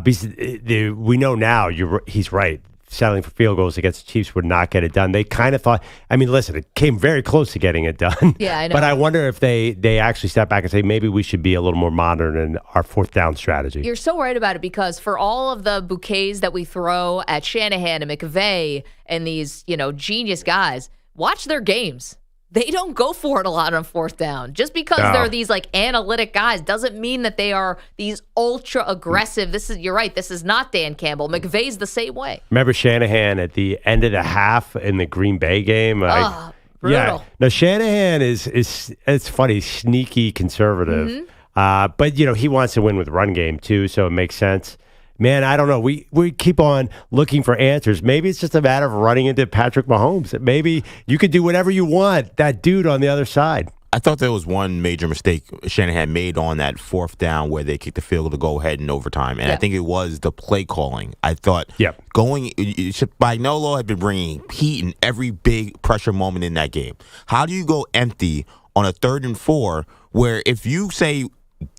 Because we know now he's right. Settling for field goals against the Chiefs would not get it done. They kind of thought, I mean, listen, it came very close to getting it done. Yeah, I know. But I wonder if they actually step back and say maybe we should be a little more modern in our fourth down strategy. You're so right about it, because for all of the bouquets that we throw at Shanahan and McVay and these, genius guys, watch their games. They don't go for it a lot on fourth down. Just because they're these analytic guys doesn't mean that they are these ultra aggressive. You're right. This is not Dan Campbell. McVay's the same way. Remember Shanahan at the end of the half in the Green Bay game? Brutal. Yeah. Now Shanahan is it's funny, sneaky conservative. Mm-hmm. But he wants to win with run game too, so it makes sense. Man, I don't know. We keep on looking for answers. Maybe it's just a matter of running into Patrick Mahomes. Maybe you could do whatever you want. That dude on the other side. I thought there was one major mistake Shanahan made on that fourth down where they kicked the field goal to go ahead in overtime. And I think it was the play calling. I thought Spagnuolo had been bringing heat in every big pressure moment in that game. How do you go empty on a 3rd and 4 where if you say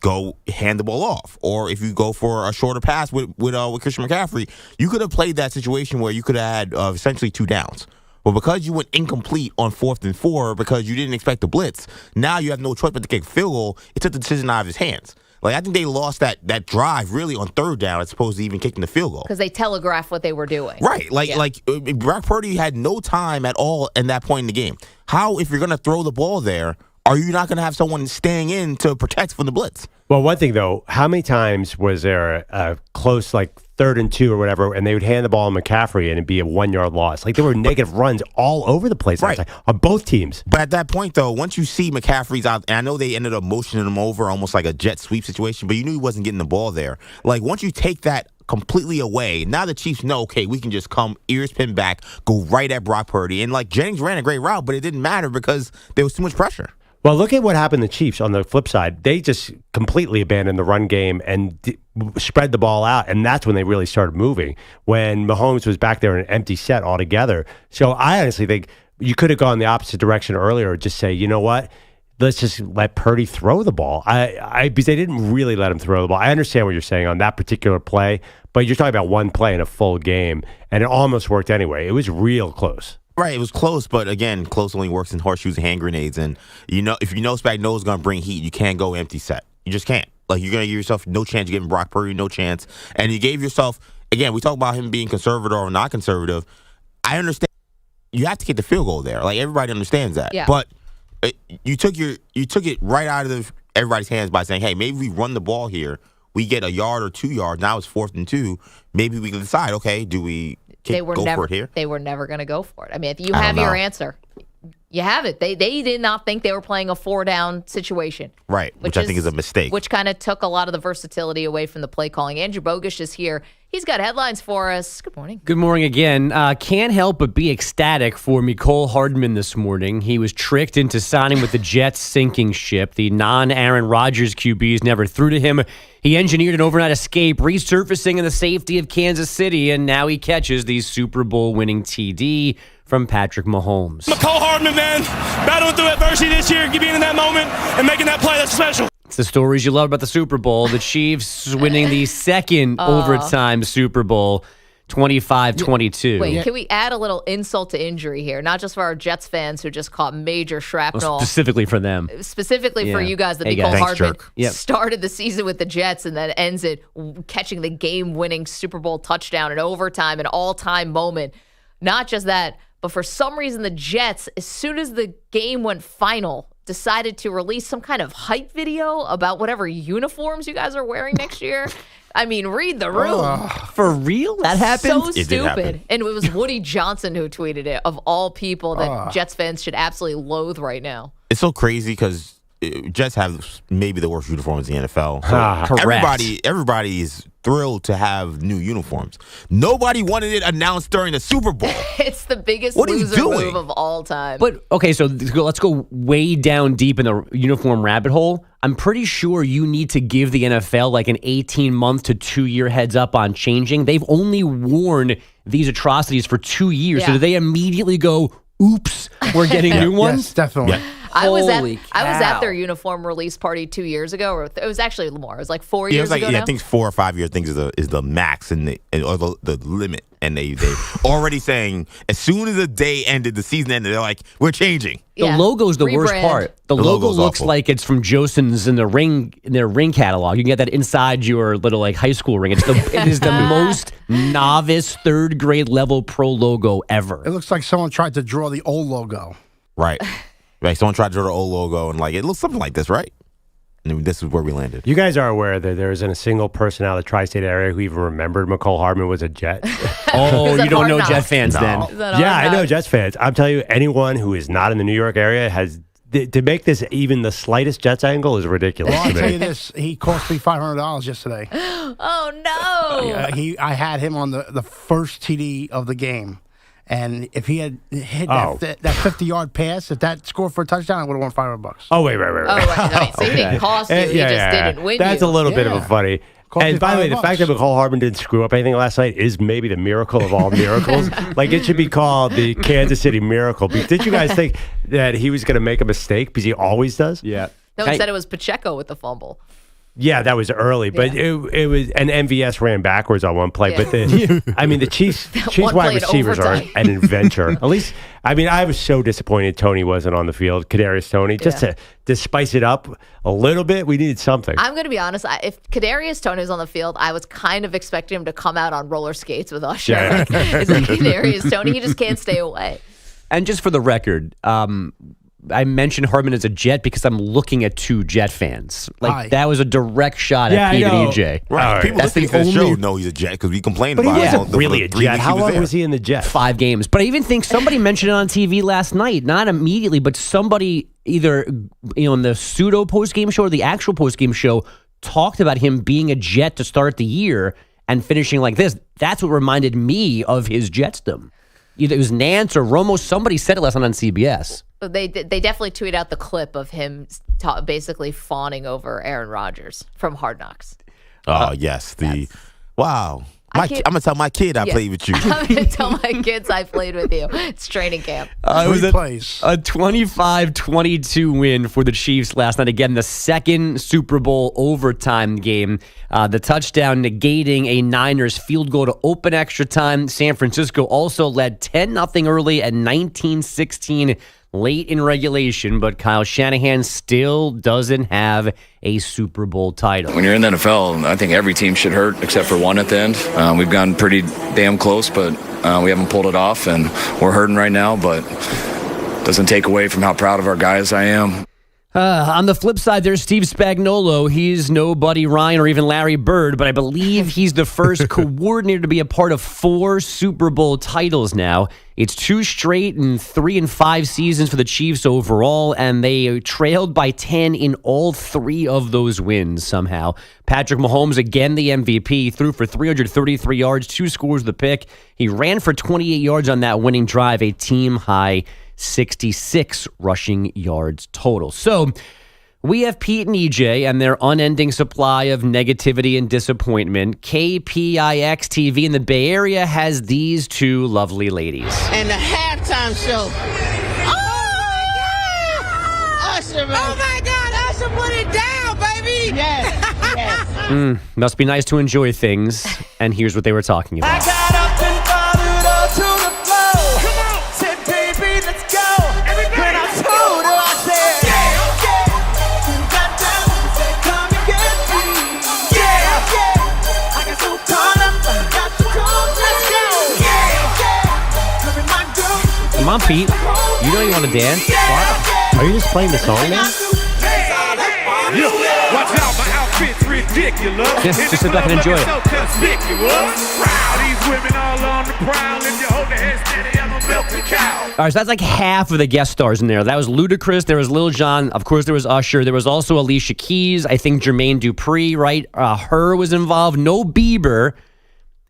go hand the ball off, or if you go for a shorter pass with Christian McCaffrey, you could have played that situation where you could have had essentially 2 downs. But because you went incomplete on 4th and 4 because you didn't expect the blitz, now you have no choice but to kick a field goal. It took the decision out of his hands. I think they lost that drive really on 3rd down as opposed to even kicking the field goal. Because they telegraphed what they were doing. Right. Brock Purdy had no time at all in that point in the game. How, if you're going to throw the ball there, are you not going to have someone staying in to protect from the blitz? Well, one thing, though, how many times was there a close, 3rd and 2 or whatever, and they would hand the ball to McCaffrey and it'd be a 1-yard loss? There were negative runs all over the place on both teams. But at that point, though, once you see McCaffrey's out, and I know they ended up motioning him over almost like a jet sweep situation, but you knew he wasn't getting the ball there. Once you take that completely away, now the Chiefs know, okay, we can just come, ears pinned back, go right at Brock Purdy. And, Jennings ran a great route, but it didn't matter because there was too much pressure. Well, look at what happened to the Chiefs on the flip side. They just completely abandoned the run game and spread the ball out, and that's when they really started moving, when Mahomes was back there in an empty set altogether. So I honestly think you could have gone the opposite direction earlier or just say, you know what, let's just let Purdy throw the ball. Because they didn't really let him throw the ball. I understand what you're saying on that particular play, but you're talking about one play in a full game, and it almost worked anyway. It was real close. Right, it was close, but again, close only works in horseshoes and hand grenades. And if Spagnuolo's going to bring heat, you can't go empty set. You just can't. You're going to give yourself no chance. You're giving Brock Purdy no chance, and you gave yourself. Again, we talk about him being conservative or not conservative. I understand you have to get the field goal there. Everybody understands that. Yeah. But you took it right out of everybody's hands by saying, hey, maybe we run the ball here. We get a yard or 2 yards. Now it's 4th and 2. Maybe we can decide. Okay, do we? For it here? They were never going to go for it. I mean, if you have your answer, you have it. They did not think they were playing a 4-down situation. Right, which I think is a mistake. Which kind of took a lot of the versatility away from the play calling. Andrew Bogusch is here. He's got headlines for us. Good morning. Good morning again. Can't help but be ecstatic for Mecole Hardman this morning. He was tricked into signing with the Jets' sinking ship. The non-Aaron Rodgers QBs never threw to him. He engineered an overnight escape, resurfacing in the safety of Kansas City, and now he catches the Super Bowl winning TD from Patrick Mahomes. Mecole Hardman, man, battling through adversity this year, being in that moment and making that play, that's special. It's the stories you love about the Super Bowl. The Chiefs winning the second overtime Super Bowl, 25-22. Wait, can we add a little insult to injury here? Not just for our Jets fans who just caught major shrapnel. Specifically for them. Specifically for you guys that Mecole Hardman Yep. started the season with the Jets and then ends it catching the game-winning Super Bowl touchdown in overtime, an all-time moment. Not just that, but for some reason the Jets, as soon as the game went final, decided to release some kind of hype video about whatever uniforms you guys are wearing next year. I mean, read the room. For real? That happened? So stupid. And it was Woody Johnson who tweeted it, of all people that Jets fans should absolutely loathe right now. It's so crazy because Jets have maybe the worst uniforms in the NFL. So everybody is thrilled to have new uniforms. Nobody wanted it announced during the Super Bowl. It's the biggest What are you loser doing? move of all time. But, okay, so let's go way down deep in the uniform rabbit hole. I'm pretty sure you need to give the NFL like an 18-month to 2-year heads up on changing. They've only worn these atrocities for 2 years. Yeah. So do they immediately go, oops, we're getting new ones? Yes, definitely. Yeah. I was Holy at cow. their uniform release party 2 years ago, or it was actually more. It was like 4 Yeah, it years was like ago. I now. think 4 or 5 years. I think is the max or the limit, and they already saying as soon as the day ended, the season ended, they're like, we're changing. The logo's the worst Rebrand. part. The logo logo's looks awful. like it's from Joseph's in their ring catalog. You can get that inside your little like high school ring. It is the most novice 3rd grade level pro logo ever. It looks like someone tried to draw the old logo. Right. Right. Someone tried to draw the old logo and like it looks something like this, right? And this is where we landed. You guys are aware that there isn't a single person out of the tri-state area who even remembered McCole Hardman was a Jet. Oh, you don't know Hard Jet Knocks? fans then. Is that Yeah, Hard I know Knocks? Jets fans. I'm telling you, anyone who is not in the New York area has to make this even the slightest Jets angle is ridiculous Well, to I'll tell you me. this: he cost me $500 yesterday. Oh no! I had him on the first TD of the game, and if he had hit Oh. that 50-yard pass, if that scored for a touchdown, I would have won $500. Oh wait. Oh, right. So he didn't cost you. He just didn't win That's you. a little bit of a Yeah. funny. Cost me And by the way, the $500. fact that McCole Hardman didn't screw up anything last night is maybe the miracle of all miracles. Like it should be called the Kansas City Miracle. Did you guys think that he was going to make a mistake because he always does? Yeah. No, instead it was Pacheco with the fumble. Yeah, that was early, but it was and MVS ran backwards on one play. Yeah. But the Chiefs One wide play in receivers are overtime. an adventure. At least, I mean, I was so disappointed Tony wasn't on the field, Kadarius Toney, just to spice it up a little bit. We needed something. I'm going to be honest. If Kadarius Toney was on the field, I was kind of expecting him to come out on roller skates with Usher. Yeah. It's like Kadarius Toney. He just can't stay away. And just for the record, I mentioned Hardman as a Jet because I'm looking at 2 Jet fans. Hi. That was a direct shot Yeah, at I Pete and know. EJ. Right. People That's listening to the the show only- know he's a Jet because we complained But he about it. wasn't really a Jet. How long was he in the Jet? 5 games. But I even think somebody mentioned it on TV last night, not immediately, but somebody either in the pseudo post-game show or the actual post-game show talked about him being a Jet to start the year and finishing like this. That's what reminded me of his Jetsdom. Either it was Nance or Romo. Somebody said it last night on CBS. They definitely tweet out the clip of him basically fawning over Aaron Rodgers from Hard Knocks. Oh, yes. Wow. I'm going to tell my kid I played with you. I'm going to tell my kids I played with you. It's training camp. It was plays. a 25-22 win for the Chiefs last night. Again, the second Super Bowl overtime game. The touchdown negating a Niners field goal to open extra time. San Francisco also led 10-0 early and 19-16 late in regulation, but Kyle Shanahan still doesn't have a Super Bowl title. When you're in the NFL, I think every team should hurt except for one at the end. We've gotten pretty damn close, but we haven't pulled it off, and we're hurting right now, but doesn't take away from how proud of our guys I am. On the flip side, there's Steve Spagnuolo. He's no Buddy Ryan or even Larry Bird, but I believe he's the first coordinator to be a part of 4 Super Bowl titles now. It's 2 straight and 3 and 5 seasons for the Chiefs overall, and they trailed by 10 in all 3 of those wins somehow. Patrick Mahomes, again the MVP, threw for 333 yards, 2 scores of the pick. He ran for 28 yards on that winning drive, a team-high 66 rushing yards total. So we have Pete and EJ and their unending supply of negativity and disappointment. KPIX TV in the Bay Area has these 2 lovely ladies. And the halftime show. Oh, Usher, man. Oh, my God. Usher, put it down, baby. Yes, yes. Must be nice to enjoy things. And here's what they were talking about. I got up and followed her to the floor. Come on. Said, baby, let's go. Everybody. When I told her, I said, yeah. Got down and said, come and get me. Yeah. I got so caught up. Got so cold. Let's go. Yeah. Loving my girl. Come on, Pete. You know you want to dance. What? Are you just playing the song now? Watch out, my outfit's ridiculous. Just sit back and enjoy it. So conspicuous. Proud, these women all on the prowl. If you hold the head steady, I'm a milk the cow. All right, so that's like half of the guest stars in there. That was Ludacris. There was Lil Jon. Of course, there was Usher. There was also Alicia Keys. I think Jermaine Dupri, right? Her was involved. No Bieber.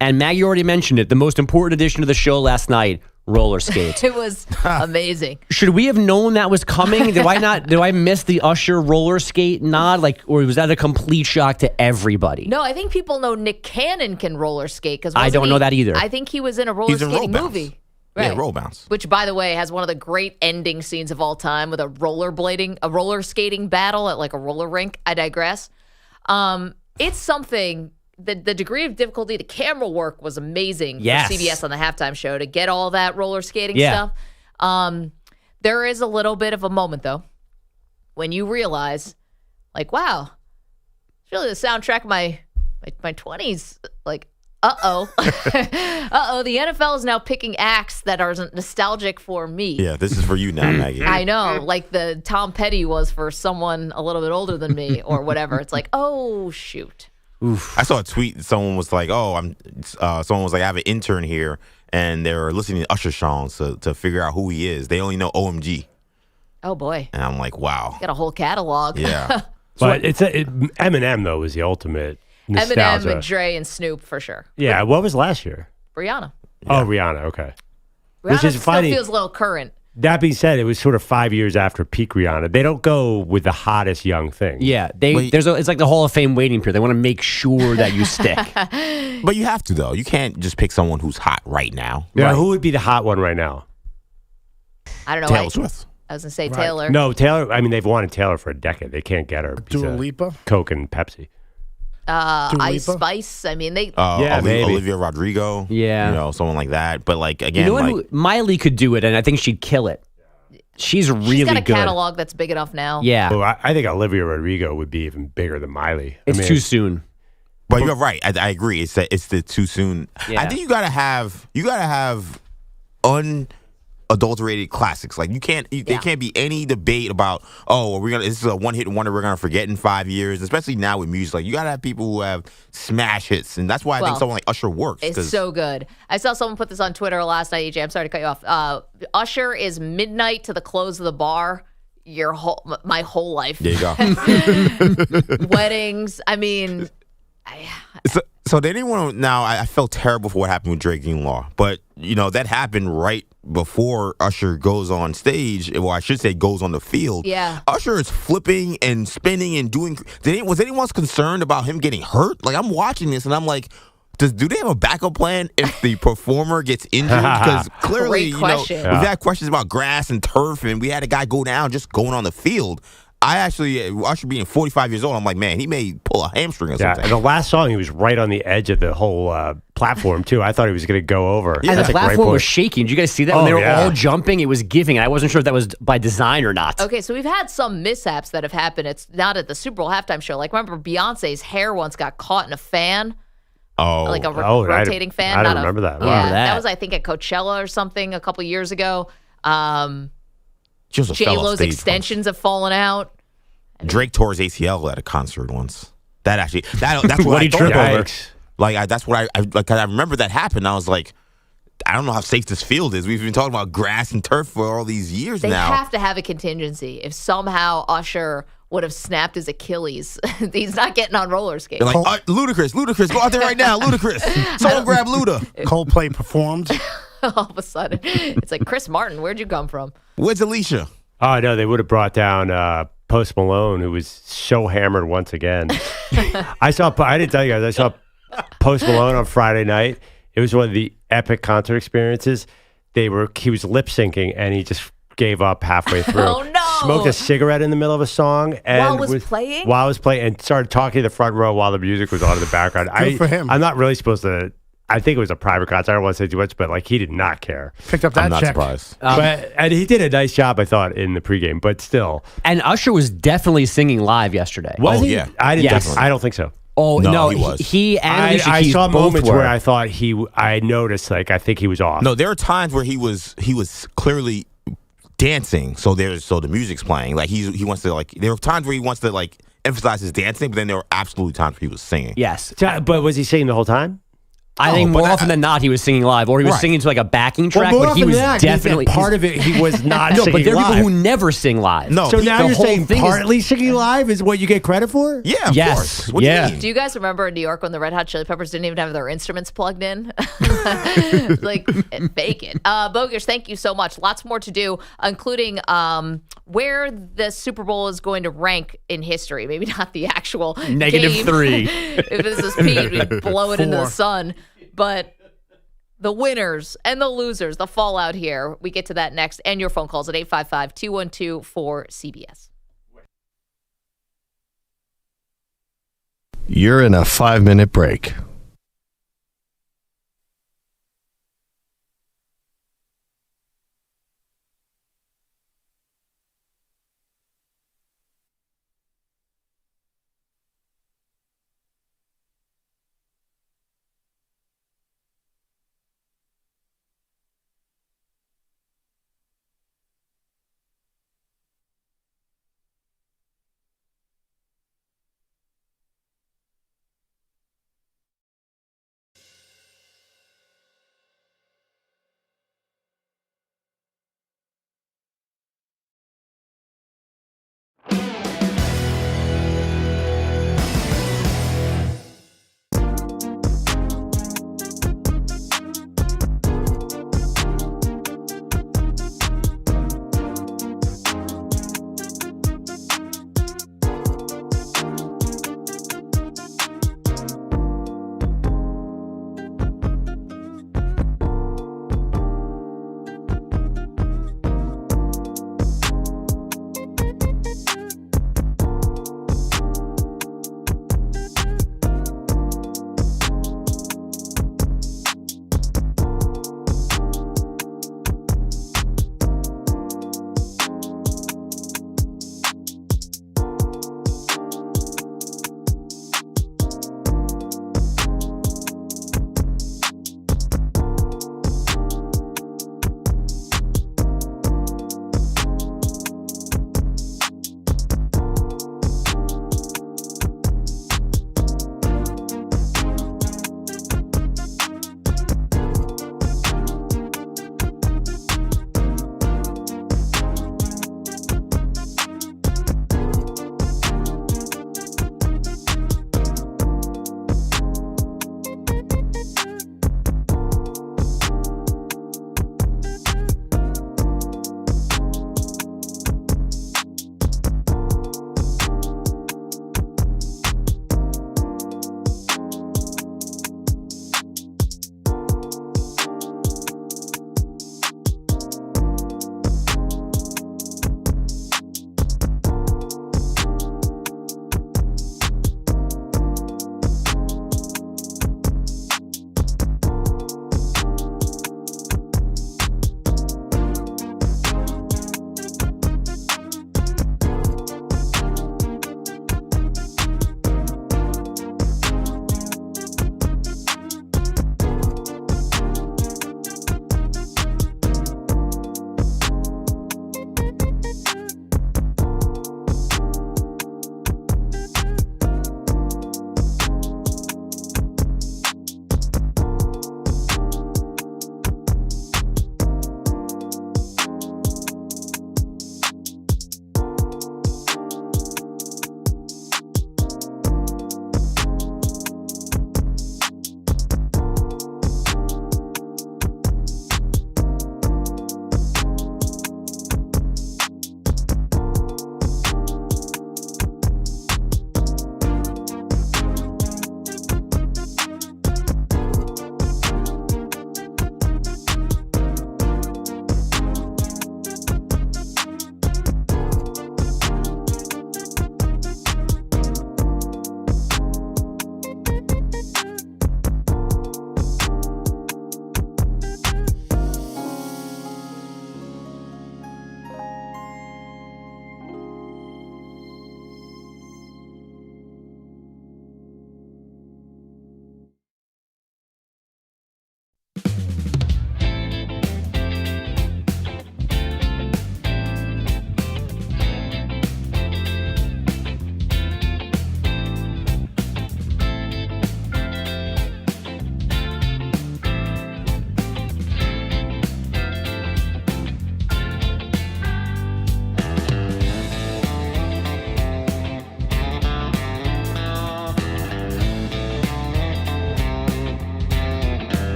And Maggie already mentioned it. The most important addition to the show last night, roller skates. It was amazing. Should we have known that was coming? Did I miss the Usher roller skate nod? Or was that a complete shock to everybody? No, I think people know Nick Cannon can roller skate. I don't know that either. I think he was in a roller skating movie. Yeah, roll bounce. Which, by the way, has one of the great ending scenes of all time with a roller skating battle at like a roller rink. I digress. It's something. The degree of difficulty, the camera work was amazing for CBS on the halftime show to get all that roller skating stuff. There is a little bit of a moment, though, when you realize, like, wow, it's really the soundtrack of my 20s. Like, uh-oh. Uh-oh, the NFL is now picking acts that are nostalgic for me. Yeah, this is for you now, Maggie. I know, like the Tom Petty was for someone a little bit older than me or whatever. It's like, oh, shoot. Oof. I saw a tweet. Someone was like, someone was like, I have an intern here, and they're listening to Usher songs to figure out who he is. They only know OMG. Oh, boy. And I'm like, wow. Got a whole catalog. Yeah. But Eminem, though, was the ultimate nostalgia. Eminem and Dre and Snoop, for sure. Yeah, what was last year? Rihanna. Oh, Rihanna, okay. Rihanna still feels a little current. That being said, it was sort of 5 years after peak Rihanna. They don't go with the hottest young thing. Yeah, it's like the Hall of Fame waiting period. They want to make sure that you stick. But you have to, though. You can't just pick someone who's hot right now. Yeah, right. Who would be the hot one right now? I don't know. Taylor Swift. I was going to say Taylor. No, Taylor. I mean, they've wanted Taylor for a decade. They can't get her. Dua Lipa? Coke and Pepsi. Ice Spice. I mean, they. Olivia Rodrigo. Yeah. Someone like that. But like again, you know what? Miley could do it, and I think she'd kill it. She's really good. She's got a catalog that's big enough now. Yeah. Oh, I think Olivia Rodrigo would be even bigger than Miley. It's too soon. But you're right. I agree. It's the too soon. Yeah. I think you gotta have unadulterated classics. Like there can't be any debate about this is a one hit wonder we're gonna forget in 5 years. Especially now with music, like you gotta have people who have smash hits, and that's why I think someone like Usher works. It's so good. I saw someone put this on Twitter last night. EJ, I'm sorry to cut you off. Usher is midnight to the close of the bar. My whole life. There you go. Weddings. I mean. So they didn't want to. Now I felt terrible for what happened with Drake and Law, but that happened right before Usher goes on stage. Well, I should say goes on the field. Yeah. Usher is flipping and spinning and doing. Was anyone concerned about him getting hurt? Like I'm watching this and I'm like, do they have a backup plan if the performer gets injured? Because clearly, we've had questions about grass and turf, and we had a guy go down just going on the field. Usher being 45 years old, I'm like, man, he may pull a hamstring or something. And the last song, he was right on the edge of the whole platform, too. I thought he was going to go over. Yeah, and the platform was shaking. Did you guys see that? When they were all jumping, it was giving. I wasn't sure if that was by design or not. Okay, so we've had some mishaps that have happened. It's not at the Super Bowl halftime show. Like, remember Beyonce's hair once got caught in a fan? Like a rotating fan? I don't remember that. Yeah, that was, I think, at Coachella or something a couple years ago. J-Lo's extensions have fallen out. Drake tore his ACL at a concert once. That's what I thought over. Like that's what I remember that happened. I was like, I don't know how safe this field is. We've been talking about grass and turf for all these years now. They have to have a contingency. If somehow Usher would have snapped his Achilles, he's not getting on roller skates. They're like, Ludacris, go out there right now, Ludacris. Someone grab Luda. Coldplay performed. All of a sudden, it's like, Chris Martin, where'd you come from? Where's Alicia? Oh, no, they would have brought down Post Malone, who was so hammered once again. I didn't tell you guys, I saw Post Malone on Friday night. It was one of the epic concert experiences. He was lip syncing and he just gave up halfway through. Oh, no. Smoked a cigarette in the middle of a song. And While it was playing? While it was playing, and started talking to the front row while the music was on in the background. Good for him. I'm not really supposed to. I think it was a private concert. I don't want to say too much, but like he did not care. Picked up that I'm not check. surprised. And he did a nice job, I thought, in the pregame, but still. And Usher was definitely singing live yesterday. Was he? Yeah. I didn't. Yes. I don't think so. Oh no, he was. He and Alicia I Keys saw both moments were. where I thought I noticed, like I think he was off. No, there are times where he was clearly dancing. So the music's playing. Like he wants to like. There are times where he wants to like emphasize his dancing, but then there were absolutely times where he was singing. Yes, but was he singing the whole time? I think more often than not he was singing live, or he was singing to like a backing track. Well, but he was definitely part of it. He was not. No, singing but there are live. people who never sing live. No, So now you're saying thing partly singing live is what you get credit for? Yeah, of course. What do you mean? Do you guys remember in New York when the Red Hot Chili Peppers didn't even have their instruments plugged in? Like, fake it. Bogus, thank you so much. Lots more to do, including where the Super Bowl is going to rank in history. Maybe not the actual -3. If this is Pete, we'd blow it into the sun. But the winners and the losers, the fallout here. We get to that next. And your phone calls at 855-212-4CBS. You're in a 5-minute break.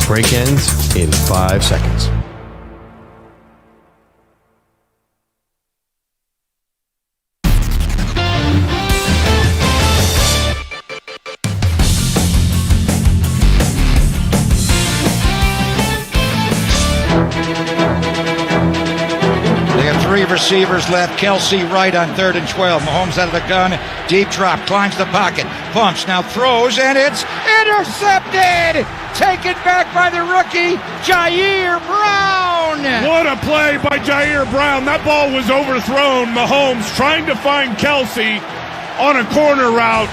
Break ends in 5 seconds. They got 3 receivers left. Kelce right on 3rd and 12. Mahomes out of the gun. Deep drop. Climbs the pocket. Pumps. Now throws. And it's intercepted. Taken back by the rookie, Jair Brown. What a play by Jair Brown. That ball was overthrown. Mahomes trying to find Kelce on a corner route.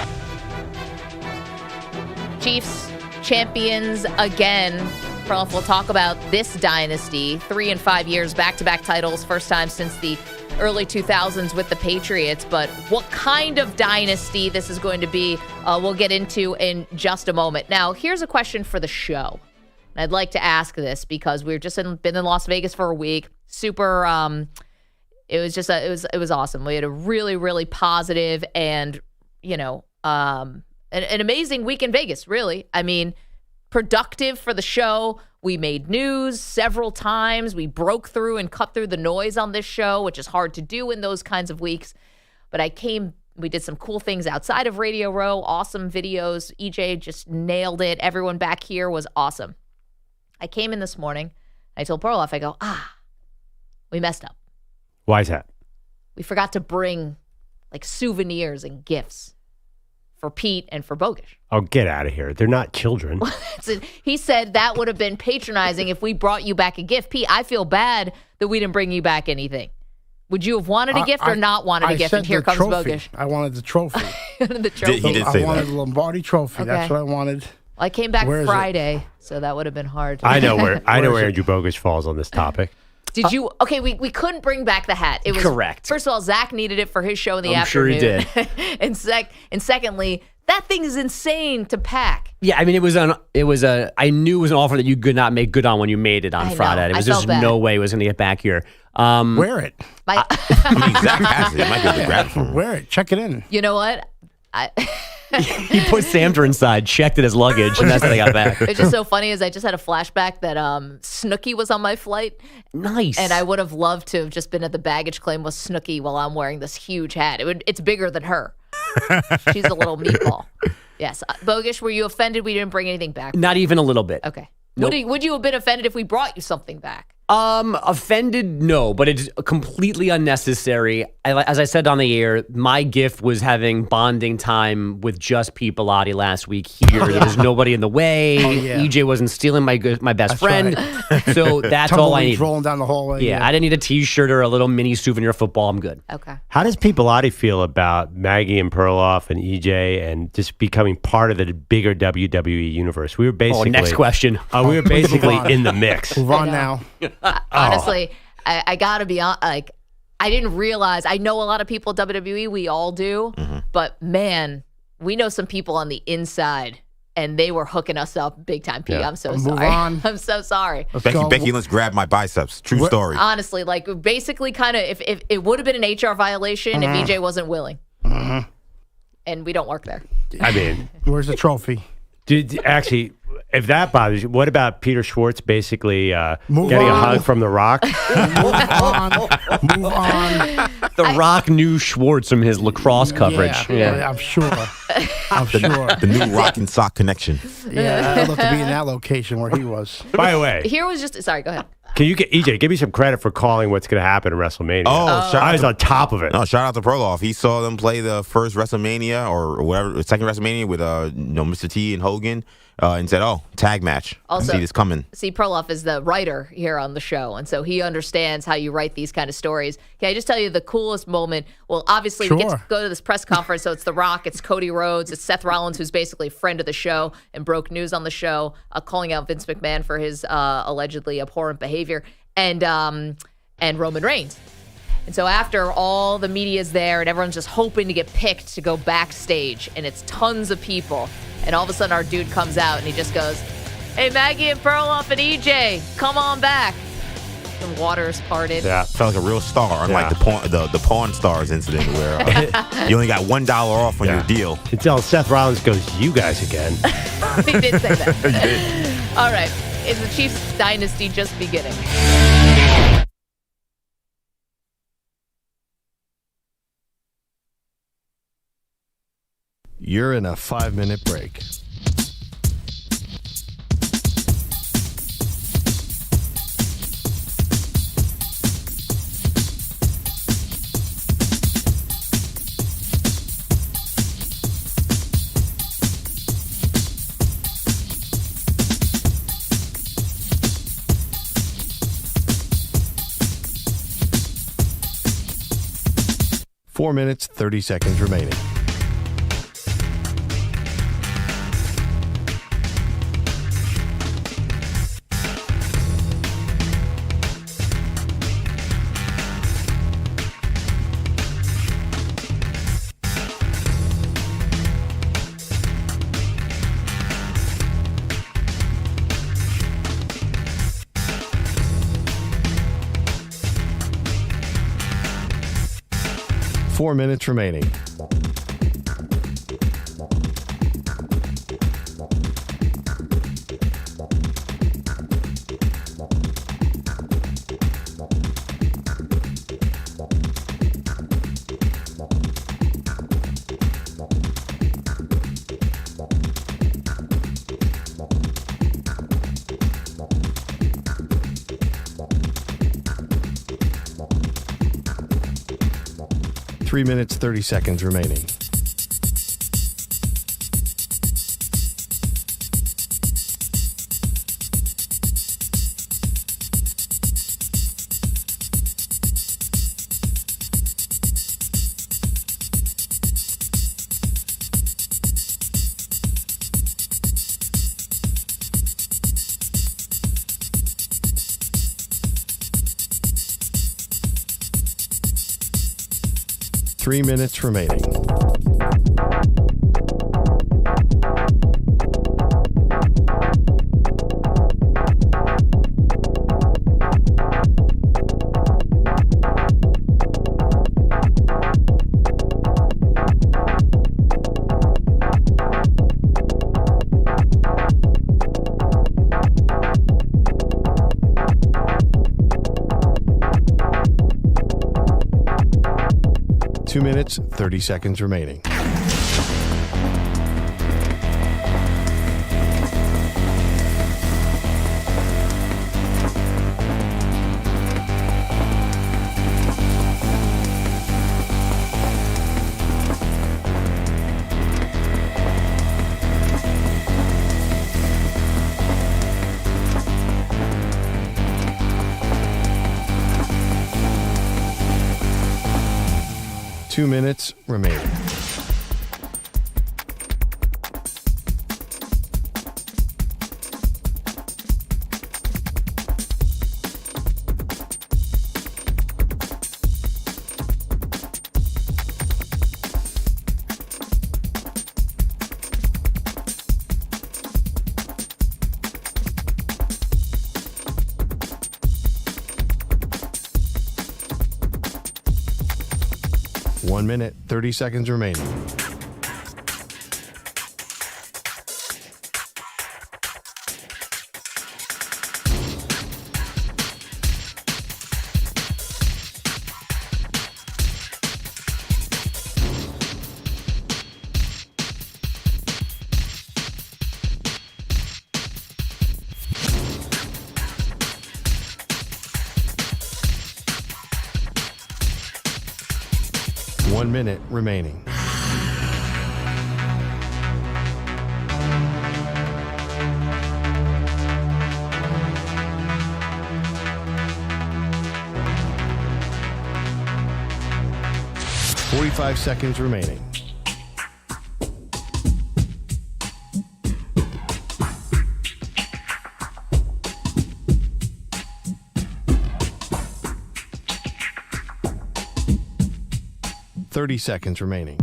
Chiefs champions again. Perloff will talk about this dynasty. 3 and 5 years, back-to-back titles, first time since the early 2000s with the Patriots. But what kind of dynasty this is going to be, we'll get into in just a moment. Now, here's a question for the show. I'd like to ask this because we've just been in Las Vegas for a week. Super, it was awesome. We had a really, really positive and, an amazing week in Vegas, really. I mean, productive for the show. We made news several times. We broke through and cut through the noise on this show, which is hard to do in those kinds of weeks. But we did some cool things outside of Radio Row, awesome videos. EJ just nailed it. Everyone back here was awesome. I came in this morning. I told Perloff, I go, we messed up. Why is that? We forgot to bring like souvenirs and gifts for Pete and for Bogish. Oh, get out of here. They're not children. He said that would have been patronizing if we brought you back a gift. Pete, I feel bad that we didn't bring you back anything. Would you have wanted a gift or not wanted a gift? And here comes trophy. Bogish. I wanted the trophy. The trophy. He did say I wanted that. the Lombardi trophy. Okay. That's what I wanted. Well, I came back Where is Friday, so that would have been hard. I know where Andrew Bogish falls on this topic. Did you? Okay, we couldn't bring back the hat. It was correct. First of all, Zach needed it for his show in the I'm afternoon. sure he did. and secondly, that thing is insane to pack. Yeah, I mean, I knew it was an offer that you could not make good on when you made it on Friday. There was just no way it was going to get back here. Wear it. Zach has it. It might be able to grab it from him. Wear it. Check it in. You know what? He put Samter inside, checked it as luggage, and that's how they got back. It's just so funny is I just had a flashback that Snooki was on my flight. Nice. And I would have loved to have just been at the baggage claim with Snooki while I'm wearing this huge hat. It's bigger than her. She's a little meatball. Yes. Bogish, were you offended we didn't bring anything back? Not even a little bit. Okay. Nope. Would you have been offended if we brought you something back? Offended, no, but it's completely unnecessary. As I said on the air, my gift was having bonding time with just Pete Bellotti last week here. There was nobody in the way. EJ wasn't stealing my best friend. Right. So that's all I need. Rolling down the hallway. Yeah, I didn't need a T-shirt or a little mini souvenir football. I'm good. Okay. How does Pete Bellotti feel about Maggie and Perloff and EJ and just becoming part of the bigger WWE universe? We were basically... next question. We were basically in the mix. Move on now. Honestly, I gotta be on. Like, I didn't realize. I know a lot of people at WWE. We all do, but man, we know some people on the inside, and they were hooking us up big time. Pete, I'm so sorry. I'm so sorry. Becky, let's grab my biceps. True story. Honestly, like basically, kind of, if it would have been an HR violation if EJ wasn't willing, and we don't work there. I mean, where's the trophy? Actually, if that bothers you, what about Peter Schwartz basically getting a hug from The Rock? Move on. The Rock knew Schwartz from his lacrosse coverage. Yeah, I'm sure. The new Rock and Sock connection. Yeah, I'd love to be in that location where he was. By the way, Here was just sorry. Go ahead. can you get EJ? Give me some credit for calling what's going to happen in WrestleMania. I was on top of it. No, shout out to Perloff. He saw them play the first WrestleMania or whatever, second WrestleMania with Mr. T and Hogan, and said, "Tag match. Also, I see this coming." See, Perloff is the writer here on the show, and so he understands how you write these kind of stories. Can I just tell you the coolest moment? Well, obviously, we get to go to this press conference, so it's The Rock, it's Cody Rhodes, it's Seth Rollins, who's basically a friend of the show and broke news on the show, calling out Vince McMahon for his allegedly abhorrent behavior, and Roman Reigns. And so after all the media's there and everyone's just hoping to get picked to go backstage, and it's tons of people, and all of a sudden our dude comes out and he just goes, "Hey, Maggie and Perloff and EJ, come on back." The waters parted. Yeah, felt like a real star, unlike the Pawn Stars incident where you only got $1 off on your deal. Until Seth Rollins goes, "You guys again." He did say that. He did. All right. is the Chiefs dynasty just beginning? You're in a 5-minute break. Four minutes, 30 seconds remaining. Four minutes remaining. Three minutes, 30 seconds remaining. Three minutes remaining. Two minutes, 30 seconds remaining. Two minutes remaining. One minute, 30 seconds remaining. One minute remaining. Forty-five seconds remaining. Thirty seconds remaining.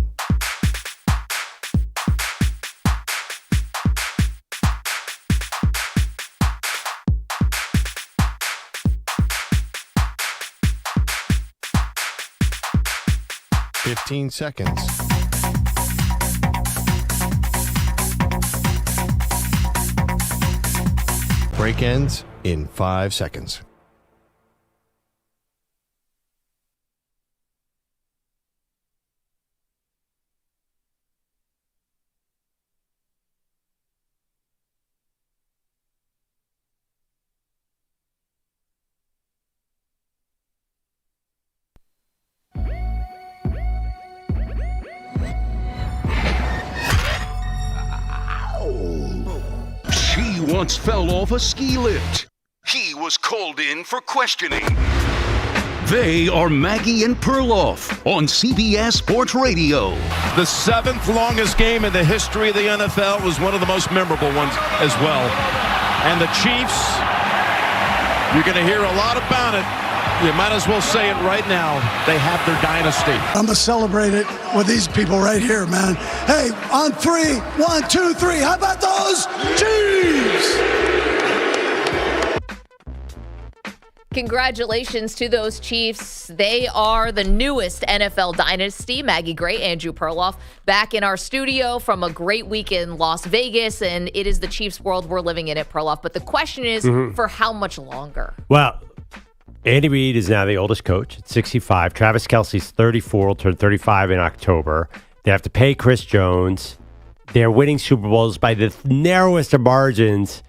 Fifteen seconds. Break ends in 5 seconds. She once fell off a ski lift. He was called in for questioning. They are Maggie and Perloff on CBS Sports Radio. The 7th longest game in the history of the NFL was one of the most memorable ones as well. And the Chiefs, you're going to hear a lot about it. You might as well say it right now. They have their dynasty. I'm going to celebrate it with these people right here, man. Hey, on 3, 1, 2, 3. How about those Chiefs? Congratulations to those Chiefs. They are the newest NFL dynasty. Maggie Gray, Andrew Perloff, back in our studio from a great week in Las Vegas, and it is the Chiefs world we're living in at Perloff. But the question is, for how much longer? Well, Andy Reid is now the oldest coach at 65. Travis Kelce's 34, will turn 35 in October. They have to pay Chris Jones. They're winning Super Bowls by the narrowest of margins.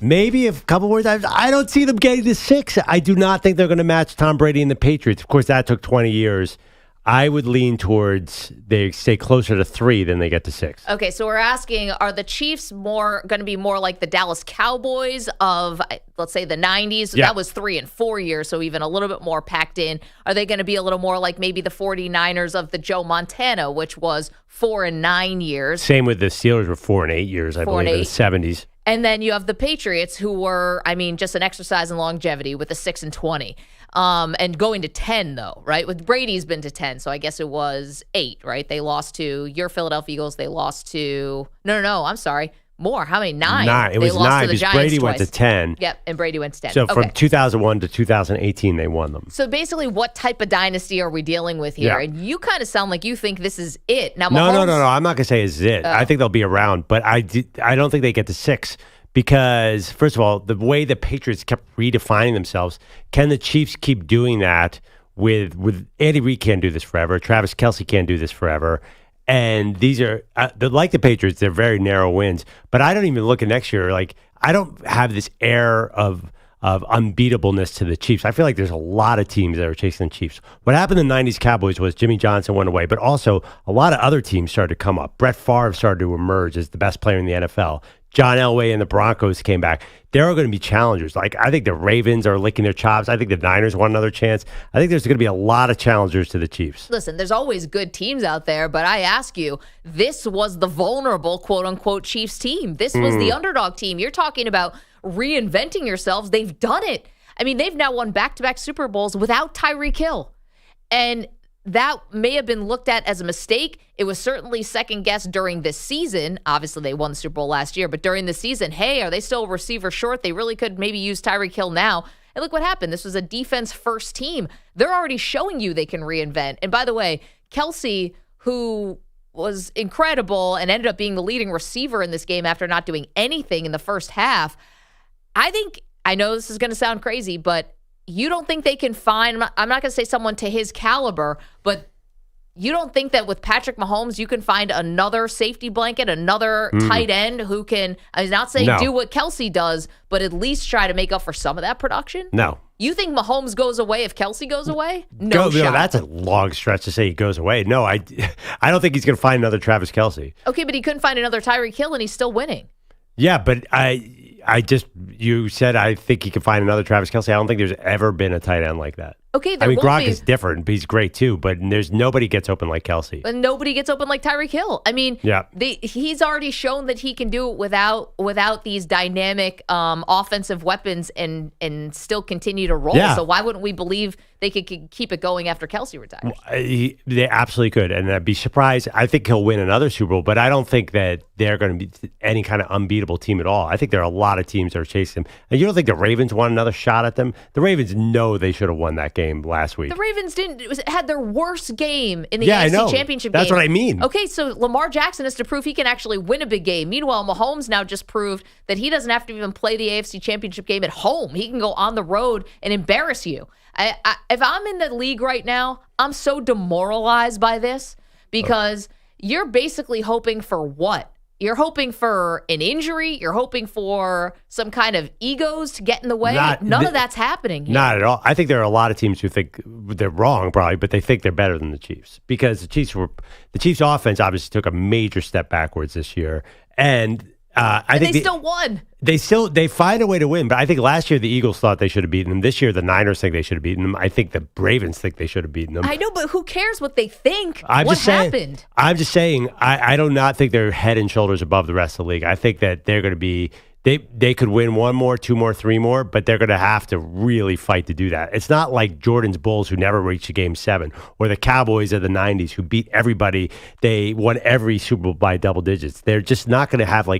Maybe a couple more times. I don't see them getting to 6. I do not think they're going to match Tom Brady and the Patriots. Of course, that took 20 years. I would lean towards they stay closer to 3 than they get to 6. Okay, so we're asking, are the Chiefs going to be more like the Dallas Cowboys of, let's say, the 90s? Yeah. That was 3 and 4 years, so even a little bit more packed in. Are they going to be a little more like maybe the 49ers of the Joe Montana, which was 4 and 9 years? Same with the Steelers were 4 and 8 years, I believe, in the 70s. And then you have the Patriots, who were, just an exercise in longevity with the 6 and 20. And going to 10, though, right? With Brady's been to 10, so I guess it was 8, right? They lost to your Philadelphia Eagles. They lost to no, I'm sorry, more. How many? 9. 9. It they was lost 9 to the because Giants Brady twice. went to 10. Yep, and Brady went to 10. So from Okay. 2001 to 2018, they won them. So basically, what type of dynasty are we dealing with here? Yeah. And you kind of sound like you think this is it. Now, No. Mahomes, I'm not going to say it's it. I think they'll be around, but I don't think they get to 6 because, first of all, the way the Patriots kept redefining themselves, can the Chiefs keep doing that with Andy Reid can't do this forever. Travis Kelce can't do this forever. And these are, like the Patriots, they're very narrow wins. But I don't even look at next year. Like, I don't have this air of unbeatableness to the Chiefs. I feel like there's a lot of teams that are chasing the Chiefs. What happened in the 90s Cowboys was Jimmy Johnson went away, but also a lot of other teams started to come up. Brett Favre started to emerge as the best player in the NFL. John Elway and the Broncos came back. There are going to be challengers. Like, I think the Ravens are licking their chops. I think the Niners want another chance. I think there's going to be a lot of challengers to the Chiefs. Listen, there's always good teams out there, but I ask you, this was the vulnerable, quote-unquote, Chiefs team. This was the underdog team. You're talking about reinventing yourselves. They've done it. I mean, they've now won back-to-back Super Bowls without Tyreek Hill. And that may have been looked at as a mistake. It was certainly second-guessed during this season. Obviously, they won the Super Bowl last year, but during the season, hey, are they still a receiver short? They really could maybe use Tyreek Hill now. And look what happened. This was a defense-first team. They're already showing you they can reinvent. And by the way, Kelce, who was incredible and ended up being the leading receiver in this game after not doing anything in the first half, I know this is going to sound crazy, but you don't think they can find, I'm not going to say someone to his caliber, but you don't think that with Patrick Mahomes, you can find another safety blanket, another tight end who can, I'm not saying do what Kelce does, but at least try to make up for some of that production? No. You think Mahomes goes away if Kelce goes away? No shot. That's a long stretch to say he goes away. No, I don't think he's going to find another Travis Kelce. Okay, but he couldn't find another Tyreek Hill, and he's still winning. Yeah, but you said I think he can find another Travis Kelce. I don't think there's ever been a tight end like that. Okay, Gronk is different, but he's great too. But there's nobody gets open like Kelce. And nobody gets open like Tyreek Hill. I mean, he's already shown that he can do it without these dynamic offensive weapons and still continue to roll. Yeah. So why wouldn't we believe they could keep it going after Kelce retires? They absolutely could, and I'd be surprised. I think he'll win another Super Bowl, but I don't think that they're going to be any kind of unbeatable team at all. I think there are a lot of teams that are chasing him. And you don't think the Ravens want another shot at them? The Ravens know they should have won that game. game last week. The Ravens had their worst game in the I know. AFC Championship That's game. what I mean. Okay, so Lamar Jackson has to prove he can actually win a big game. Meanwhile, Mahomes now just proved that he doesn't have to even play the AFC Championship game at home. He can go on the road and embarrass you. If I'm in the league right now, I'm so demoralized by this because you're basically hoping for what? You're hoping for an injury. You're hoping for some kind of egos to get in the way. None of that's happening here. Not at all. I think there are a lot of teams who think they're wrong, probably, but they think they're better than the Chiefs because the Chiefs' offense obviously took a major step backwards this year, and I think they still won. They find a way to win, but I think last year the Eagles thought they should have beaten them. This year the Niners think they should have beaten them. I think the Ravens think they should have beaten them. I know, but who cares what they think? What happened? I'm just saying, I do not think they're head and shoulders above the rest of the league. I think that they're going to be, they could win 1 more, 2 more, 3 more, but they're going to have to really fight to do that. It's not like Jordan's Bulls who never reached a Game 7 or the Cowboys of the 90s who beat everybody. They won every Super Bowl by double digits. They're just not going to have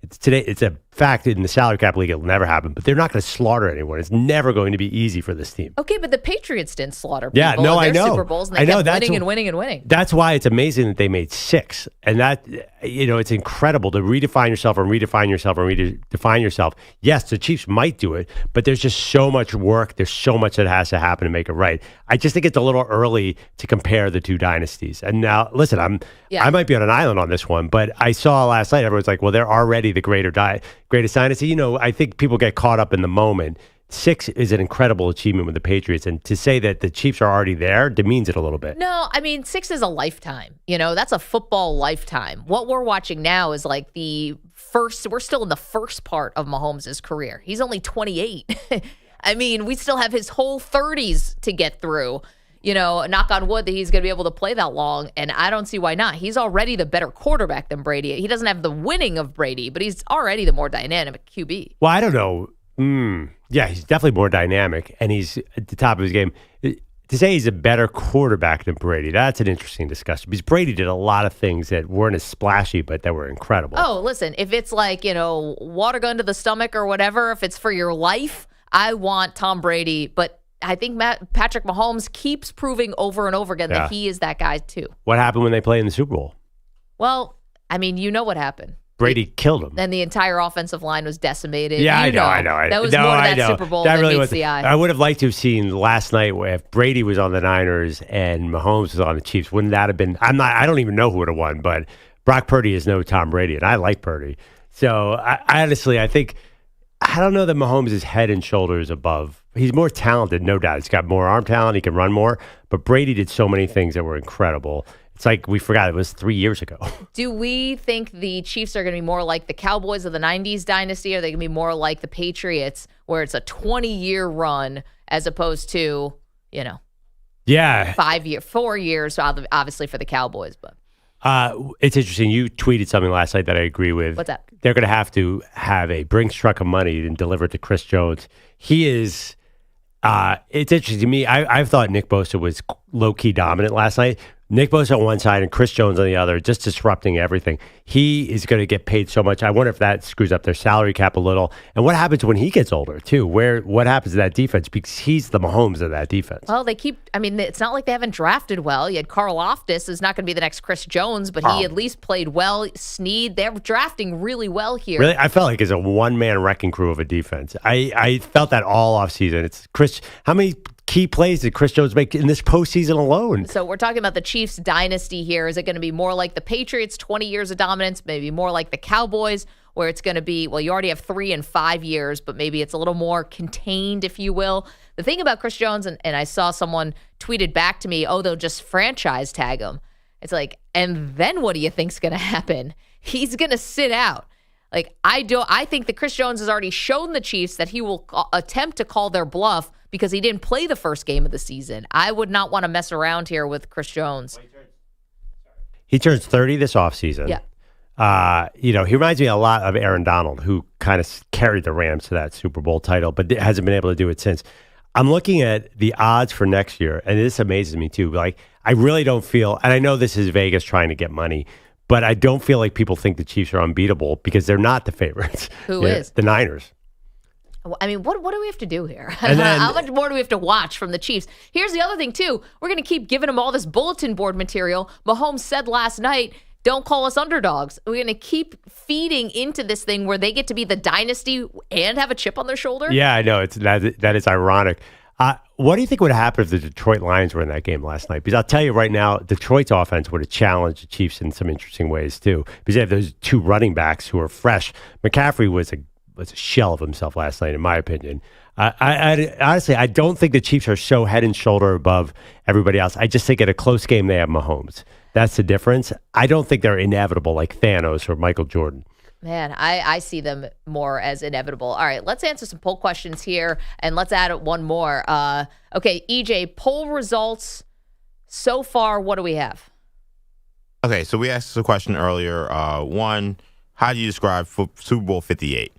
it's a fact in the salary cap league, it'll never happen, but they're not going to slaughter anyone. It's never going to be easy for this team. Okay, but the Patriots didn't slaughter people in their I know. Super Bowls, and they kept winning and winning and winning. That's why it's amazing that they made 6. And that, it's incredible to redefine yourself and redefine yourself and redefine yourself. Yes, the Chiefs might do it, but there's just so much work. There's so much that has to happen to make it right. I just think it's a little early to compare the two dynasties. And now, listen, I might be on an island on this one, but I saw last night, everyone's like, well, they're already the greatest dynasty. I think people get caught up in the moment. 6 is an incredible achievement with the Patriots, and to say that the Chiefs are already there demeans it a little bit. No, I mean 6 is a lifetime. That's a football lifetime. What we're watching now is like we're still in the first part of Mahomes' career. He's only 28. I mean, we still have his whole 30s to get through. Knock on wood that he's going to be able to play that long, and I don't see why not. He's already the better quarterback than Brady. He doesn't have the winning of Brady, but he's already the more dynamic QB. Well, I don't know. Yeah, he's definitely more dynamic, and he's at the top of his game. To say he's a better quarterback than Brady, that's an interesting discussion, because Brady did a lot of things that weren't as splashy, but that were incredible. Oh, listen, if it's like, water gun to the stomach or whatever, if it's for your life, I want Tom Brady, but I think Patrick Mahomes keeps proving over and over again that he is that guy too. What happened when they played in the Super Bowl? Well, I mean, what happened. Brady killed him. And the entire offensive line was decimated. Yeah, I know. That was more of that Super Bowl that really meets the eye. I would have liked to have seen last night where if Brady was on the Niners and Mahomes was on the Chiefs. Wouldn't that have been? I don't even know who would have won, but Brock Purdy is no Tom Brady, and I like Purdy. So I honestly, I don't know that Mahomes is head and shoulders above. He's more talented, no doubt. He's got more arm talent. He can run more. But Brady did so many things that were incredible. It's like we forgot it was 3 years ago. Do we think the Chiefs are going to be more like the Cowboys of the 90s dynasty, or are they going to be more like the Patriots, where it's a 20-year run as opposed to, 4 years, obviously, for the Cowboys? But it's interesting. You tweeted something last night that I agree with. What's that? They're going to have a Brinks truck of money and deliver it to Chris Jones. He is... it's interesting to me. I've thought Nick Bosa was low-key dominant last night. Nick Bosa on one side and Chris Jones on the other, just disrupting everything. He is going to get paid so much. I wonder if that screws up their salary cap a little. And what happens when he gets older, too? What happens to that defense? Because he's the Mahomes of that defense. Well, it's not like they haven't drafted well. You had Carl Loftus is not going to be the next Chris Jones, but he at least played well. Snead, they're drafting really well here. Really? I felt like it's a one-man wrecking crew of a defense. I felt that all offseason. It's Chris. How many key plays did Chris Jones make in this postseason alone? So we're talking about the Chiefs dynasty here. Is it going to be more like the Patriots, 20 years of dominance, maybe more like the Cowboys, where it's going to be, well, you already have 3 and 5 years, but maybe it's a little more contained, if you will. The thing about Chris Jones, and I saw someone tweeted back to me, they'll just franchise tag him. It's like, and then what do you think's going to happen? He's going to sit out. I think that Chris Jones has already shown the Chiefs that he will attempt to call their bluff because he didn't play the first game of the season. I would not want to mess around here with Chris Jones. He turns 30 this offseason. Yeah. He reminds me a lot of Aaron Donald, who kind of carried the Rams to that Super Bowl title, but hasn't been able to do it since. I'm looking at the odds for next year, and this amazes me too. I really don't feel, and I know this is Vegas trying to get money, but I don't feel like people think the Chiefs are unbeatable because they're not the favorites. Who is? The Niners. I mean, what do we have to do here? And then- How much more do we have to watch from the Chiefs? Here's the other thing, too. We're going to keep giving them all this bulletin board material. Mahomes said last night, don't call us underdogs. We're going to keep feeding into this thing where they get to be the dynasty and have a chip on their shoulder. Yeah, I know. That is ironic. What do you think would happen if the Detroit Lions were in that game last night? Because I'll tell you right now, Detroit's offense would have challenged the Chiefs in some interesting ways, too. Because they have those two running backs who are fresh. McCaffrey was a shell of himself last night, in my opinion. I honestly, I don't think the Chiefs are so head and shoulder above everybody else. I just think at a close game, they have Mahomes. That's the difference. I don't think they're inevitable like Thanos or Michael Jordan. Man, I see them more as inevitable. All right, let's answer some poll questions here, and let's add one more. Okay, EJ, poll results so far, what do we have? Okay, so we asked a question earlier. One, how do you describe Super Bowl 58?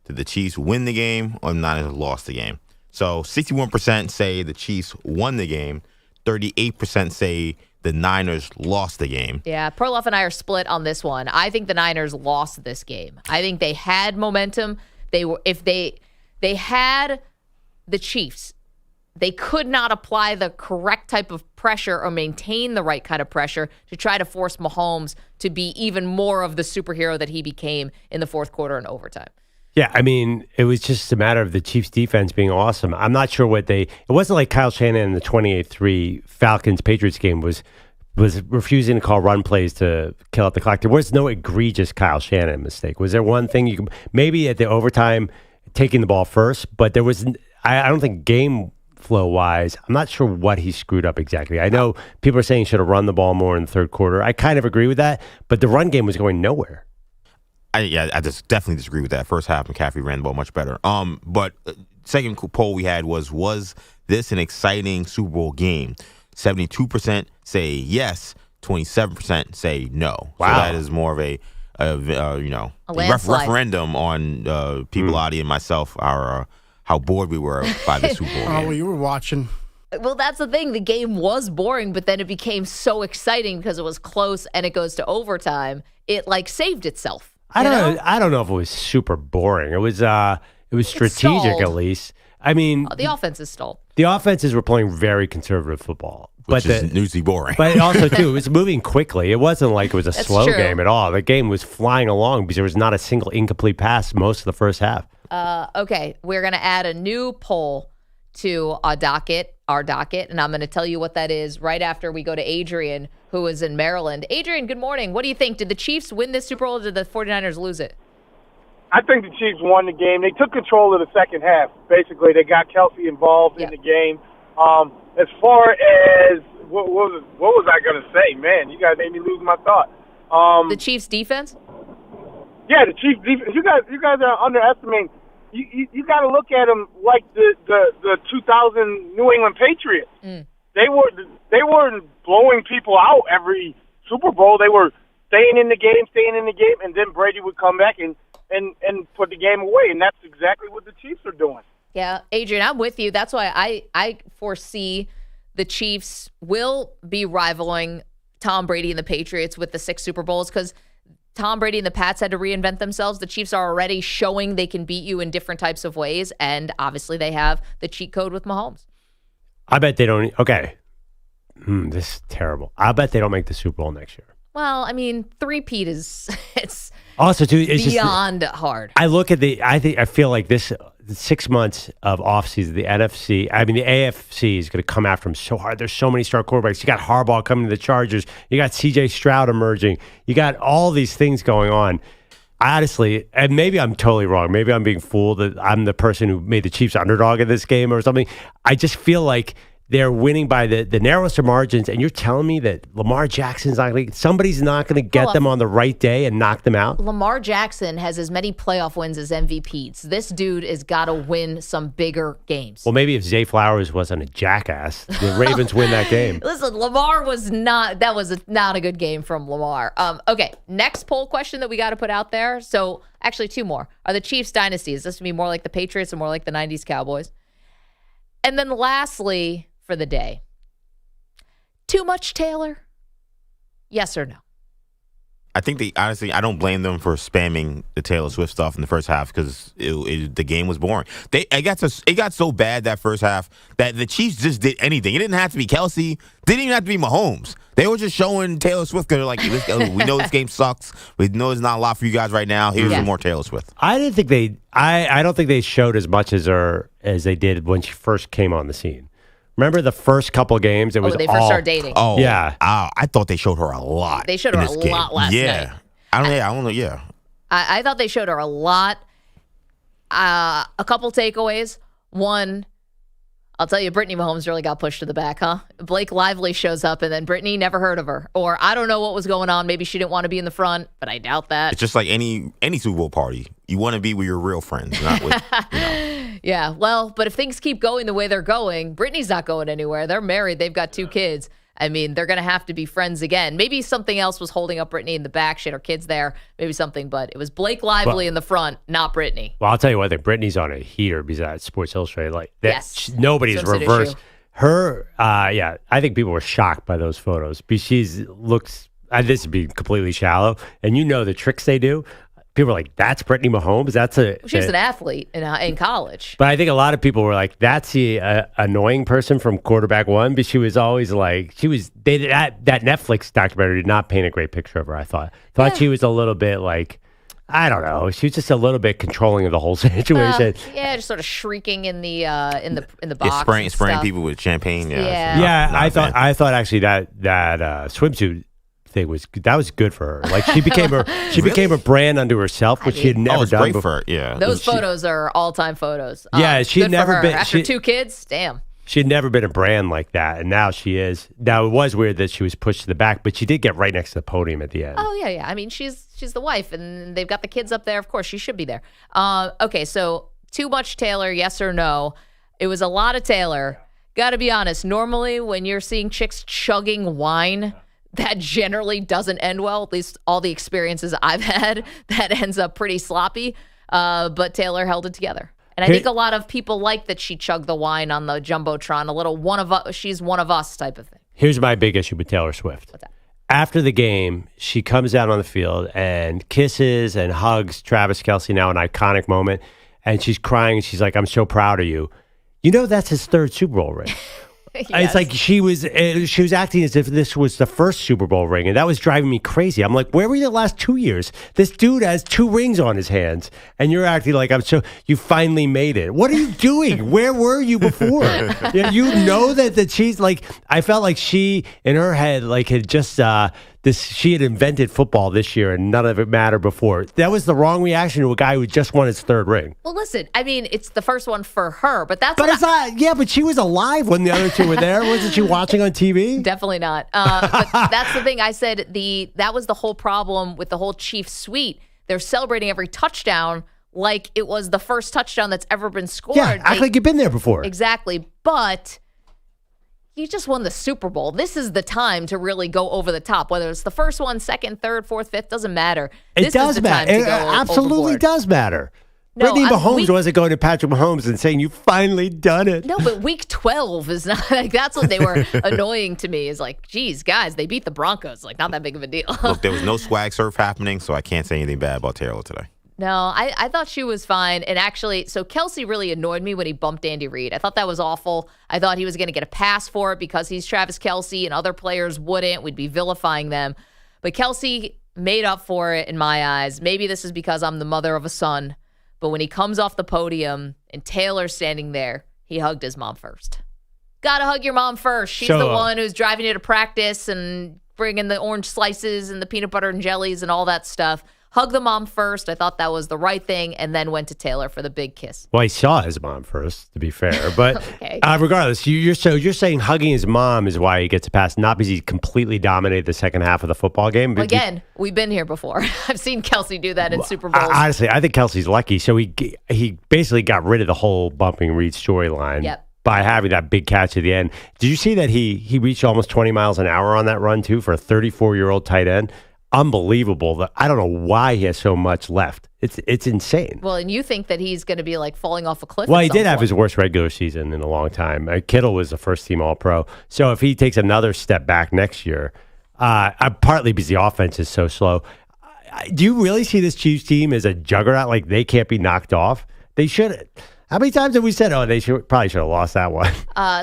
Did the Chiefs win the game or the Niners lost the game? So 61% say the Chiefs won the game. 38% say the Niners lost the game. Yeah, Perloff and I are split on this one. I think the Niners lost this game. I think they had momentum. If they had the Chiefs, they could not apply the correct type of pressure or maintain the right kind of pressure to try to force Mahomes to be even more of the superhero that he became in the fourth quarter and overtime. Yeah, I mean, it was just a matter of the Chiefs' defense being awesome. I'm not sure it wasn't like Kyle Shanahan in the 28-3 Falcons-Patriots game was refusing to call run plays to kill out the clock. There was no egregious Kyle Shanahan mistake. Was there one thing you could, maybe at the overtime, taking the ball first, but there was, I don't think game flow-wise, I'm not sure what he screwed up exactly. I know people are saying he should have run the ball more in the third quarter. I kind of agree with that, but the run game was going nowhere. I just definitely disagree with that. First half, McCaffrey ran the ball much better. But second poll we had was this an exciting Super Bowl game? 72% say yes, 27% say no. Wow. So that is more of a referendum on people, Adi and myself, how bored we were by the Super Bowl game. Well, you were watching. Well, that's the thing. The game was boring, but then it became so exciting because it was close and it goes to overtime. It saved itself. I don't know if it was super boring. It was strategic at least. I mean, the offense is stalled. The offenses were playing very conservative football, which is usually boring. But also too, it was moving quickly. It wasn't like it was a slow true. game at all. The game was flying along because there was not a single incomplete pass most of the first half. Okay, we're gonna add a new poll to our docket, and I'm going to tell you what that is right after we go to Adrian, who is in Maryland. Adrian, good morning. What do you think? Did the Chiefs win this Super Bowl or did the 49ers lose it? I think the Chiefs won the game. They took control of the second half. Basically, they got Kelce involved in the game. As far as what was I going to say? Man, you guys made me lose my thought. The Chiefs' defense? Yeah, the Chiefs' defense. You guys are underestimating. You got to look at them like the 2000 New England Patriots. They weren't blowing people out every Super Bowl. They were staying in the game, and then Brady would come back and put the game away, and that's exactly what the Chiefs are doing. Yeah, Adrian, I'm with you. That's why I foresee the Chiefs will be rivaling Tom Brady and the Patriots with the 6 Super Bowls because Tom Brady and the Pats had to reinvent themselves. The Chiefs are already showing they can beat you in different types of ways, and obviously they have the cheat code with Mahomes. I bet they don't. Okay. This is terrible. I bet they don't make the Super Bowl next year. Well, I mean, three-peat is it's also too it's beyond hard. I look at I feel like this 6 months of offseason, the AFC is going to come after them so hard. There's so many star quarterbacks. You got Harbaugh coming to the Chargers. You got C.J. Stroud emerging. You got all these things going on. Honestly, and maybe I'm totally wrong. Maybe I'm being fooled that I'm the person who made the Chiefs underdog in this game or something. I just feel like they're winning by the narrowest of margins, and you're telling me that Lamar Jackson's not going to, somebody's not going to get them on the right day and knock them out? Lamar Jackson has as many playoff wins as MVPs. This dude has got to win some bigger games. Well, maybe if Zay Flowers wasn't a jackass, the Ravens win that game. Listen, Lamar was not a good game from Lamar. Okay, next poll question that we got to put out there. So actually 2 more. Are the Chiefs dynasty? Is this to be more like the Patriots or more like the 90s Cowboys? And then lastly, for the day. Too much Taylor? Yes or no? I think I don't blame them for spamming the Taylor Swift stuff in the first half because the game was boring. It got so bad that first half that the Chiefs just did anything. It didn't have to be Kelce. Didn't even have to be Mahomes. They were just showing Taylor Swift because they're like, we know this game sucks. We know there's not a lot for you guys right now. Here's some more Taylor Swift. I didn't think they. I don't think they showed as much as they did when she first came on the scene. Remember the first couple of games? It was they first started dating. Oh, yeah. I thought they showed her a lot. They showed her a lot last night. I don't know. Yeah. I thought they showed her a lot. A couple takeaways. One, I'll tell you, Brittany Mahomes really got pushed to the back, huh? Blake Lively shows up, and then Brittany never heard of her. Or I don't know what was going on. Maybe she didn't want to be in the front, but I doubt that. It's just like any Super Bowl party. You want to be with your real friends, not with, Yeah, well, but if things keep going the way they're going, Brittany's not going anywhere. They're married. They've got 2 kids. I mean, they're going to have to be friends again. Maybe something else was holding up Brittany in the back. She had her kids there. Maybe something, but it was Blake Lively in the front, not Brittany. Well, I'll tell you what, Brittany's on a heater besides Sports Illustrated. Like that, yes. Nobody's reversed. Her, I think people were shocked by those photos because looks, this would be completely shallow. And you know the tricks they do. People were like, that's Brittany Mahomes? She was an athlete in college. But I think a lot of people were like, that's the annoying person from quarterback 1. But she was always like, that Netflix documentary did not paint a great picture of her, I thought. She was a little bit like, I don't know. She was just a little bit controlling of the whole situation. Just sort of shrieking in the box. Spraying people with champagne. Yeah. I thought actually that swimsuit thing was good for her. Like she became a brand unto herself, which she had never done before. Those photos are all-time photos. She had never been after 2 kids. Damn. She had never been a brand like that, and now she is. Now it was weird that she was pushed to the back, but she did get right next to the podium at the end. Oh yeah. I mean, she's the wife, and they've got the kids up there. Of course, she should be there. Okay, so too much Taylor? Yes or no? It was a lot of Taylor. Got to be honest. Normally, when you're seeing chicks chugging wine, that generally doesn't end well. At least all the experiences I've had, that ends up pretty sloppy. But Taylor held it together. And I think a lot of people like that she chugged the wine on the Jumbotron, a little she's one of us type of thing. Here's my big issue with Taylor Swift. What's that? After the game, she comes out on the field and kisses and hugs Travis Kelce, now an iconic moment. And she's crying and she's like, I'm so proud of you. You know, that's his 3rd Super Bowl ring. Yes. It's like she was acting as if this was the first Super Bowl ring, and that was driving me crazy. I'm like, where were you the last 2 years? This dude has 2 rings on his hands, and you're acting like you finally made it. What are you doing? Where were you before? You know that she's like, I felt like she in her head like had just she had invented football this year, and none of it mattered before. That was the wrong reaction to a guy who just won his 3rd ring. Well, listen, I mean, it's the first one for her, but that's. But it's not. Yeah, but she was alive when the other 2 were there. Wasn't she watching on TV? Definitely not. But that's the thing. I said that was the whole problem with the whole Chiefs suite. They're celebrating every touchdown like it was the first touchdown that's ever been scored. Yeah, act like you've been there before. Exactly, but. You just won the Super Bowl. This is the time to really go over the top. Whether it's the first one, second, third, fourth, fifth, doesn't matter. It does matter. It absolutely does matter. No, Brittany Mahomes wasn't going to Patrick Mahomes and saying, "You've finally done it." No, but week 12 is not like that's what they were annoying to me. Is like, geez, guys, they beat the Broncos. Like, not that big of a deal. Look, there was no swag surf happening, so I can't say anything bad about Taylor today. No, I thought she was fine. And actually, so Kelce really annoyed me when he bumped Andy Reid. I thought that was awful. I thought he was going to get a pass for it because he's Travis Kelce and other players wouldn't. We'd be vilifying them. But Kelce made up for it in my eyes. Maybe this is because I'm the mother of a son. But when he comes off the podium and Taylor's standing there, he hugged his mom first. Gotta hug your mom first. She's the one who's driving you to practice and bringing the orange slices and the peanut butter and jellies and all that stuff. Hug the mom first. I thought that was the right thing, and then went to Taylor for the big kiss. Well, he saw his mom first, to be fair. But okay. Regardless, you're saying hugging his mom is why he gets a pass, not because he completely dominated the second half of the football game. Well, again, we've been here before. I've seen Kelce do that in Super Bowls. Honestly, I think Kelce's lucky. So he basically got rid of the whole bumping Reid storyline. By having that big catch at the end. Did you see that he reached almost 20 miles an hour on that run, too, for a 34-year-old tight end? Unbelievable. I don't know why he has so much left. It's insane. Well, and you think that he's going to be like falling off a cliff? Well, he did have his worst regular season in a long time. Kittle was a first-team All-Pro. So if he takes another step back next year, Partly because the offense is so slow. Do you really see this Chiefs team as a juggernaut? Like they can't be knocked off? They should. How many times have we said, they probably should have lost that one?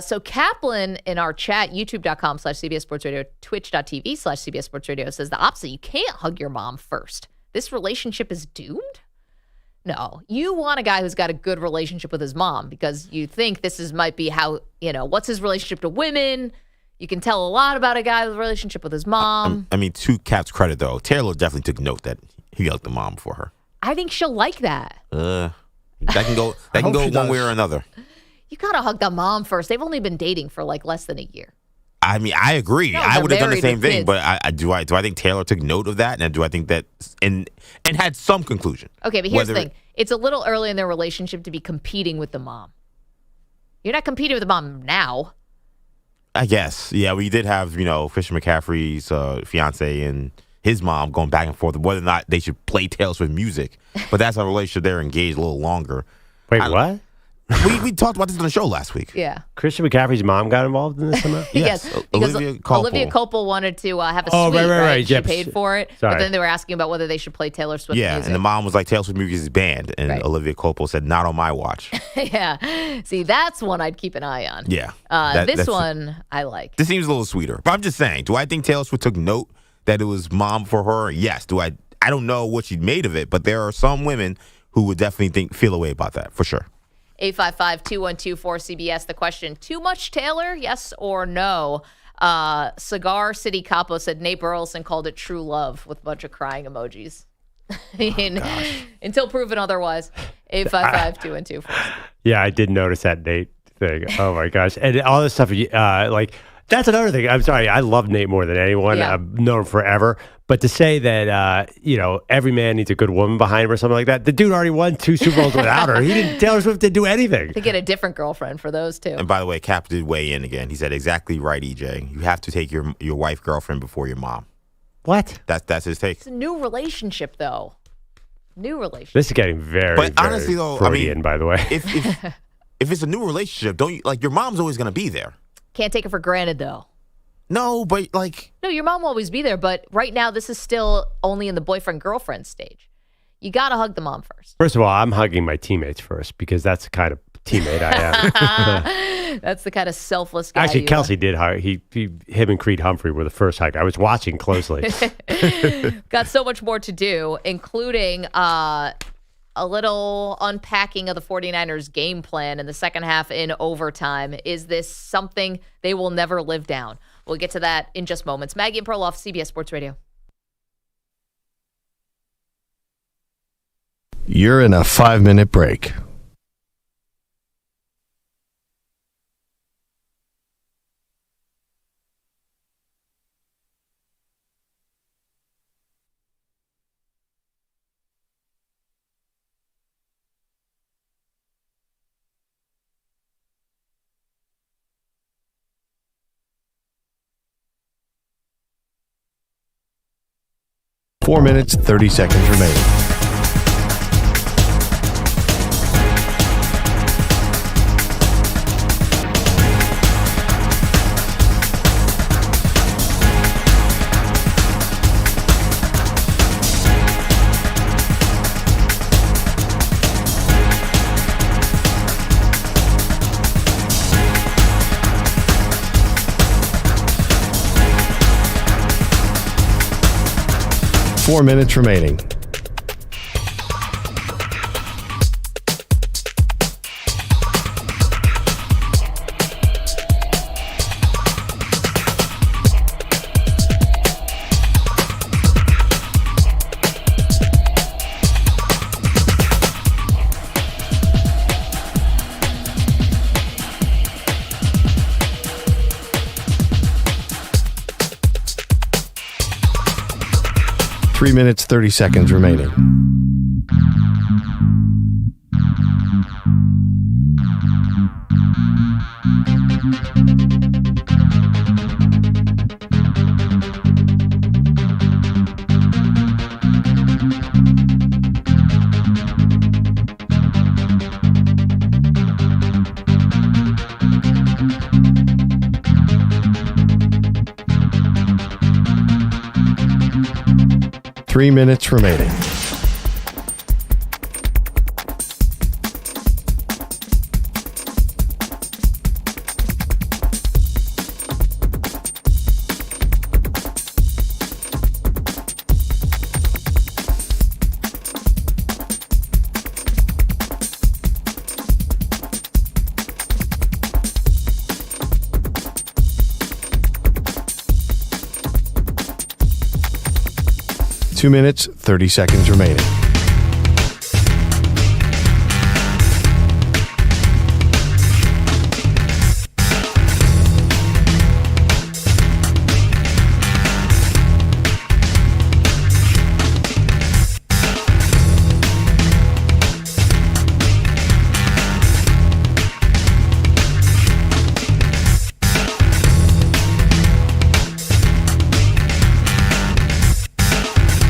So Kaplan in our chat, youtube.com/CBS Sports Radio, twitch.tv/CBS Sports Radio, says the opposite. You can't hug your mom first. This relationship is doomed? No. You want a guy who's got a good relationship with his mom because you think might be how, what's his relationship to women? You can tell a lot about a guy with a relationship with his mom. To Cap's credit, though, Taylor definitely took note that he hugged the mom for her. I think she'll like that. That can go one way or another. You gotta hug the mom first. They've only been dating for like less than a year. I agree. No, I would have done the same thing, kids. but do I think Taylor took note of that, and do I think that and had some conclusion? Okay, but here's the thing: it's a little early in their relationship to be competing with the mom. You're not competing with the mom now. I guess, yeah. We did have Christian McCaffrey's fiance and his mom going back and forth whether or not they should play Taylor Swift music, but that's a relationship they're engaged a little longer. Wait, what? We talked about this on the show last week. Yeah. Christian McCaffrey's mom got involved in this somehow? Yes, because Olivia Copel wanted to have a suite, right. She Yep. paid for it, Sorry. but then they were asking about whether they should play Taylor Swift Yeah, music. and the mom was like, Taylor Swift music is banned, and Olivia Copel said, not on my watch. Yeah. See, that's one I'd keep an eye on. Yeah. This one I like. This seems a little sweeter. But I'm just saying, do I think Taylor Swift took note that it was mom for her? Yes. I don't know what she made of it, but there are some women who would definitely feel a way about that, for sure. 855-212-4CBS. The question, too much Taylor, yes or no? Cigar City Capo said Nate Burleson called it true love with a bunch of crying emojis. Until proven otherwise. 855-212-4CBS. Yeah, I did notice that Nate thing. Oh, my gosh. And all this stuff, that's another thing. I'm sorry. I love Nate more than anyone. Yeah. I've known him forever. But to say that, every man needs a good woman behind him or something like that, the dude already won 2 Super Bowls without her. Taylor Swift didn't do anything. To get a different girlfriend for those two. And by the way, Cap did weigh in again. He said exactly right, EJ. You have to take your wife, girlfriend before your mom. What? That's his take. It's a new relationship, though. New relationship. This is getting very, but very honestly, though, Freudian, by the way. If it's a new relationship, don't you your mom's always going to be there. Can't take it for granted, though. No, but No, your mom will always be there, but right now this is still only in the boyfriend-girlfriend stage. You got to hug the mom first. First of all, I'm hugging my teammates first because that's the kind of teammate I am. That's the kind of selfless guy. Actually, Kelce did hug. Him and Creed Humphrey were the first hug. I was watching closely. Got so much more to do, including a little unpacking of the 49ers game plan in the second half in overtime. Is this something they will never live down? We'll get to that in just moments. Maggie and Perloff, CBS Sports Radio. You're in a 5-minute break. Four minutes, 30 seconds remaining. Four minutes remaining. Three minutes, 30 seconds remaining. 3 minutes remaining. Two minutes, 30 seconds remaining.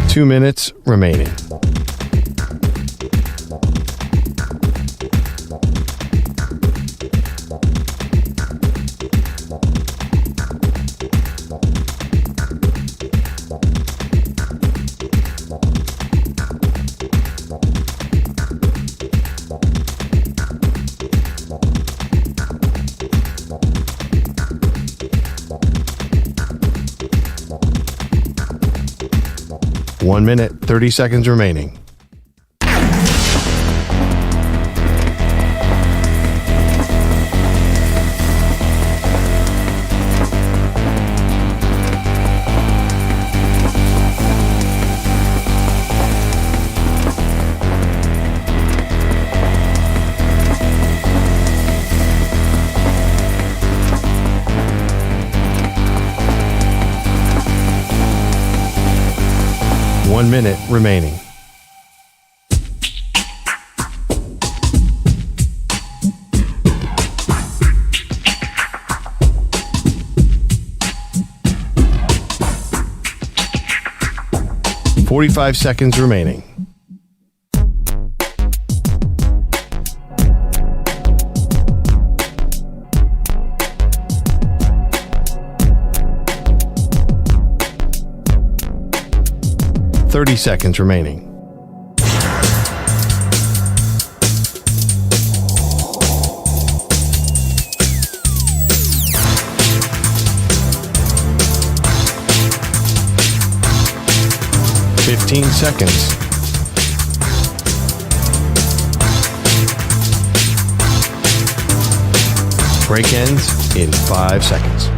Two minutes remaining. One minute, 30 seconds remaining. One minute remaining. .45 seconds remaining. .30 seconds remaining. .15 seconds. Break ends in 5 seconds.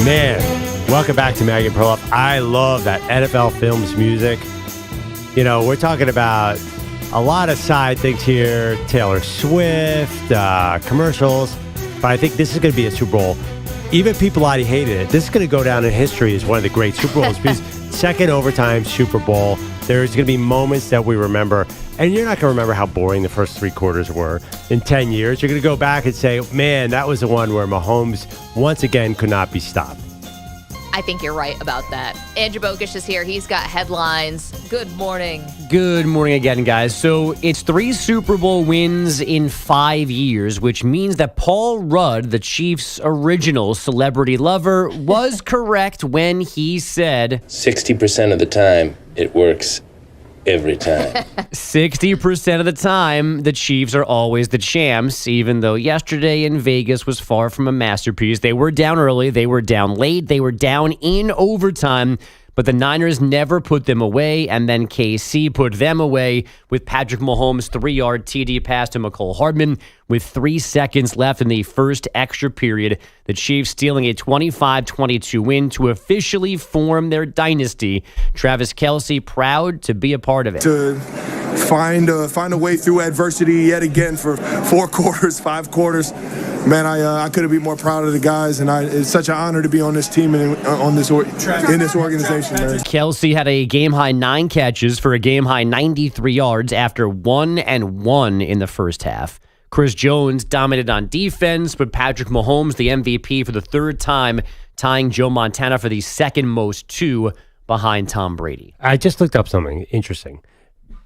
Man, welcome back to Maggie and Perloff. I love that NFL Films music. You know, we're talking about a lot of side things here. Taylor Swift, commercials. But I think this is going to be a Super Bowl. Even people already hated it. This is going to go down in history as one of the great Super Bowls. Because second overtime Super Bowl, there's going to be moments that we remember. And you're not going to remember how boring the first three quarters were in 10 years. You're going to go back and say, man, that was the one where Mahomes once again could not be stopped. I think you're right about that. Andrew Bogish is here. He's got headlines. Good morning. Good morning again, guys. So it's 3 Super Bowl wins in 5 years, which means that Paul Rudd, the Chiefs' original celebrity lover, was correct when he said 60% of the time, it works every time. 60% of the time, the Chiefs are always the champs, even though yesterday in Vegas was far from a masterpiece. They were down early, they were down late, they were down in overtime, but the Niners never put them away, and then KC put them away with Patrick Mahomes' 3-yard TD pass to McCole Hardman with 3 seconds left in the first extra period. The Chiefs stealing a 25-22 win to officially form their dynasty. Travis Kelce proud to be a part of it. To find a way through adversity yet again for 4 quarters, 5 quarters. man, I couldn't be more proud of the guys, and it's such an honor to be on this team and in this organization, man. Kelce had a game-high 9 catches for a game-high 93 yards after 1-1 in the first half. Chris Jones dominated on defense, but Patrick Mahomes, the MVP for the third time, tying Joe Montana for the second most 2 behind Tom Brady. I just looked up something interesting.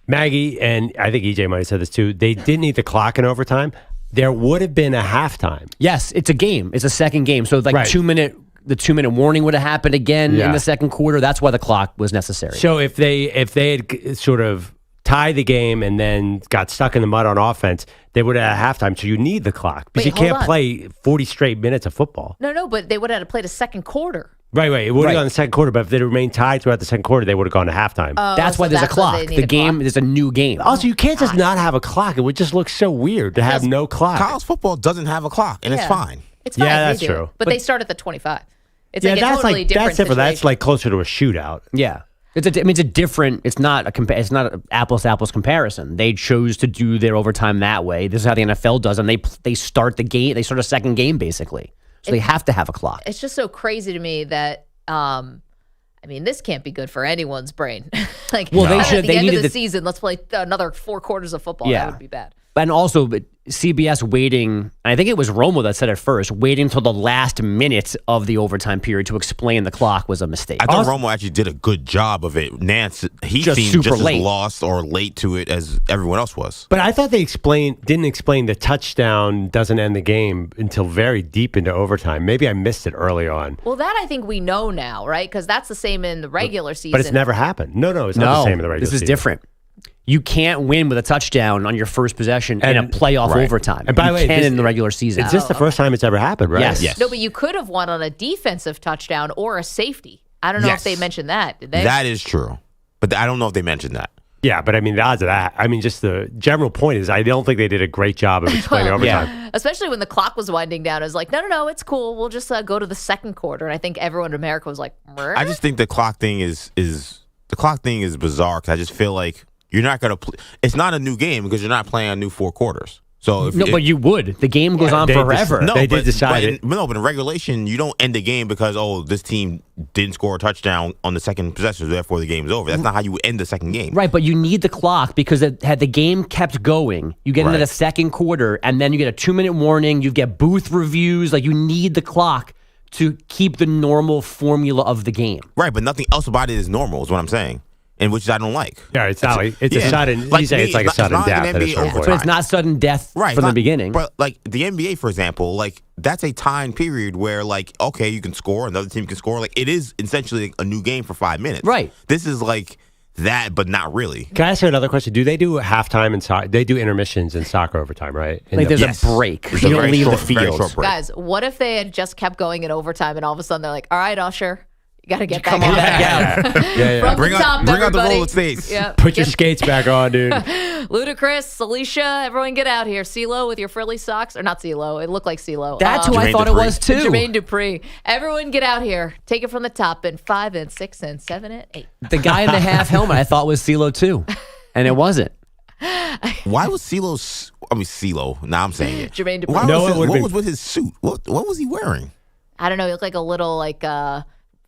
Maggie, and I think EJ might have said this too, they didn't need the clock in overtime. There would have been a halftime. Yes, it's a game. It's a second game. So like Right. the 2-minute warning would have happened again in the second quarter. That's why the clock was necessary. So if they had sort of tied the game and then got stuck in the mud on offense, they would have had halftime. So you need the clock because Wait, you can't hold on. play 40 straight minutes of football. No, but they would have had to play the second quarter. Right. It would have gone the second quarter, but if they remained tied throughout the second quarter, they would have gone to halftime. That's why there's a clock. The game, there's a new game. Also, you can't just not have a clock. It would just look so weird to have no clock. College football doesn't have a clock, and it's fine. It's fine. Yeah, they that's do. true. But they start at the 25. It's yeah, like a that's totally different that's different. That's situation. like closer to a shootout. Yeah. It's a different. It's not an apples to apples comparison. They chose to do their overtime that way. This is how the NFL does, and they start the game. They start a second game basically, so they have to have a clock. It's just so crazy to me that, this can't be good for anyone's brain. At the end of the season, let's play another 4 quarters of football. Yeah. That would be bad. And also, CBS waiting, I think it was Romo that said it first, waiting until the last minute of the overtime period to explain the clock was a mistake. I thought Romo actually did a good job of it. Nance, he Just seemed super just late. as lost or late to it as everyone else was. But I thought they didn't explain the touchdown doesn't end the game until very deep into overtime. Maybe I missed it early on. Well, that I think we know now, right? Because that's the same in the regular season. But it's never happened. No, it's not the same in the regular season. This is different. You can't win with a touchdown on your first possession in a playoff overtime. And by the way, can in the regular season. Is this the first time it's ever happened, right? Yes. No, but you could have won on a defensive touchdown or a safety. I don't know if they mentioned that. Did they? That is true. But I don't know if they mentioned that. Yeah, but the odds of that, just the general point is I don't think they did a great job of explaining overtime. Yeah. Especially when the clock was winding down. It was like, no, it's cool. We'll just go to the second quarter. And I think everyone in America was like, Murr? I just think the clock thing is bizarre because I just feel like you're not going to it's not a new game because you're not playing a new 4 quarters. So but you would. The game goes on forever. They did decide it. But in regulation, you don't end the game because, this team didn't score a touchdown on the second possession, so therefore the game's over. That's not how you end the second game. Right, but you need the clock because had the game kept going, you get into the second quarter, and then you get a 2-minute warning, you get booth reviews. Like, you need the clock to keep the normal formula of the game. Right, but nothing else about it is normal, is what I'm saying. And which I don't like. Yeah, it's not like it's a sudden. Like, it's like a sudden death. So it's not sudden death from the beginning. But like the NBA, for example, that's a time period where okay, you can score, another team can score. It is essentially a new game for 5 minutes. Right. This is like that, but not really. Can I ask you another question? Do they do halftime in soccer? They do intermissions in soccer overtime, right? There's a break. You don't leave the field. Guys, what if they had just kept going in overtime and all of a sudden they're like, all right, Usher, you got to get back out. Yeah. From the top, bring out the everybody. roller skates. Yep. Put your skates back on, dude. Ludacris, Alicia, everyone get out here. CeeLo with your frilly socks. Or not CeeLo. It looked like CeeLo. That's who I thought it was, too. Jermaine Dupri. Everyone get out here. Take it from the top in 5 and 6 and 7 and 8. The guy in the half helmet I thought was CeeLo, too. And it wasn't. Why was CeeLo? Now I'm saying it. Jermaine Dupri. What was with his suit? What was he wearing? I don't know. He looked like a little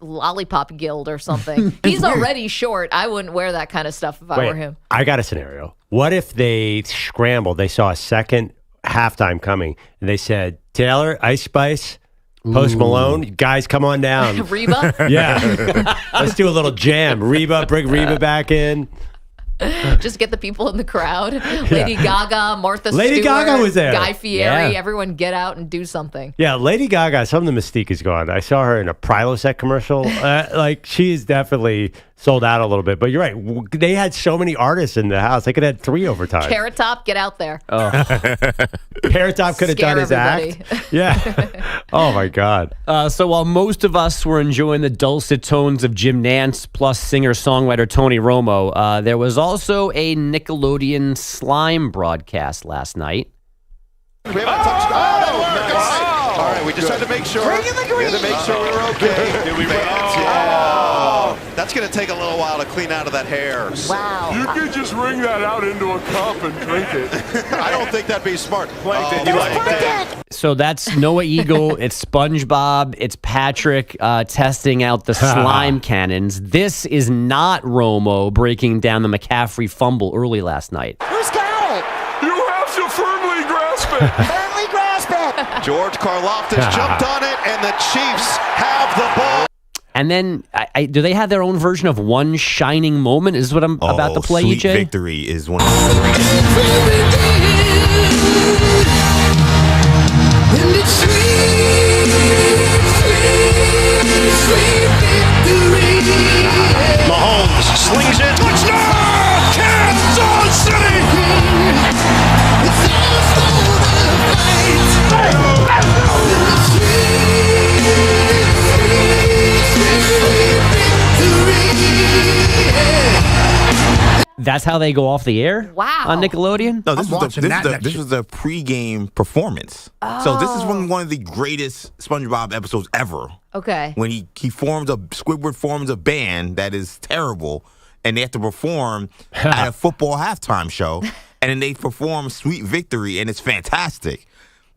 lollipop guild or something. He's already short. I wouldn't wear that kind of stuff if I were him. I got a scenario. What if they scrambled? They saw a second halftime coming, and they said, Taylor, Ice Spice, Post Malone, guys, come on down. Reba? Yeah. Let's do a little jam. Reba, bring Reba back in. Just get the people in the crowd. Lady Gaga, Martha Stewart. Lady Gaga was there. Guy Fieri. Everyone get out and do something. Yeah, Lady Gaga, some of the mystique is gone. I saw her in a Prilosec commercial. She is definitely sold out a little bit. But you're right. They had so many artists in the house. They could have had 3 overtime. Carrot Top, get out there. Oh. Carrot Top could have done his act. Yeah. Oh, my God. So while most of us were enjoying the dulcet tones of Jim Nance plus singer-songwriter Tony Romo, there was also a Nickelodeon slime broadcast last night. We have a touchdown. Nice. All right, we just had to make sure. Bring in the green. We had to make sure we were okay. Did we run? Oh, That's going to take a little while to clean out of that hair. Wow. You could just wring that out into a cup and drink it. I don't think that'd be smart. Plankton, you like it? So that's Noah Eagle, it's SpongeBob, it's Patrick testing out the slime cannons. This is not Romo breaking down the McCaffrey fumble early last night. Who's got it? You have to firmly grasp it. Firmly grasp it. George Karlaftis jumped on it, and the Chiefs have the ball. And then, do they have their own version of one shining moment? Is what I'm about to play, Sweet EJ? Victory is one of the Mahomes slings it. Touchdown! Kansas City! That's how they go off the air? Wow. On Nickelodeon? No, this was the pregame performance. So this is one of the greatest SpongeBob episodes ever. Okay. When Squidward forms a band that is terrible, and they have to perform at a football halftime show, and then they perform Sweet Victory, and it's fantastic.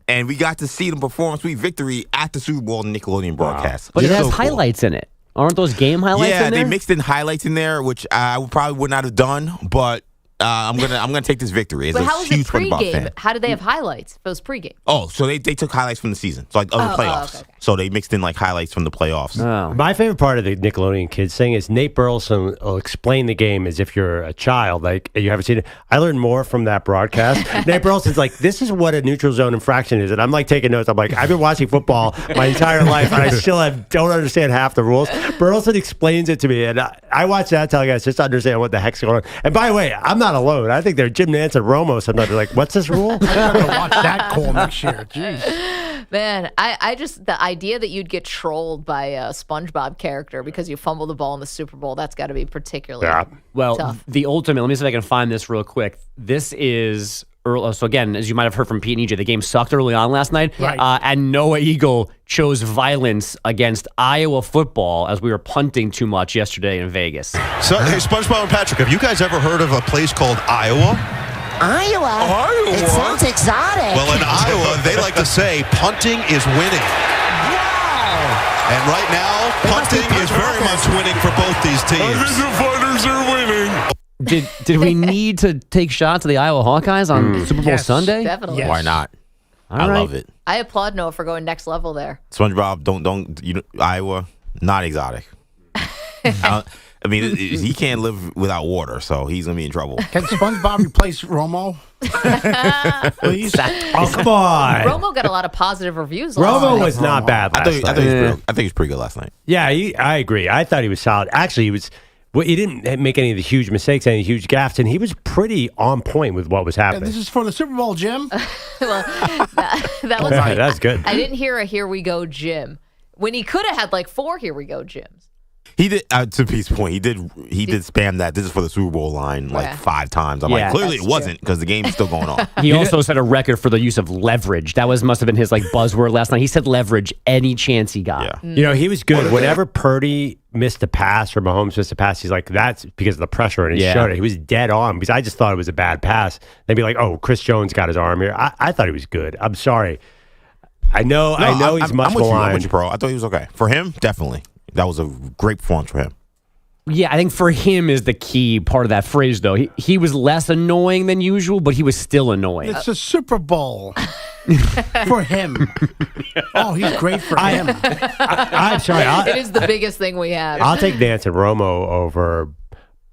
And we got to see them perform Sweet Victory at the Super Bowl Nickelodeon broadcast. But it has So cool. highlights in it. Aren't those game highlights in there? They mixed in highlights in there, which I probably would not have done, but I'm gonna take this victory. But how was it huge SpongeBob pregame? fan. How did they have highlights? If it was pregame. Oh, so they took highlights from the season, so like of the playoffs. okay. So they mixed in like highlights from the playoffs. Oh. My favorite part of the Nickelodeon Kids thing is Nate Burleson will explain the game as if you're a child. Like, you haven't seen it. I learned more from that broadcast. Nate Burleson's like, this is what a neutral zone infraction is. And I'm like taking notes. I'm like, I've been watching football my entire life, and I still don't understand half the rules. Burleson explains it to me, and I watch that telling guys just to understand what the heck's going on. And by the way, I'm not alone. I think they're Jim Nantz and Romo sometimes. They're like, what's this rule? I'm going to watch that call next year. Jeez. Man, I just, the idea that you'd get trolled by a SpongeBob character because you fumbled the ball in the Super Bowl, that's got to be particularly Well, tough. the ultimate, let me see if I can find this real quick. This is, so again, as you might have heard from Pete and EJ, the game sucked early on last night. Right. And Noah Eagle chose violence against Iowa football as we were punting too much yesterday in Vegas. So, hey, SpongeBob and Patrick, have you guys ever heard of a place called Iowa? Iowa? It sounds exotic. Well, in Iowa, they like to say punting is winning. Wow. And right now, punting is very much winning for both these I think teams. the fighters are winning. Did we need to take shots at the Iowa Hawkeyes on Super Bowl Sunday? Definitely. Why not? All I right. love it. I applaud Noah for going next level there. SpongeBob, don't Iowa, not exotic. I mean, he can't live without water, so he's gonna be in trouble. Can SpongeBob replace Romo? Please? Oh, come on. Romo got a lot of positive reviews last Romo night. was not bad I last thought night. he was pretty good last night. Yeah, I agree. I thought he was solid. Actually, he was. Well, he didn't make any of the huge mistakes, any huge gaffes, and he was pretty on point with what was happening. This is for the Super Bowl, Jim. Well, that was Right, that's good. I didn't hear a "Here we go, Jim" when he could have had like 4 "Here we go, Jims." He did, to Pete's point, he did spam that. This is for the Super Bowl line like 5 times. I'm like, clearly it wasn't because the game's still going on. He also set a record for the use of leverage. That must have been his like buzzword last night. He said leverage any chance he got. You know, he was good. Whenever Purdy missed a pass or Mahomes missed a pass, he's like, that's because of the pressure, and he showed it. He was dead on because I just thought it was a bad pass. They'd be like, oh, Chris Jones got his arm here. I thought he was good. I'm sorry. I know he's much I'm with maligned. you, bro. I thought he was okay. For him, definitely. That was a great performance for him. Yeah, I think for him is the key part of that phrase, though. He was less annoying than usual, but he was still annoying. It's a Super Bowl for him. Oh, he's great for him. I'm sorry. It is the biggest thing we have. I'll take Nance and Romo over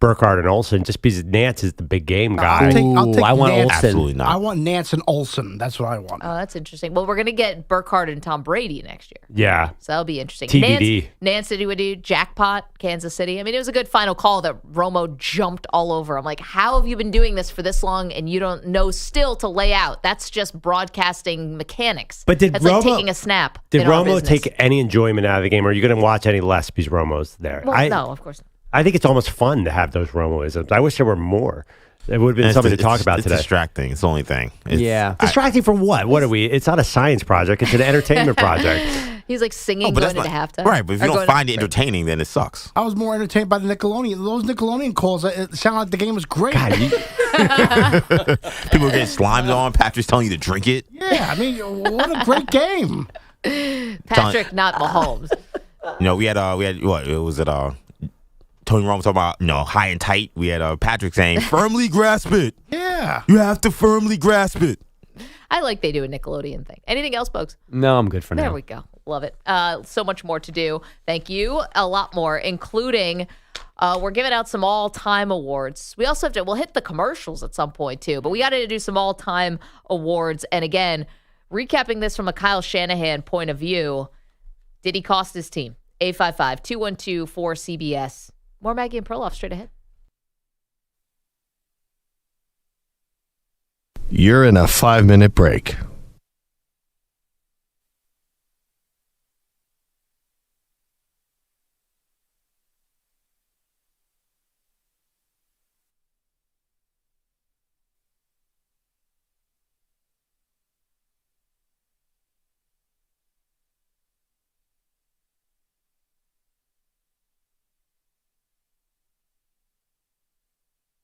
Burkhardt and Olsen just because Nance is the big game guy. I'll take I want Nance. Olsen. Absolutely not. I want Nance and Olsen. That's what I want. Oh, that's interesting. Well, we're going to get Burkhardt and Tom Brady next year. Yeah. So that'll be interesting. TBD. Nance City would do jackpot, Kansas City. I mean, it was a good final call that Romo jumped all over. I'm like, how have you been doing this for this long and you don't know still to lay out? That's just broadcasting mechanics. But That's like taking a snap. Did in our Romo business. take any enjoyment out of the game, or are you going to watch any less because Romo's there? Well, no, of course not. I think it's almost fun to have those Romoisms. I wish there were more. It would have been something to talk about today. It's distracting. It's the only thing. Yeah. Distracting from what? What are we? It's not a science project. It's an entertainment project. He's like singing going into halftime. Right, but if you don't find it entertaining, then it sucks. I was more entertained by the Nickelodeon. Those Nickelodeon calls, it sounded like the game was great. People getting slimed on. Patrick's telling you to drink it. Yeah, I mean, what a great game. Patrick, not Mahomes. We had what? It was Tony Romo talking about high and tight. We had Patrick saying firmly grasp it. Yeah, you have to firmly grasp it. I like they do a Nickelodeon thing. Anything else, folks? No, I'm good for now. There we go. Love it. So much more to do. Thank you. A lot more, including we're giving out some all-time awards. We also we'll hit the commercials at some point too, but we got to do some all-time awards. And again, recapping this from a Kyle Shanahan point of view, did he cost his team? 855-212-4CBS. More Maggie and Perloff straight ahead. You're in a 5-minute break.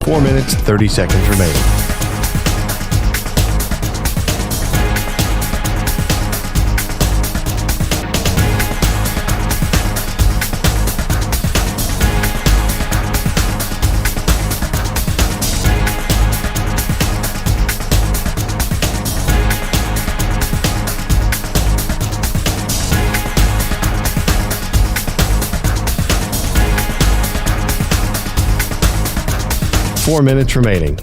Four minutes, 30 seconds remaining. Four minutes remaining.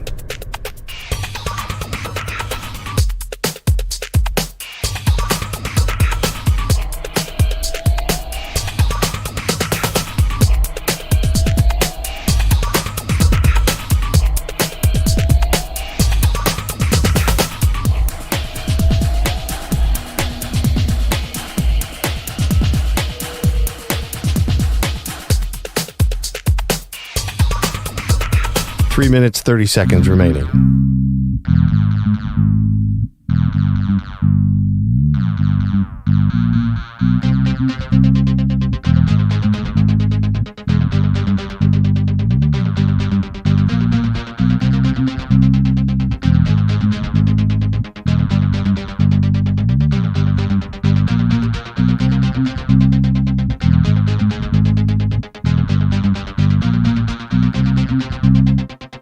Three minutes, 30 seconds remaining.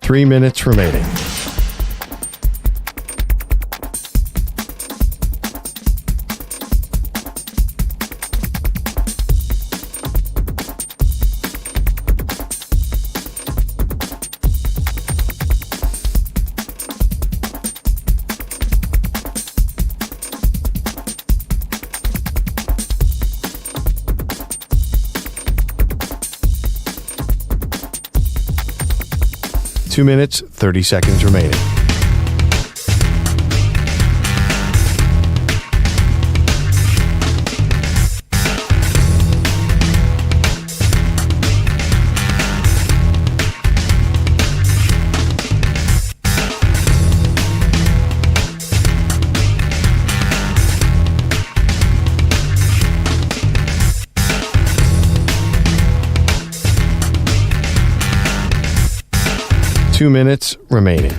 Three minutes remaining. Two minutes, 30 seconds remaining. Two minutes remaining.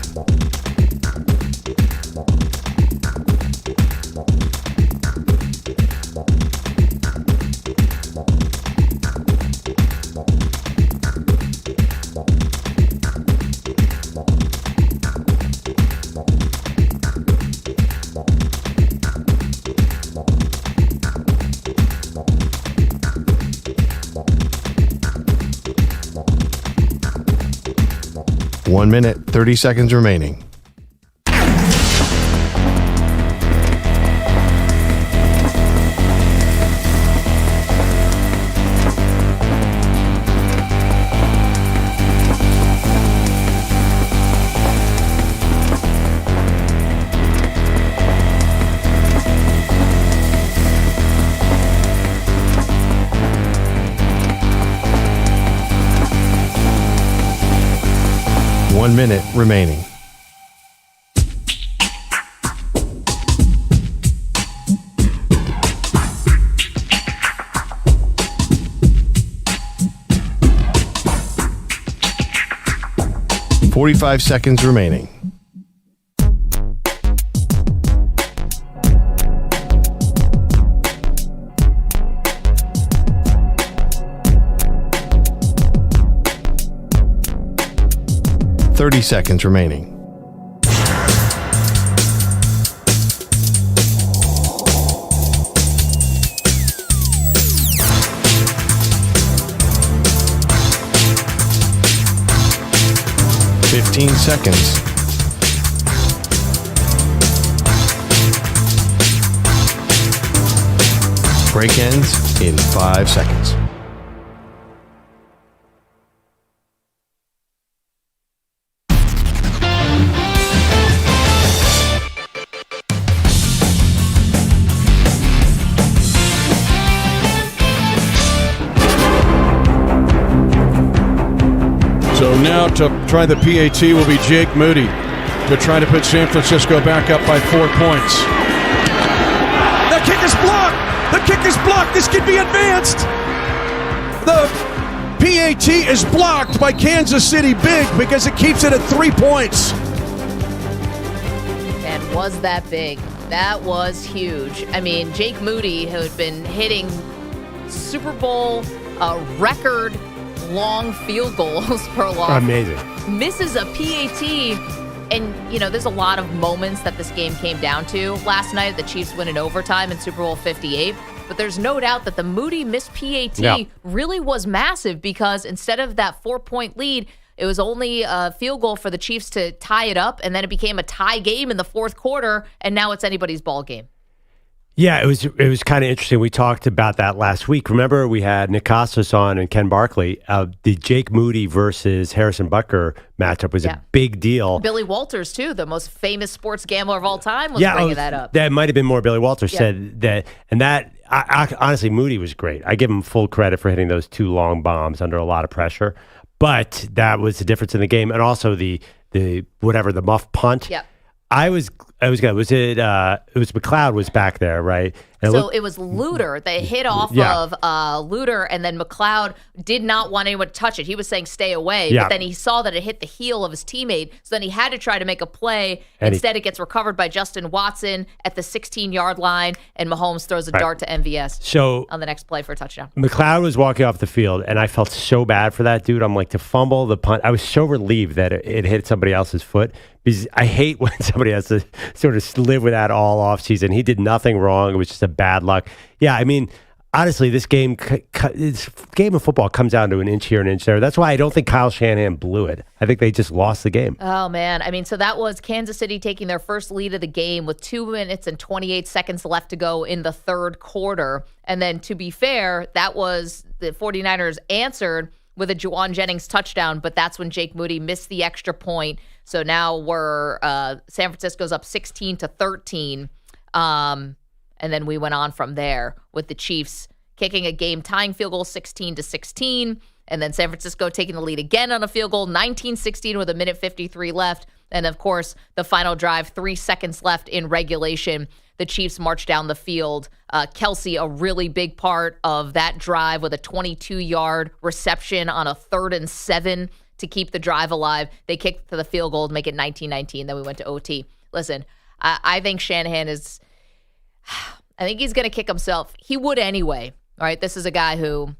One minute, 30 seconds remaining. One minute remaining. 45 seconds remaining. Thirty seconds remaining. Seconds. Break ends in 5 seconds. So now to try the PAT will be Jake Moody to try to put San Francisco back up by 4 points. The kick is blocked! The kick is blocked! This could be advanced! The PAT is blocked by Kansas City big because it keeps it at 3 points. And was that big? That was huge. I mean, Jake Moody, who had been hitting Super Bowl record long field goals, Perloff. Amazing. Misses a PAT, and, you know, there's a lot of moments that this game came down to last night. The Chiefs win in overtime in Super Bowl 58, but there's no doubt that the Moody missed PAT really was massive because instead of that 4-point lead, it was only a field goal for the Chiefs to tie it up, and then it became a tie game in the fourth quarter, and now it's anybody's ball game. Yeah, it was kind of interesting. We talked about that last week. Remember, we had Nick Costas on and Ken Barkley. The Jake Moody versus Harrison Butker matchup was a big deal. Billy Walters, too, the most famous sports gambler of all time, was bringing that up. That might have been more Billy Walters said that. And that, honestly, Moody was great. I give him full credit for hitting those 2 long bombs under a lot of pressure. But that was the difference in the game. And also the muff punt. Yep. I was good. Was it was McLeod was back there, right? And it was Luter. They hit off of Luter, and then McLeod did not want anyone to touch it. He was saying stay away, but then he saw that it hit the heel of his teammate, so then he had to try to make a play. And instead, it gets recovered by Justin Watson at the 16-yard line, and Mahomes throws a dart to MVS on the next play for a touchdown. McLeod was walking off the field, and I felt so bad for that dude. I'm like, to fumble the punt. I was so relieved that it hit somebody else's foot, because I hate when somebody has to sort of live with that all offseason. He did nothing wrong. It was just a bad luck. Yeah, I mean, honestly, this game of football comes down to an inch here, an inch there. That's why I don't think Kyle Shanahan blew it. I think they just lost the game. Oh, man. I mean, so that was Kansas City taking their first lead of the game with 2 minutes and 28 seconds left to go in the third quarter. And then, to be fair, that was the 49ers answered with a Juwan Jennings touchdown, but that's when Jake Moody missed the extra point. So now we're San Francisco's up 16-13. And then we went on from there with the Chiefs kicking a game-tying field goal 16-16. And then San Francisco taking the lead again on a field goal, 19-16 with 1:53 left. And, of course, the final drive, 3 seconds left in regulation. The Chiefs marched down the field. Kelce, a really big part of that drive with a 22-yard reception on a 3rd and 7 to keep the drive alive. They kicked to the field goal to make it 19-19. Then we went to OT. Listen, I think Shanahan is – I think he's going to kick himself. He would anyway. All right, this is a guy who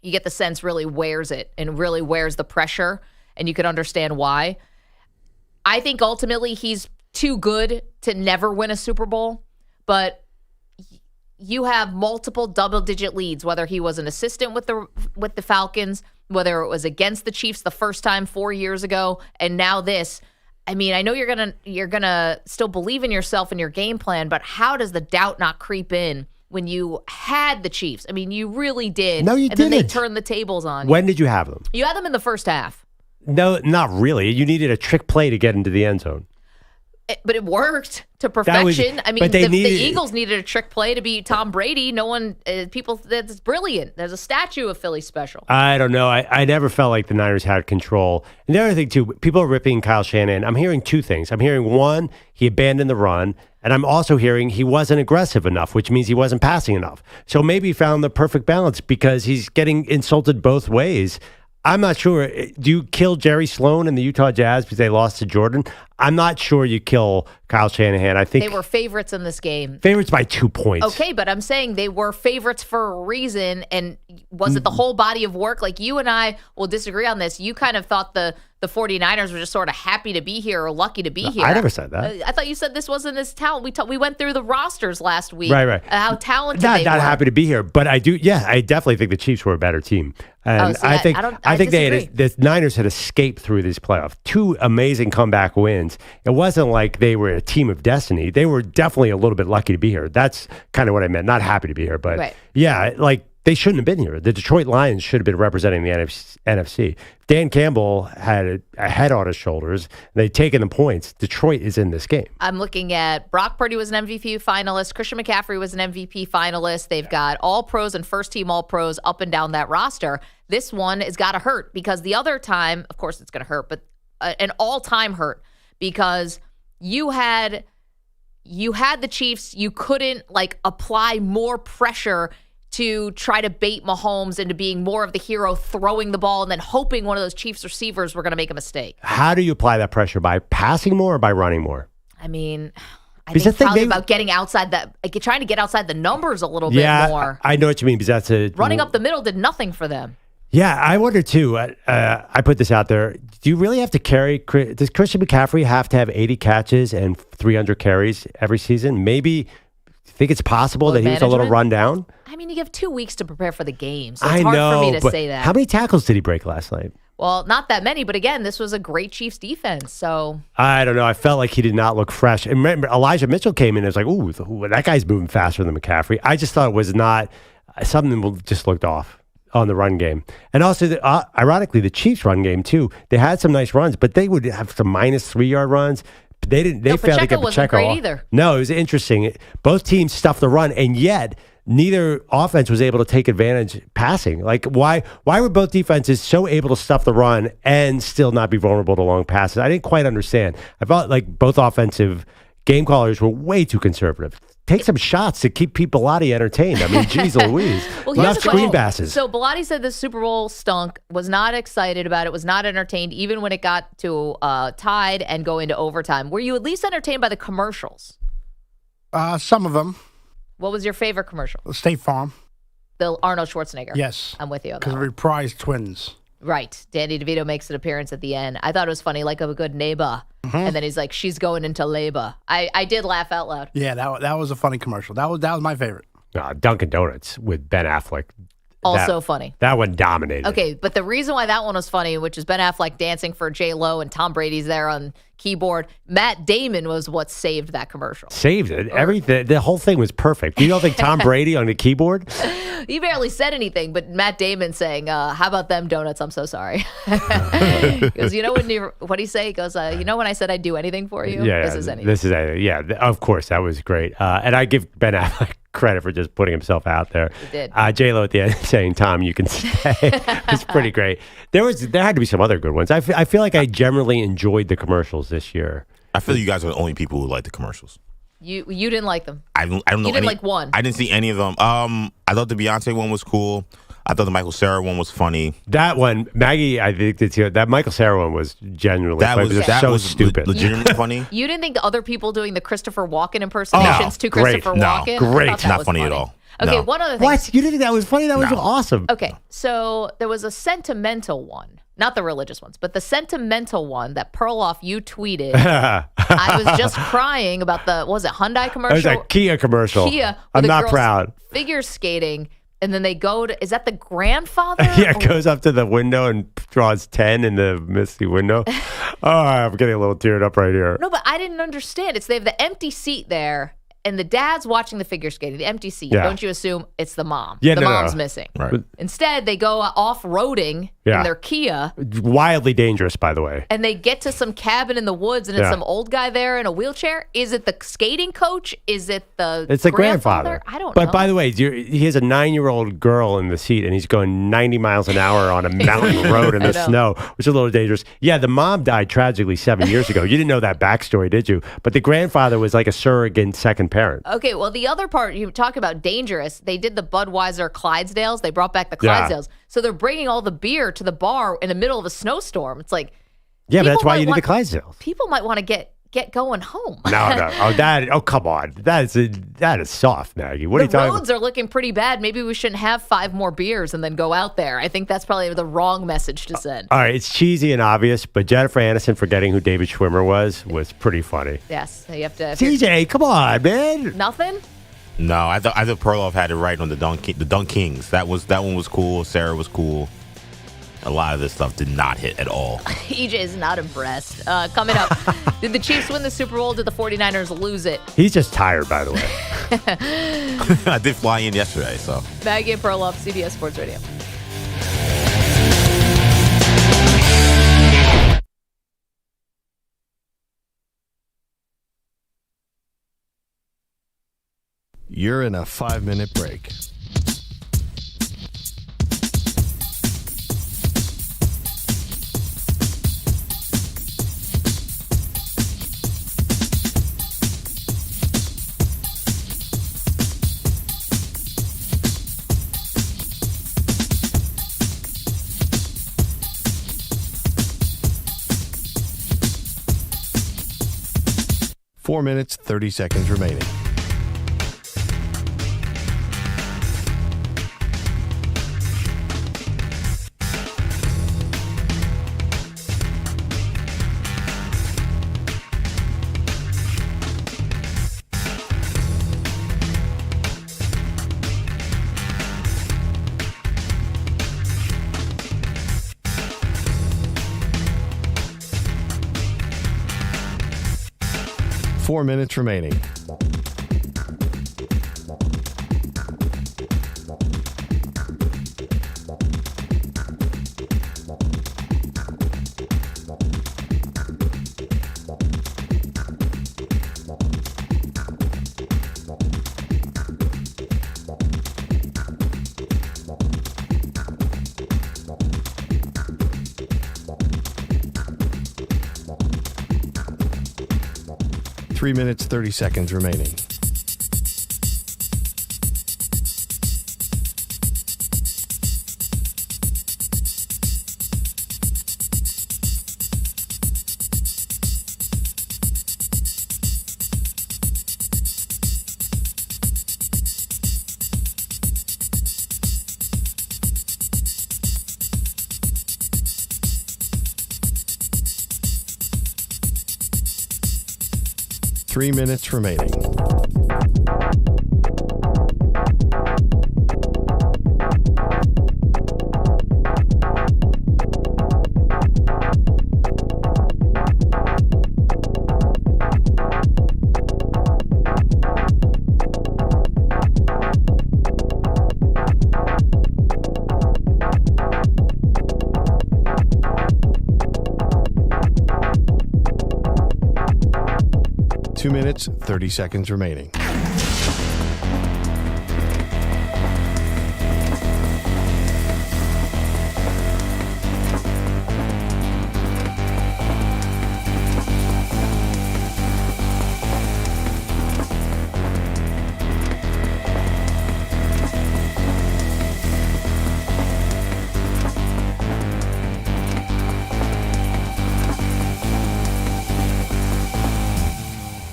you get the sense really wears it and really wears the pressure, and you can understand why. I think ultimately he's too good to never win a Super Bowl, but you have multiple double-digit leads, whether he was an assistant with the Falcons, whether it was against the Chiefs the first time 4 years ago, and now this. I mean, I know you're gonna still believe in yourself and your game plan, but how does the doubt not creep in when you had the Chiefs? I mean, you really did. No, you didn't. Then they turned the tables on you. When did you have them? You had them in the first half. No, not really. You needed a trick play to get into the end zone. But it worked to perfection. I mean, the Eagles needed a trick play to beat Tom Brady. No one, people, that's brilliant. There's a statue of Philly special. I don't know. I never felt like the Niners had control. And the other thing, too, people are ripping Kyle Shanahan. I'm hearing 2 things. I'm hearing, one, he abandoned the run. And I'm also hearing he wasn't aggressive enough, which means he wasn't passing enough. So maybe he found the perfect balance because he's getting insulted both ways. I'm not sure. Do you kill Jerry Sloan and the Utah Jazz because they lost to Jordan? I'm not sure you kill Kyle Shanahan. I think they were favorites in this game. Favorites by 2 points. Okay, but I'm saying they were favorites for a reason. And was it the whole body of work? Like, you and I will disagree on this. You kind of thought the 49ers were just sort of happy to be here or lucky to be here. I never said that. I thought you said this wasn't as talent. We went through the rosters last week. Right. How talented not they were. Not happy to be here, but I do. Yeah, I definitely think the Chiefs were a better team. And I think the Niners had escaped through this playoff. 2 amazing comeback wins. It wasn't like they were a team of destiny. They were definitely a little bit lucky to be here. That's kind of what I meant. Not happy to be here, but yeah, like they shouldn't have been here. The Detroit Lions should have been representing the NFC. Dan Campbell had a head on his shoulders. They'd taken the points. Detroit is in this game. I'm looking at Brock Purdy was an MVP finalist. Christian McCaffrey was an MVP finalist. They've got all pros and first team all pros up and down that roster. This one has got to hurt because the other time, of course it's going to hurt, but an all-time hurt because you had the Chiefs. You couldn't apply more pressure to try to bait Mahomes into being more of the hero, throwing the ball and then hoping one of those Chiefs receivers were going to make a mistake. How do you apply that pressure? By passing more or by running more? I mean, I think probably about getting outside that, trying to get outside the numbers a little bit more. I know what you mean because that's running up the middle did nothing for them. Yeah, I wonder too. I put this out there. Do you really have to carry? Does Christian McCaffrey have to have 80 catches and 300 carries every season? Maybe. Think it's possible that he was a little run down? I mean, you have 2 weeks to prepare for the game, so it's hard for me to say that. How many tackles did he break last night? Well, not that many, but again, this was a great Chiefs defense, so. I don't know. I felt like he did not look fresh. And remember, Elijah Mitchell came in and was like, ooh, that guy's moving faster than McCaffrey. I just thought it was not, something just looked off on the run game. And also, ironically, the Chiefs run game too, they had some nice runs, but they would have some -3 yard runs. They didn't. They failed to get Pacheco wasn't great either. No, it was interesting. Both teams stuffed the run, and yet neither offense was able to take advantage passing. Like why were both defenses so able to stuff the run and still not be vulnerable to long passes? I didn't quite understand. I felt like both offensive game callers were way too conservative. Take some shots to keep Pete Bellotti entertained. I mean, geez Louise. Enough screen passes. So Bellotti said the Super Bowl stunk, was not excited about it, was not entertained, even when it got to tied and go into overtime. Were you at least entertained by the commercials? Some of them. What was your favorite commercial? State Farm. The Arnold Schwarzenegger. Yes. I'm with you on that. Because reprised twins. Right. Danny DeVito makes an appearance at the end. I thought it was funny, like a good neighbor. Mm-hmm. And then he's like, she's going into labor. I did laugh out loud. Yeah, that was a funny commercial. That was my favorite. Dunkin' Donuts with Ben Affleck. Also funny. That one dominated. Okay, but the reason why that one was funny, which is Ben Affleck dancing for J-Lo and Tom Brady's there on keyboard, Matt Damon was what saved that commercial. Saved it? Everything. The whole thing was perfect. You don't think Tom Brady on the keyboard? He barely said anything, but Matt Damon saying, how about them donuts? I'm so sorry. He goes, what do you say? He goes, when I said I'd do anything for you? Yeah, this is anything. Yeah, of course. That was great. And I give Ben Affleck credit for just putting himself out there. He did. J-Lo at the end saying, Tom, you can stay. It's pretty great. There had to be some other good ones. I feel like I generally enjoyed the commercials this year. I feel you guys are the only people who like the commercials. You didn't like them. I don't know. You didn't like one. I didn't see any of them. I thought the Beyonce one was cool. I thought the Michael Cera one was funny. That one, Maggie, I think that Michael Cera one was genuinely so stupid. Legitimately funny. You didn't think the other people doing the Christopher Walken impersonations to Christopher Walken? Great. Not funny at all. Okay, no. One other thing. What? You didn't think that was funny? That was awesome. Okay, so there was a sentimental one. Not the religious ones, but the sentimental one that Perloff, you tweeted. I was just crying about Hyundai commercial? It was a Kia commercial. Kia. I'm not proud. Figure skating, and then they go to, is that the grandfather? Yeah, goes up to the window and draws 10 in the misty window. I'm getting a little teared up right here. No, but I didn't understand. They have the empty seat there. And the dad's watching the figure skating, the empty seat. Yeah. Don't you assume it's the mom? Yeah, the mom's no. missing. Right. Instead, they go off-roading in their Kia. Wildly dangerous, by the way. And they get to some cabin in the woods, and it's some old guy there in a wheelchair. Is it the skating coach? Is it the It's the grandfather. I don't know. But by the way, he has a 9-year-old girl in the seat, and he's going 90 miles an hour on a mountain road in the snow, which is a little dangerous. Yeah, the mom died tragically 7 years ago. You didn't know that backstory, did you? But the grandfather was like a surrogate second parent. Okay, well, the other part, you talk about dangerous. They did the Budweiser Clydesdales. They brought back the Clydesdales. So they're bringing all the beers dinner to the bar in the middle of a snowstorm. It's like, yeah, but that's people why you need might the Clydesdales. People might want to get going home. No. Oh, come on. That is soft, Maggie. What are you talking about? The roads are looking pretty bad. Maybe we shouldn't have 5 more beers and then go out there. I think that's probably the wrong message to send. All right, it's cheesy and obvious, but Jennifer Aniston forgetting who David Schwimmer was pretty funny. Yes, you have to. TJ, come on, man. Nothing? No, I thought Perloff had it right on the Dunk Kings. That one was cool. Sarah was cool. A lot of this stuff did not hit at all. EJ is not impressed. Coming up, did the Chiefs win the Super Bowl? Did the 49ers lose it? He's just tired, by the way. I did fly in yesterday, so. Maggie and Perloff, CBS Sports Radio. You're in a 5-minute break. Four minutes, 30 seconds remaining. Four minutes remaining. Three minutes, 30 seconds remaining. Three minutes remaining. Two minutes, 30 seconds remaining.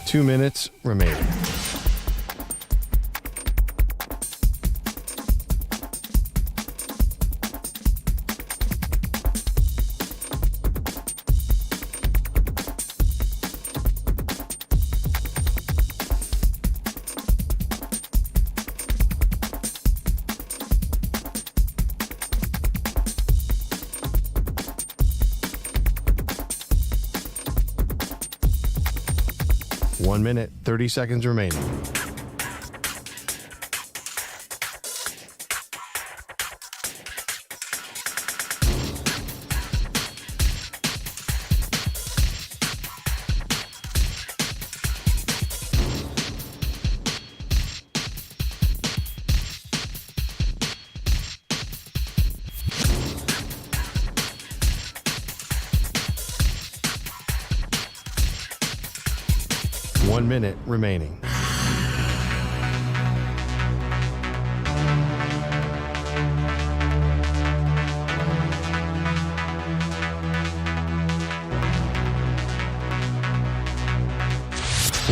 Two minutes remaining. One minute, 30 seconds remaining. One minute remaining.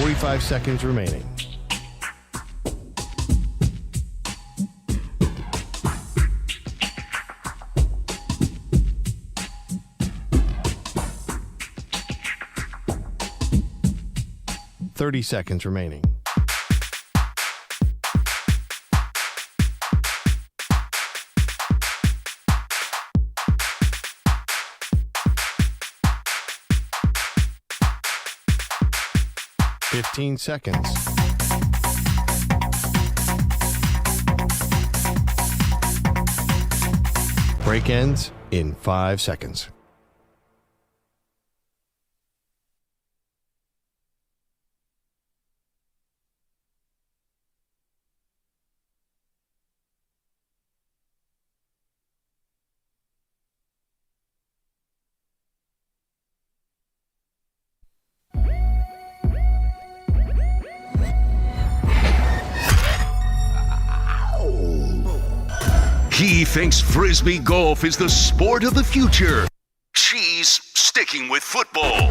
45 seconds remaining. Seconds remaining. Fifteen seconds. Break ends in 5 seconds. He thinks Frisbee golf is the sport of the future. She's sticking with football.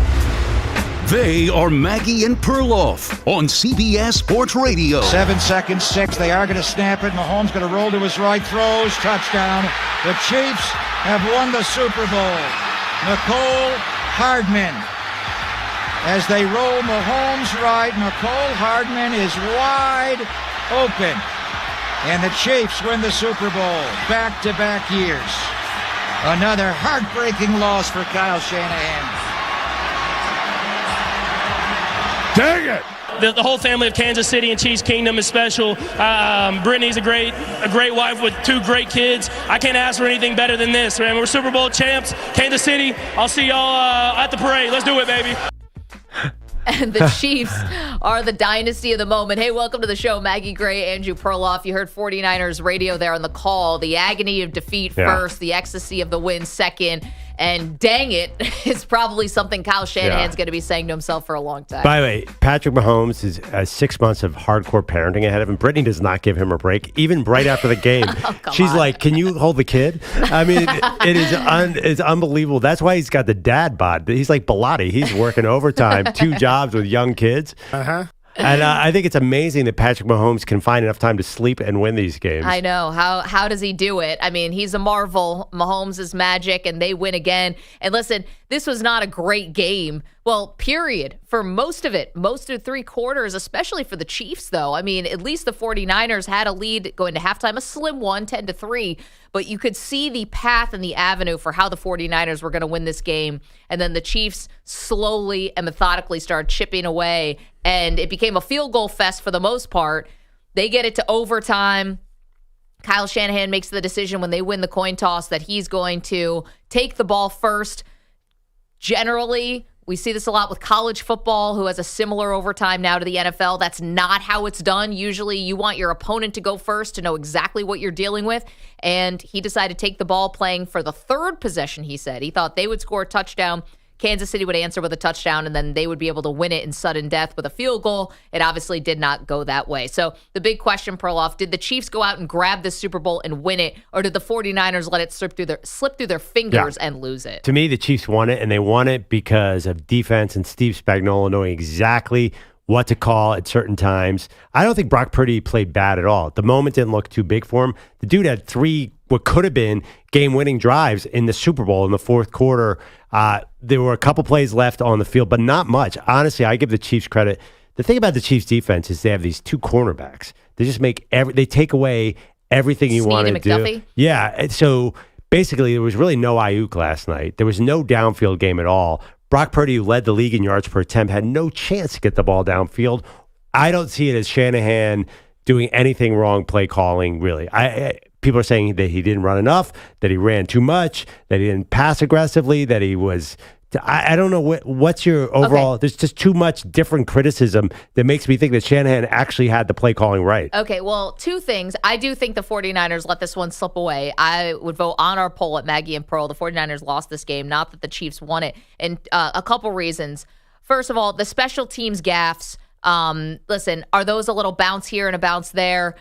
They are Maggie and Perloff on CBS Sports Radio. 7 seconds, 6. They are going to snap it. Mahomes going to roll to his right, throws, touchdown. The Chiefs have won the Super Bowl. Nicole Hardman. As they roll Mahomes right, Nicole Hardman is wide open. And the Chiefs win the Super Bowl back-to-back years. Another heartbreaking loss for Kyle Shanahan. Dang it! The whole family of Kansas City and Chiefs Kingdom is special. Brittany's a great wife with 2 great kids. I can't ask for anything better than this, man. We're Super Bowl champs, Kansas City. I'll see y'all at the parade. Let's do it, baby. And the Chiefs are the dynasty of the moment. Hey, welcome to the show, Maggie Gray, Andrew Perloff. You heard 49ers radio there on the call. The agony of defeat first, the ecstasy of the win second. And dang it, it's probably something Kyle Shanahan's going to be saying to himself for a long time. By the way, Patrick Mahomes has 6 months of hardcore parenting ahead of him. Brittany does not give him a break, even right after the game. She's like, can you hold the kid? I mean, it's unbelievable. That's why he's got the dad bod. He's like Bilotti. He's working overtime, 2 jobs with young kids. Uh-huh. And I think it's amazing that Patrick Mahomes can find enough time to sleep and win these games. I know. How does he do it? I mean, he's a marvel. Mahomes is magic, and they win again. And listen, this was not a great game. Well, period. For most of it, most of 3 quarters, especially for the Chiefs, though. I mean, at least the 49ers had a lead going to halftime, a slim one, 10-3. But you could see the path and the avenue for how the 49ers were going to win this game. And then the Chiefs slowly and methodically started chipping away. And it became a field goal fest for the most part. They get it to overtime. Kyle Shanahan makes the decision when they win the coin toss that he's going to take the ball first. Generally, we see this a lot with college football, who has a similar overtime now to the NFL. That's not how it's done. Usually you want your opponent to go first to know exactly what you're dealing with. And he decided to take the ball playing for the 3rd possession, he said. He thought they would score a touchdown. Kansas City would answer with a touchdown, and then they would be able to win it in sudden death with a field goal. It obviously did not go that way. So the big question, Perloff, did the Chiefs go out and grab this Super Bowl and win it, or did the 49ers let it slip through their fingers and lose it? To me, the Chiefs won it, and they won it because of defense and Steve Spagnuolo knowing exactly what to call at certain times. I don't think Brock Purdy played bad at all. The moment didn't look too big for him. The dude had 3 what could have been game-winning drives in the Super Bowl in the 4th quarter. There were a couple plays left on the field, but not much. Honestly, I give the Chiefs credit. The thing about the Chiefs defense is they have these 2 cornerbacks. They just make they take away everything you want to do. Yeah, and so basically there was really no Ayuk last night. There was no downfield game at all. Brock Purdy, who led the league in yards per attempt, had no chance to get the ball downfield. I don't see it as Shanahan doing anything wrong play calling, really. People are saying that he didn't run enough, that he ran too much, that he didn't pass aggressively, that he was... I don't know what's your overall... Okay. There's just too much different criticism that makes me think that Shanahan actually had the play calling right. Okay, well, 2 things. I do think the 49ers let this one slip away. I would vote on our poll at Maggie and Pearl. The 49ers lost this game, not that the Chiefs won it. And a couple reasons. First of all, the special teams gaffes. Listen, are those a little bounce here and a bounce there?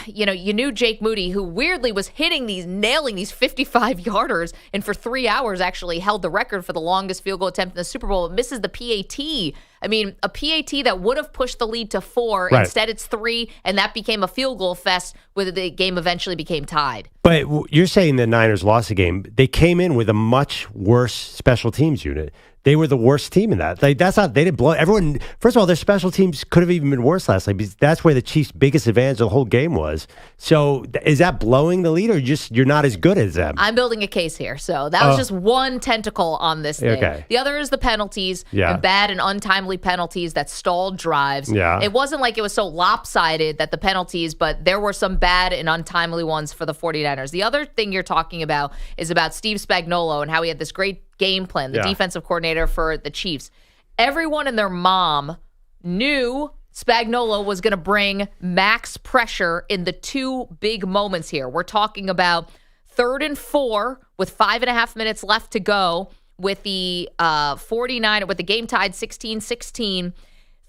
you knew Jake Moody, who weirdly was nailing these 55-yarders, and for 3 hours actually held the record for the longest field goal attempt in the Super Bowl. It misses the PAT. I mean, a PAT that would have pushed the lead to 4. Right. Instead, it's 3, and that became a field goal fest where the game eventually became tied. But you're saying the Niners lost the game. They came in with a much worse special teams unit. They were the worst team in that. Like, they didn't blow everyone. First of all, their special teams could have even been worse last night because that's where the Chiefs' biggest advantage of the whole game was. So is that blowing the lead, or you're not as good as them? I'm building a case here. So that was just one tentacle on this thing. Okay. The other is the penalties, and bad and untimely penalties that stalled drives. Yeah. It wasn't like it was so lopsided that the penalties, but there were some bad and untimely ones for the 49ers. The other thing you're talking about is about Steve Spagnuolo and how he had this great game plan, the defensive coordinator for the Chiefs. Everyone and their mom knew Spagnuolo was going to bring max pressure in the 2 big moments here. We're talking about 3rd and 4 with 5.5 minutes left to go with the 49, with the game tied 16-16.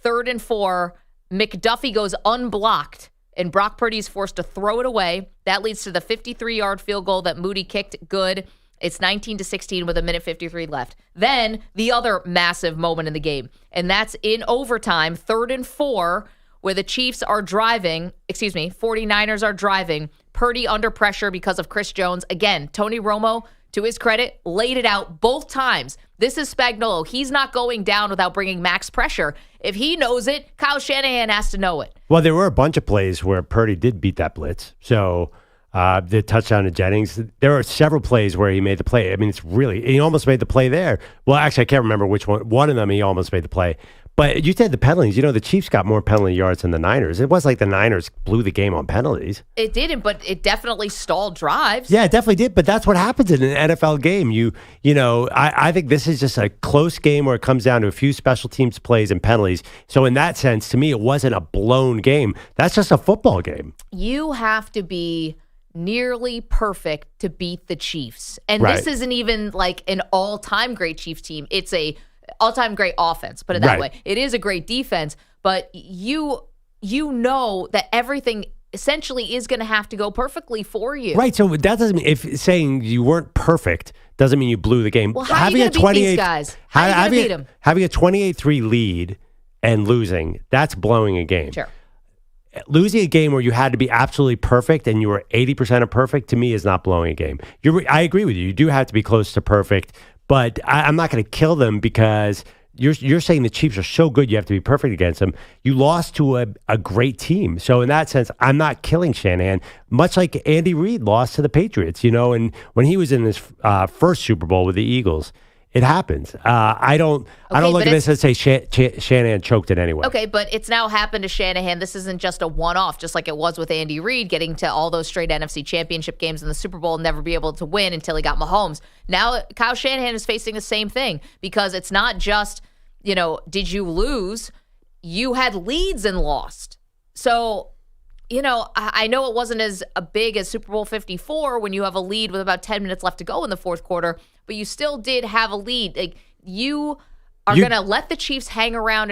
3rd and 4, McDuffie goes unblocked, and Brock Purdy's forced to throw it away. That leads to the 53-yard field goal that Moody kicked good. It's 19-16 with 1:53 left. Then the other massive moment in the game, and that's in overtime, 3rd and 4, where the Chiefs are driving, 49ers are driving. Purdy under pressure because of Chris Jones. Again, Tony Romo, to his credit, laid it out both times. This is Spagnuolo. He's not going down without bringing max pressure. If he knows it, Kyle Shanahan has to know it. Well, there were a bunch of plays where Purdy did beat that blitz. So the touchdown to Jennings, there are several plays where he made the play. I mean, he almost made the play there. Well, actually, I can't remember which one. One of them, he almost made the play. But you said the penalties. The Chiefs got more penalty yards than the Niners. It was like the Niners blew the game on penalties. It didn't, but it definitely stalled drives. Yeah, it definitely did. But that's what happens in an NFL game. I think this is just a close game where it comes down to a few special teams plays and penalties. So in that sense, to me, it wasn't a blown game. That's just a football game. You have to be nearly perfect to beat the Chiefs. And This isn't even like an all-time great Chiefs team. It's a all-time great offense, put it that way. It is a great defense, but you know that everything essentially is going to have to go perfectly for you. Right, so that doesn't mean, if saying you weren't perfect doesn't mean you blew the game. Well, how are you going to beat these guys? How are you going to beat them? Having a 28-3 lead and losing, that's blowing a game. Sure. Losing a game where you had to be absolutely perfect and you were 80% of perfect, to me, is not blowing a game. I agree with you. You do have to be close to perfect, but I'm not going to kill them because you're saying the Chiefs are so good you have to be perfect against them. You lost to a great team. So in that sense, I'm not killing Shanahan, much like Andy Reid lost to the Patriots, and when he was in his first Super Bowl with the Eagles. It happens. I don't look at this and say Shanahan choked it anyway. Okay, but it's now happened to Shanahan. This isn't just a one-off, just like it was with Andy Reid getting to all those straight NFC championship games in the Super Bowl and never be able to win until he got Mahomes. Now Kyle Shanahan is facing the same thing because it's not just, did you lose? You had leads and lost. So, I know it wasn't as big as Super Bowl 54 when you have a lead with about 10 minutes left to go in the fourth quarter, but you still did have a lead. Like, you are going to let the Chiefs hang around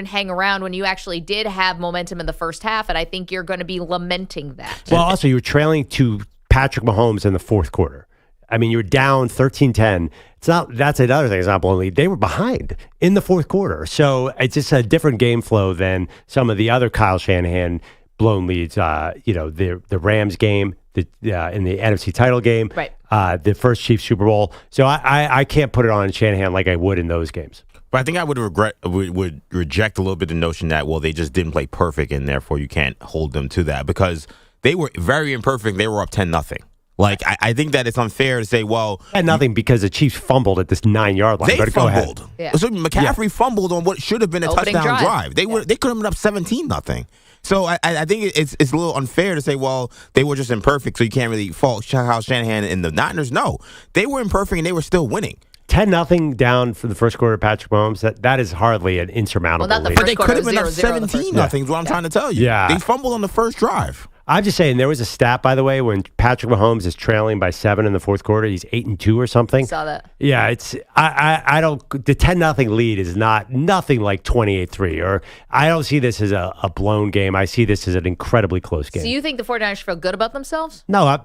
when you actually did have momentum in the first half, and I think you're going to be lamenting that. Well, also, you were trailing to Patrick Mahomes in the fourth quarter. I mean, you're down 13-10. That's another thing. It's not blowing lead. They were behind in the fourth quarter. So it's just a different game flow than some of the other Kyle Shanahan blown leads, the Rams game, in the NFC title game, the first Chiefs Super Bowl. So I can't put it on Shanahan like I would in those games. But I think I would reject a little bit the notion that, well, they just didn't play perfect and therefore you can't hold them to that because they were very imperfect. They were up 10-0. Like, I think that it's unfair to say, well... And nothing because the Chiefs fumbled at this 9-yard line. They fumbled. Go ahead. Yeah. So McCaffrey fumbled on what should have been a Opening touchdown drive. They could have been up 17-0. So I think it's a little unfair to say, well, they were just imperfect, so you can't really fault Kyle Shanahan and the Niners. No, they were imperfect and they were still winning. 10-0 down for the first quarter of Patrick Mahomes, that is hardly an insurmountable lead. But they could have been up 17-0 is what I'm trying to tell you. Yeah. They fumbled on the first drive. I'm just saying there was a stat, by the way, when Patrick Mahomes is trailing by 7 in the fourth quarter. He's 8-2 or something. Saw that. Yeah, it's I don't. The 10-0 lead is nothing like 28-3. Or I don't see this as a blown game. I see this as an incredibly close game. So you think the 49ers feel good about themselves? No,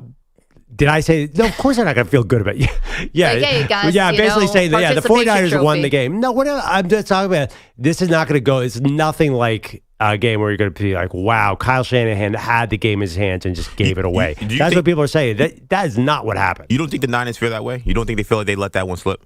did I say no? Of course, they're not going to feel good about it. Yeah, like, hey, guys, yeah. Basically saying that the 49ers trophy. won the game. No, whatever. I'm just talking about. This is not going to go. It's nothing like a game where you're going to be like, wow, Kyle Shanahan had the game in his hands and just gave it away. That's what people are saying. That is not what happened. You don't think the Niners feel that way? You don't think they feel like they let that one slip?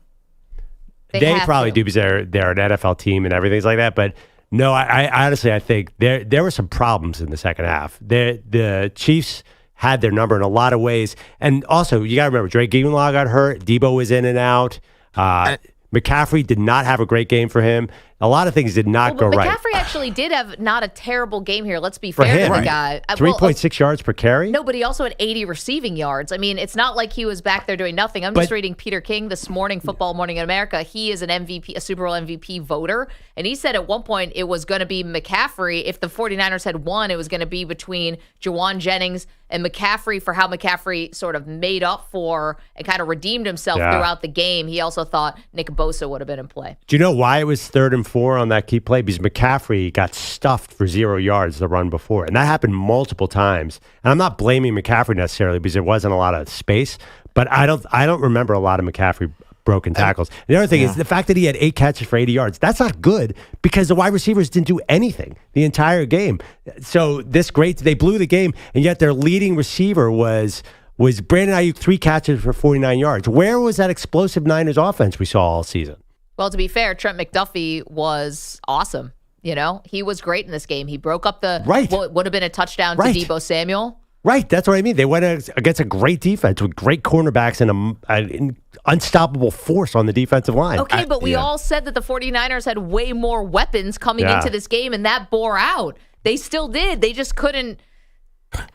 They probably do because they're an NFL team and everything's like that. But no, I honestly, I think there were some problems in the second half. The Chiefs had their number in a lot of ways. And also, you got to remember, Drake Greenlaw got hurt. Debo was in and out. McCaffrey did not have a great game for him. A lot of things did not go right. McCaffrey actually did have not a terrible game here. Let's be fair to the guy. 3.6 yards per carry? No, but he also had 80 receiving yards. I mean, it's not like he was back there doing nothing. I'm just reading Peter King this morning, Football Morning in America. He is an MVP, a Super Bowl MVP voter. And he said at one point it was going to be McCaffrey. If the 49ers had won, it was going to be between Juwan Jennings and McCaffrey for how McCaffrey sort of made up for and kind of redeemed himself throughout the game. He also thought Nick Bosa would have been in play. Do you know why it was 3rd and 4 on that key play? Because McCaffrey got stuffed for 0 yards the run before. And that happened multiple times. And I'm not blaming McCaffrey necessarily because there wasn't a lot of space. But I don't remember a lot of McCaffrey broken tackles. And the other thing is the fact that he had 8 catches for 80 yards. That's not good because the wide receivers didn't do anything the entire game. So they blew the game, and yet their leading receiver was Brandon Ayuk, 3 catches for 49 yards. Where was that explosive Niners offense we saw all season? Well, to be fair, Trent McDuffie was awesome. You know, he was great in this game. He broke up what would have been a touchdown to Deebo Samuel. Right, that's what I mean. They went against a great defense with great cornerbacks and an unstoppable force on the defensive line. Okay, but we all said that the 49ers had way more weapons coming into this game, and that bore out. They still did. They just couldn't.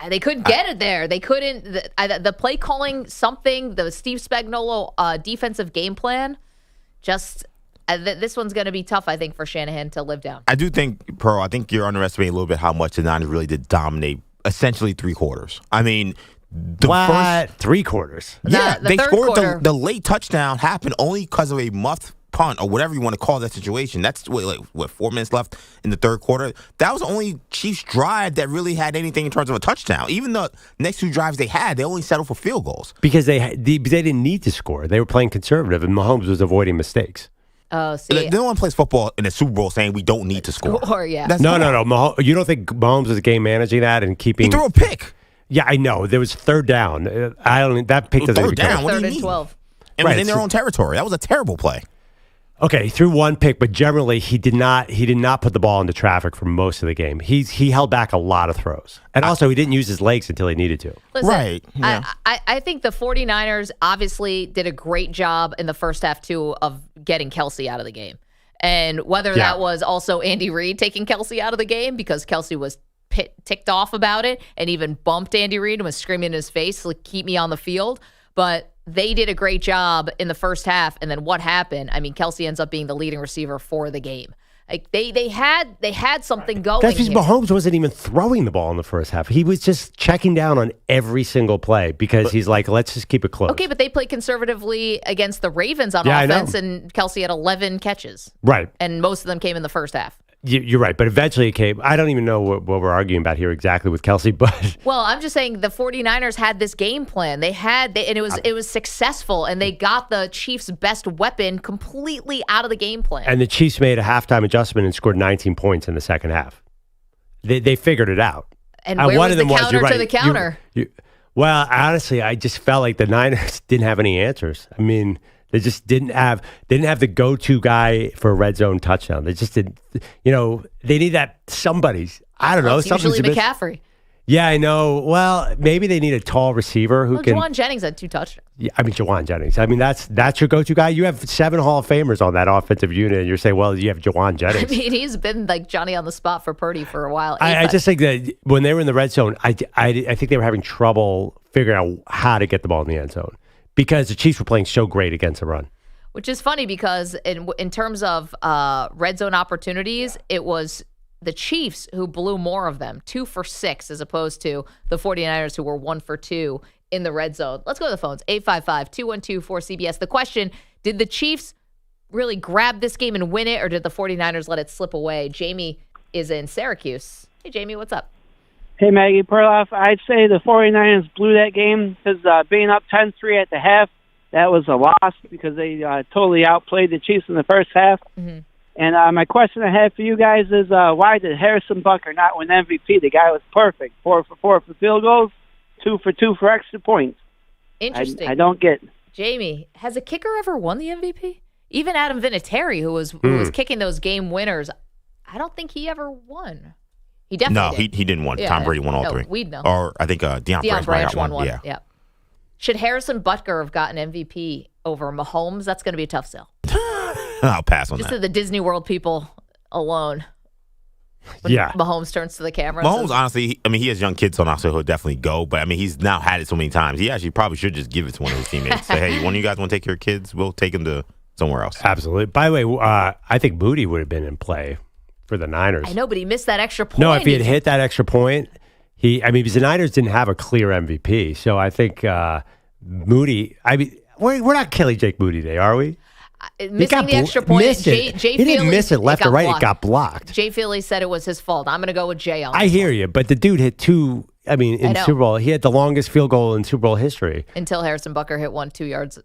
They couldn't get it there. They couldn't. The play calling, the Steve Spagnuolo defensive game plan, just. This one's going to be tough, I think, for Shanahan to live down. I do think, Pearl, I think you're underestimating a little bit how much the Niners really did dominate essentially 3 quarters. I mean, the first 3 quarters. Yeah, the they third scored quarter. the late touchdown happened only because of a muffed punt or whatever you want to call that situation. That's what 4 minutes left in the third quarter. That was the only Chiefs drive that really had anything in terms of a touchdown. Even the next 2 drives they only settled for field goals because they didn't need to score. They were playing conservative, and Mahomes was avoiding mistakes. Oh, see. No one plays football in a Super Bowl saying we don't need to score. No. You don't think Mahomes was game managing that and keeping? He threw a pick. Yeah, I know. There was 3rd down. That pick doesn't even count. What do you 3rd and mean? 12. And was in their own territory. That was a terrible play. Okay, he threw 1 pick, but generally he did not put the ball into traffic for most of the game. He held back a lot of throws. And also he didn't use his legs until he needed to. Listen, right. Yeah. I think the 49ers obviously did a great job in the first half, too, of getting Kelce out of the game. And whether that was also Andy Reid taking Kelce out of the game because Kelce was ticked off about it and even bumped Andy Reid and was screaming in his face, like, keep me on the field. But they did a great job in the first half. And then what happened? I mean, Kelce ends up being the leading receiver for the game. Like they had something going. That's because Mahomes wasn't even throwing the ball in the first half. He was just checking down on every single play because he's like, let's just keep it close. Okay, but they played conservatively against the Ravens on offense, and Kelce had 11 catches. Right. And most of them came in the first half. You're right, but eventually it came. I don't even know what we're arguing about here exactly with Kelce, but well, I'm just saying the 49ers had this game plan. And it was successful, and they got the Chiefs' best weapon completely out of the game plan. And the Chiefs made a halftime adjustment and scored 19 points in the second half. They figured it out. And where was the counter to the counter? Well, honestly, I just felt like the Niners didn't have any answers. I mean, they just didn't have the go-to guy for a red zone touchdown. They just didn't, they need that somebody's. I don't know. It's usually McCaffrey. Yeah, I know. Well, maybe they need a tall receiver who can. Juwan Jennings had 2 touchdowns. Yeah, I mean, Juwan Jennings. I mean, that's your go-to guy. You have 7 Hall of Famers on that offensive unit, and you're saying, well, you have Juwan Jennings. I mean, he's been like Johnny on the spot for Purdy for a while. I just think that when they were in the red zone, I think they were having trouble figuring out how to get the ball in the end zone because the Chiefs were playing so great against the run. Which is funny because in terms of red zone opportunities, it was the Chiefs, who blew more of them, 2 for 6, as opposed to the 49ers, who were 1 for 2 in the red zone. Let's go to the phones. 855-212-4CBS. The question, did the Chiefs really grab this game and win it, or did the 49ers let it slip away? Jamie is in Syracuse. Hey, Jamie, what's up? Hey, Maggie Perloff. I'd say the 49ers blew that game because being up 10-3 at the half, that was a loss because they totally outplayed the Chiefs in the first half. Mm-hmm. And my question I have for you guys is, why did Harrison Butker not win MVP? The guy was perfect. 4 for 4 for field goals, 2 for 2 for extra points. Interesting. I don't get. Jamie, has a kicker ever won the MVP? Even Adam Vinatieri, who was kicking those game winners, I don't think he ever won. He definitely did. he didn't win. Yeah. Tom Brady won all 3. We'd know. Or I think Deion Branch got one. Yeah. Should Harrison Butker have gotten MVP over Mahomes? That's going to be a tough sell. I'll pass on Just that. to the Disney World people alone. When Mahomes turns to the camera. Mahomes, honestly, he has young kids, so he'll definitely go. But, he's now had it so many times. He actually probably should just give it to one of his teammates. Say, hey, one of you guys want to take your kids? We'll take them to somewhere else. Absolutely. By the way, I think Moody would have been in play for the Niners. I know, but he missed that extra point. No, if he had hit that extra point, because the Niners didn't have a clear MVP. So I think Moody, we're not killing Jake Moody today, are we? Missing the extra point. Jay he didn't miss it left or right. Blocked. It got blocked. Jay Feely said it was his fault. I'm going to go with Jay on I hear you, but the dude hit 2, in Super Bowl. He had the longest field goal in Super Bowl history. Until Harrison Butker hit one 2 yards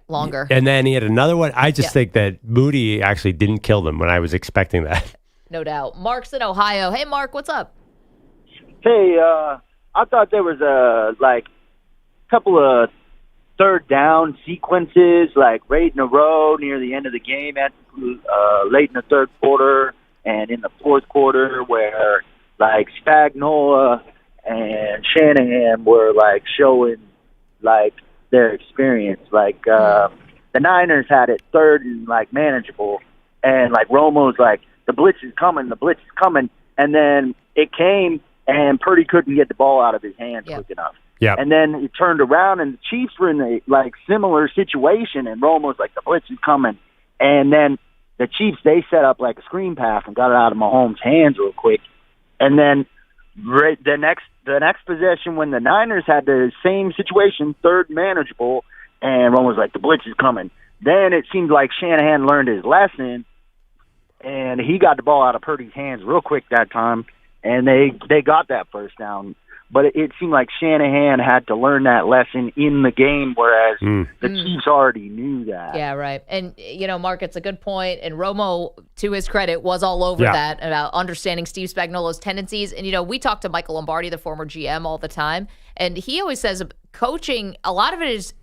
longer. And then he had another one. I just think that Moody actually didn't kill them when I was expecting that. No doubt. Mark's in Ohio. Hey, Mark, what's up? Hey, I thought there was a couple of third down sequences, right in a row near the end of the game, late in the third quarter and in the fourth quarter, where Spagnuolo and Shanahan were showing their experience. The Niners had it third and manageable, and Romo's the blitz is coming, and then it came, and Purdy couldn't get the ball out of his hands quick enough. Yeah. And then it turned around, and the Chiefs were in a similar situation, and Romo's the blitz is coming, and then the Chiefs, they set up a screen pass and got it out of Mahomes' hands real quick, and then the next possession when the Niners had the same situation, third manageable, and Romo's the blitz is coming. Then it seemed like Shanahan learned his lesson, and he got the ball out of Purdy's hands real quick that time, and they got that first down. But it seemed like Shanahan had to learn that lesson in the game, whereas the Chiefs already knew that. Yeah, right. And, Mark, it's a good point. And Romo, to his credit, was all over that about understanding Steve Spagnuolo's tendencies. And, we talk to Michael Lombardi, the former GM, all the time. And he always says coaching, a lot of it is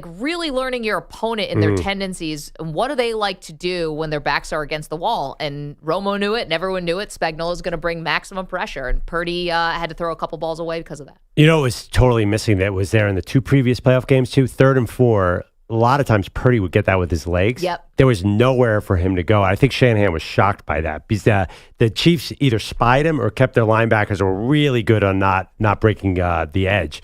really learning your opponent and their tendencies. And what do they like to do when their backs are against the wall? And Romo knew it, and everyone knew it. Spagnuolo's going to bring maximum pressure, and Purdy had to throw a couple balls away because of that. It was totally missing that was there in the 2 previous playoff games too. 3rd and 4, a lot of times Purdy would get that with his legs. Yep. There was nowhere for him to go. I think Shanahan was shocked by that because the Chiefs either spied him or kept their linebackers were really good on not breaking the edge.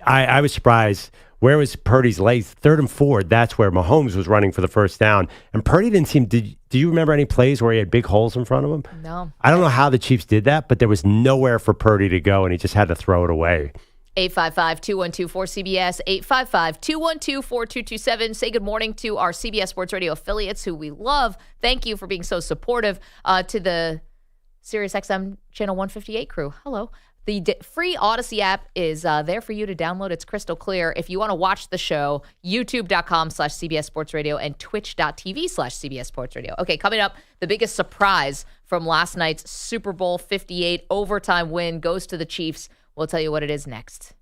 I was surprised. Where was Purdy's legs? 3rd and 4, that's where Mahomes was running for the first down. And Purdy didn't seem, do you remember any plays where he had big holes in front of him? No. I don't know how the Chiefs did that, but there was nowhere for Purdy to go, and he just had to throw it away. 855-212-4CBS, 855-212-4227. Say good morning to our CBS Sports Radio affiliates who we love. Thank you for being so supportive to the SiriusXM Channel 158 crew. Hello. The free Odyssey app is there for you to download. It's crystal clear. If you want to watch the show, youtube.com/CBS Sports Radio and twitch.tv/CBS Sports Radio. Okay, coming up, the biggest surprise from last night's Super Bowl 58 overtime win goes to the Chiefs. We'll tell you what it is next.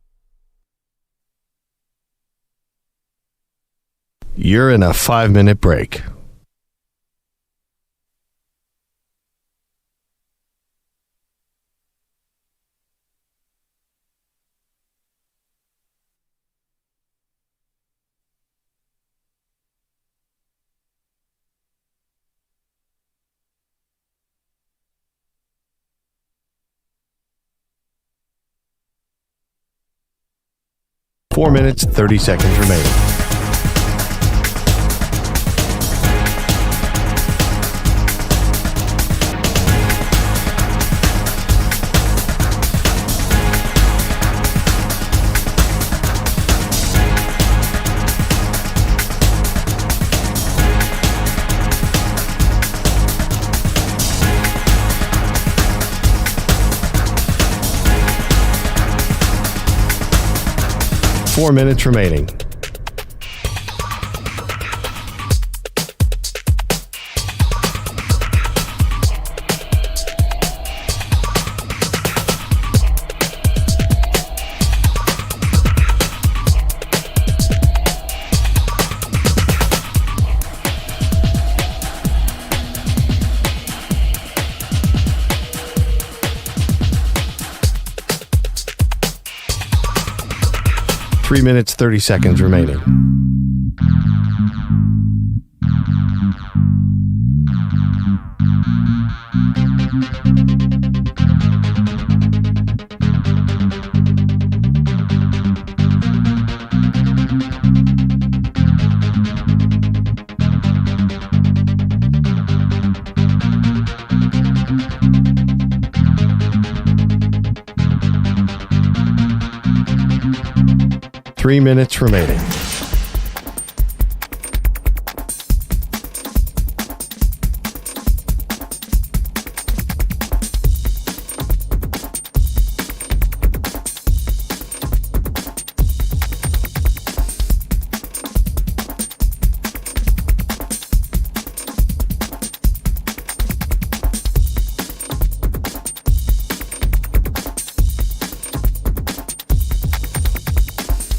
You're in a 5-minute break. Four minutes, 30 seconds remaining. 4 minutes remaining. Three minutes, 30 seconds remaining. Three minutes remaining.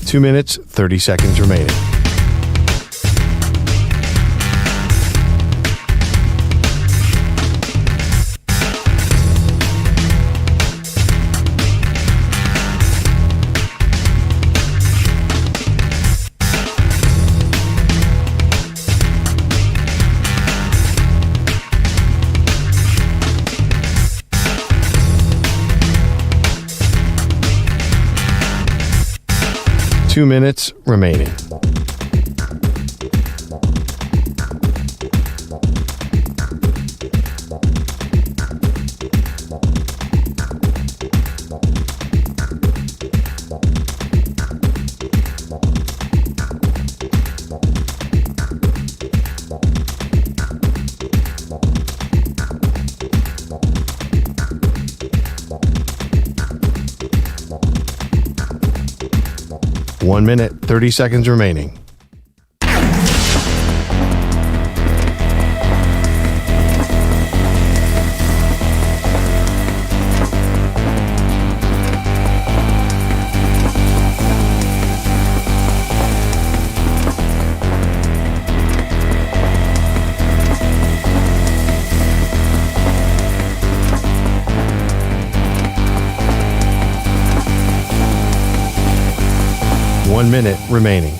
Two minutes, 30 seconds remaining. Two minutes remaining. 1 minute, 30 seconds remaining. One minute remaining.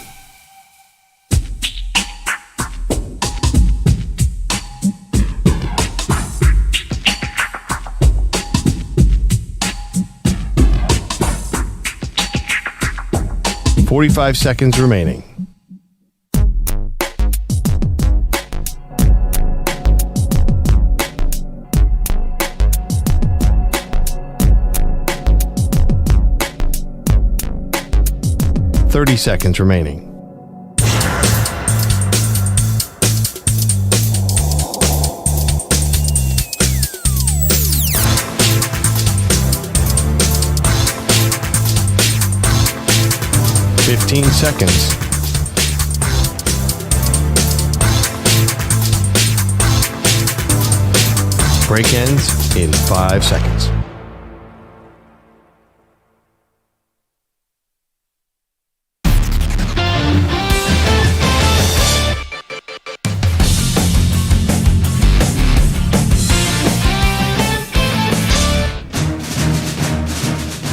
.45 seconds remaining. .30 seconds remaining. .15 seconds. Break ends in 5 seconds.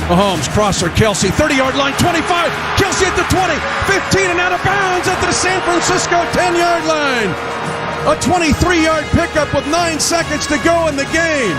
Mahomes, crosser, Kelce, 30-yard line, 25. Kelce at the 20, 15, and out of bounds at the San Francisco 10-yard line. A 23-yard pickup with 9 seconds to go in the game.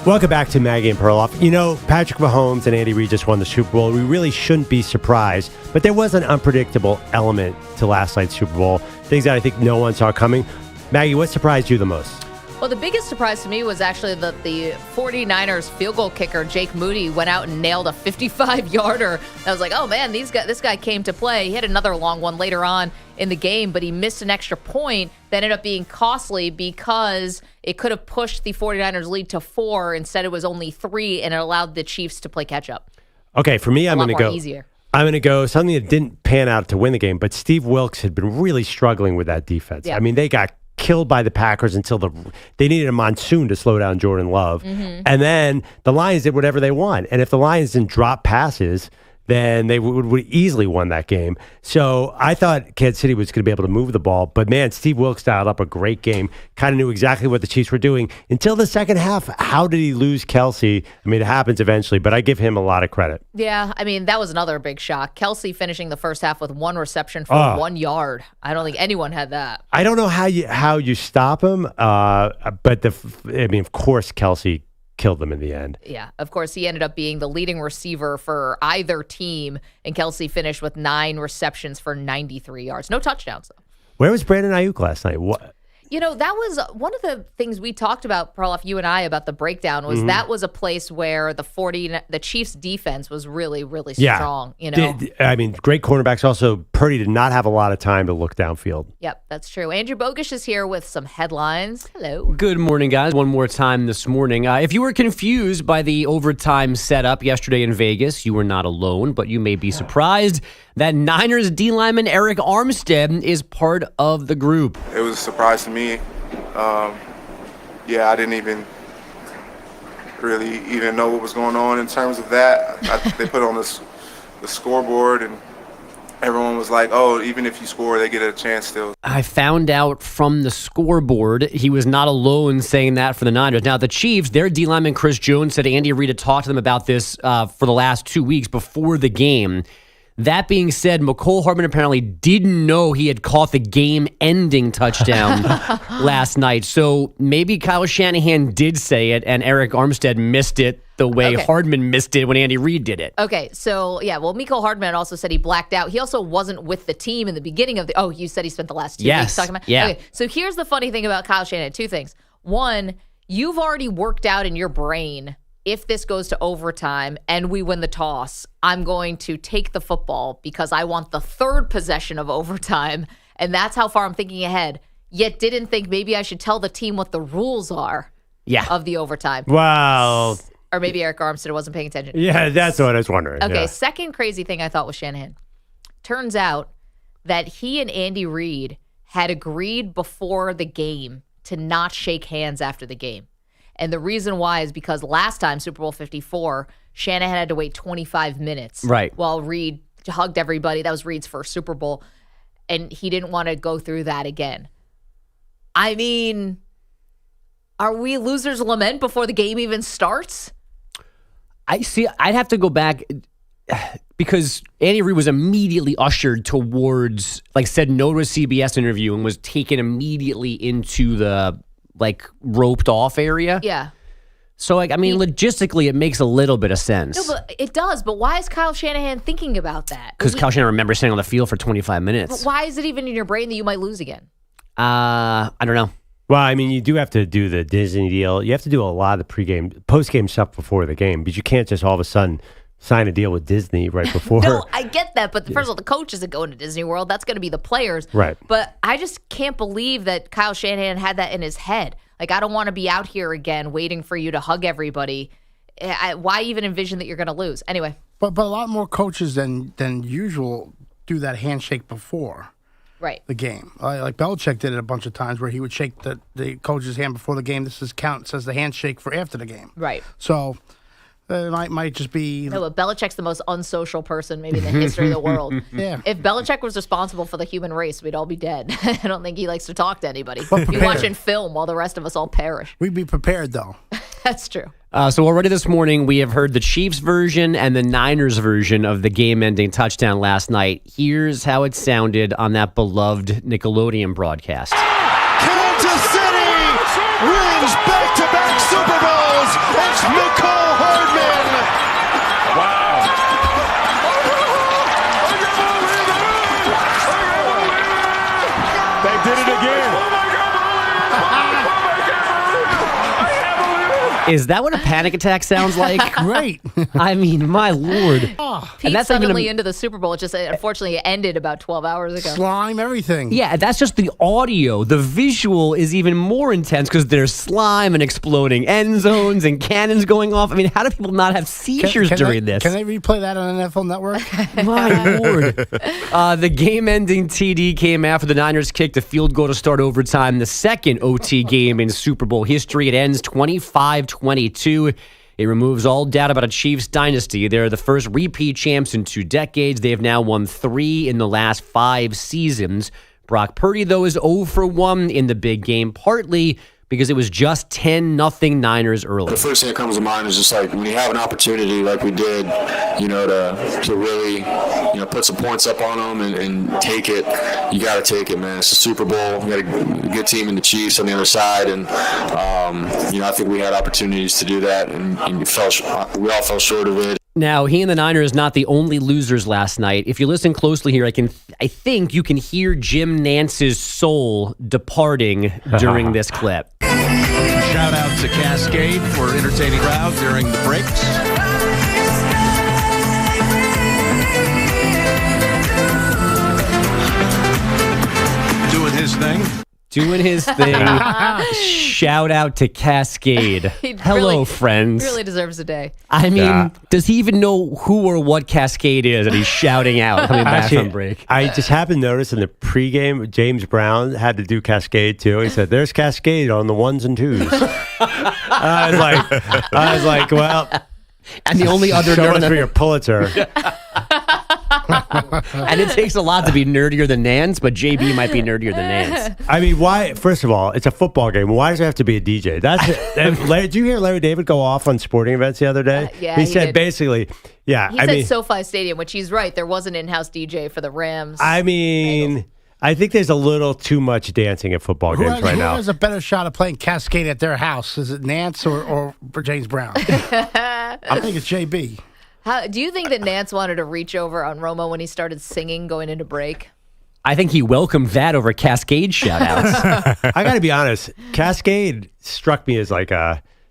Welcome back to Maggie and Perloff. You know, Patrick Mahomes and Andy Reid just won the Super Bowl. We really shouldn't be surprised, but there was an unpredictable element to last night's Super Bowl, things that I think no one saw coming. Maggie, what surprised you the most? Well, the biggest surprise to me was actually that the 49ers field goal kicker, Jake Moody, went out and nailed a 55-yarder. I was like, oh, man, this guy came to play. He had another long one later on in the game, but he missed an extra point that ended up being costly because it could have pushed the 49ers lead to 4. Instead, it was only 3, and it allowed the Chiefs to play catch-up. Okay, for me, I'm going to go. Easier. I'm going to go something that didn't pan out to win the game, but Steve Wilkes had been really struggling with that defense. Yeah. I mean, they got killed by the Packers until they needed a monsoon to slow down Jordan Love. Mm-hmm. And then the Lions did whatever they want. And if the Lions didn't drop passes, then they would easily won that game. So I thought Kansas City was going to be able to move the ball. But, man, Steve Wilkes dialed up a great game, kind of knew exactly what the Chiefs were doing. Until the second half, how did he lose Kelce? I mean, it happens eventually, but I give him a lot of credit. Yeah, I mean, that was another big shock. Kelce finishing the first half with 1 reception for 1 yard. I don't think anyone had that. I don't know how you stop him, but of course, Kelce killed them in the end. Yeah, of course, he ended up being the leading receiver for either team, and Kelce finished with 9 receptions for 93 yards. No touchdowns, though. Where was Brandon Ayuk last night? What? You know, that was one of the things we talked about, Perloff, you and I, about the breakdown, was that was a place where the Chiefs' defense was really, really strong. You know, I mean, great cornerbacks. Also, Purdy did not have a lot of time to look downfield. Yep, that's true. Andrew Bogish is here with some headlines. Hello. Good morning, guys. One more time this morning. If you were confused by the overtime setup yesterday in Vegas, you were not alone, but you may be surprised that Niners D lineman Eric Armstead is part of the group. It was a surprise to me. I didn't even really know what was going on in terms of that. They put on the scoreboard, and everyone was like, oh, even if you score, they get a chance still. I found out from the scoreboard he was not alone saying that for the Niners. Now, the Chiefs, their D lineman Chris Jones said Andy Reid had talked to them about this for the last 2 weeks before the game. That being said, McCole Hardman apparently didn't know he had caught the game-ending touchdown last night. So maybe Kyle Shanahan did say it, and Eric Armstead missed it the way Hardman missed it when Andy Reid did it. Okay, so, Mecole Hardman also said he blacked out. He also wasn't with the team in the beginning of the... Oh, you said he spent the last 2 weeks talking about... Yeah. Okay, so here's the funny thing about Kyle Shanahan. 2 things. One, you've already worked out in your brain, if this goes to overtime and we win the toss, I'm going to take the football because I want the 3rd possession of overtime. And that's how far I'm thinking ahead. Yet didn't think maybe I should tell the team what the rules are of the overtime. Wow. Or maybe Eric Armstead wasn't paying attention. Yeah, that's what I was wondering. Okay, yeah. Second crazy thing I thought was Shanahan. Turns out that he and Andy Reid had agreed before the game to not shake hands after the game. And the reason why is because last time, Super Bowl 54, Shanahan had to wait 25 minutes. Right. While Reid hugged everybody. That was Reid's first Super Bowl. And he didn't want to go through that again. I mean, are we losers lament before the game even starts? I'd have to go back because Andy Reid was immediately ushered towards, said no to a CBS interview and was taken immediately into the roped off area. Yeah. So, logistically, it makes a little bit of sense. No, but it does. But why is Kyle Shanahan thinking about that? Because Kyle Shanahan remembers staying on the field for 25 minutes. But why is it even in your brain that you might lose again? I don't know. Well, you do have to do the Disney deal. You have to do a lot of the post-game stuff before the game, but you can't just all of a sudden sign a deal with Disney right before. No, I get that, but first of all, the coach isn't going to Disney World. That's going to be the players. Right. But I just can't believe that Kyle Shanahan had that in his head. I don't want to be out here again waiting for you to hug everybody. Why even envision that you're going to lose? Anyway. But a lot more coaches than usual do that handshake before the game. Like Belichick did it a bunch of times where he would shake the coach's hand before the game. This says the handshake for after the game. Right. So it might just be... No, but Belichick's the most unsocial person maybe in the history of the world. Yeah. If Belichick was responsible for the human race, we'd all be dead. I don't think he likes to talk to anybody. He'd be watching film while the rest of us all perish. We'd be prepared, though. That's true. So already this morning, we have heard the Chiefs version and the Niners version of the game-ending touchdown last night. Here's how it sounded on that beloved Nickelodeon broadcast. Kansas City rings back-to-back Super Bowls. It's Mecole Hardman. Wow. They did it again. Is that what a panic attack sounds like? Great. My lord. Pete that's suddenly into the Super Bowl. It just unfortunately ended about 12 hours ago. Slime, everything. Yeah, that's just the audio. The visual is even more intense because there's slime and exploding end zones and cannons going off. I mean, how do people not have seizures during this? Can they replay that on NFL Network? My Lord. The game-ending TD came after the Niners kicked a field goal to start overtime, the second OT game in Super Bowl history. It ends 25-22. It removes all doubt about a Chiefs dynasty. They're the first repeat champs in 2 decades. They have now won 3 in the last 5 seasons. Brock Purdy, though, is 0 for 1 in the big game, partly because it was just 10-0 Niners early. The first thing that comes to mind is just like when you have an opportunity like we did, to really, put some points up on them and take it, you got to take it, man. It's a Super Bowl. We got a good team in the Chiefs on the other side, and, I think we had opportunities to do that, and we all fell short of it. Now, he and the Niners not the only losers last night. If you listen closely here, I think you can hear Jim Nance's soul departing during this clip. Shout out to Cascade for entertaining crowd during the breaks. Doing his thing. Doing his thing. Shout out to Cascade. Hello, friends. He really deserves a day. I mean, does he even know who or what Cascade is that he's shouting out coming back from break? I just happened to notice in the pregame, James Brown had to do Cascade too. He said, "There's Cascade on the 1s and 2s." I was like, well, and the only other so nerd much for your Pulitzer. And it takes a lot to be nerdier than Nance, but JB might be nerdier than Nance. I mean, why? First of all, it's a football game. Why does it have to be a DJ? Did you hear Larry David go off on sporting events the other day? Yeah, he did. said basically, yeah. He said SoFi Stadium, which he's right. There was an in-house DJ for the Rams. I mean, I think there's a little too much dancing at football games right now. Who has a better shot of playing Cascade at their house? Is it Nance or James Brown? I think it's JB. Do you think that Nance wanted to reach over on Romo when he started singing going into break? I think he welcomed that over Cascade shout-outs. I got to be honest. Cascade struck me as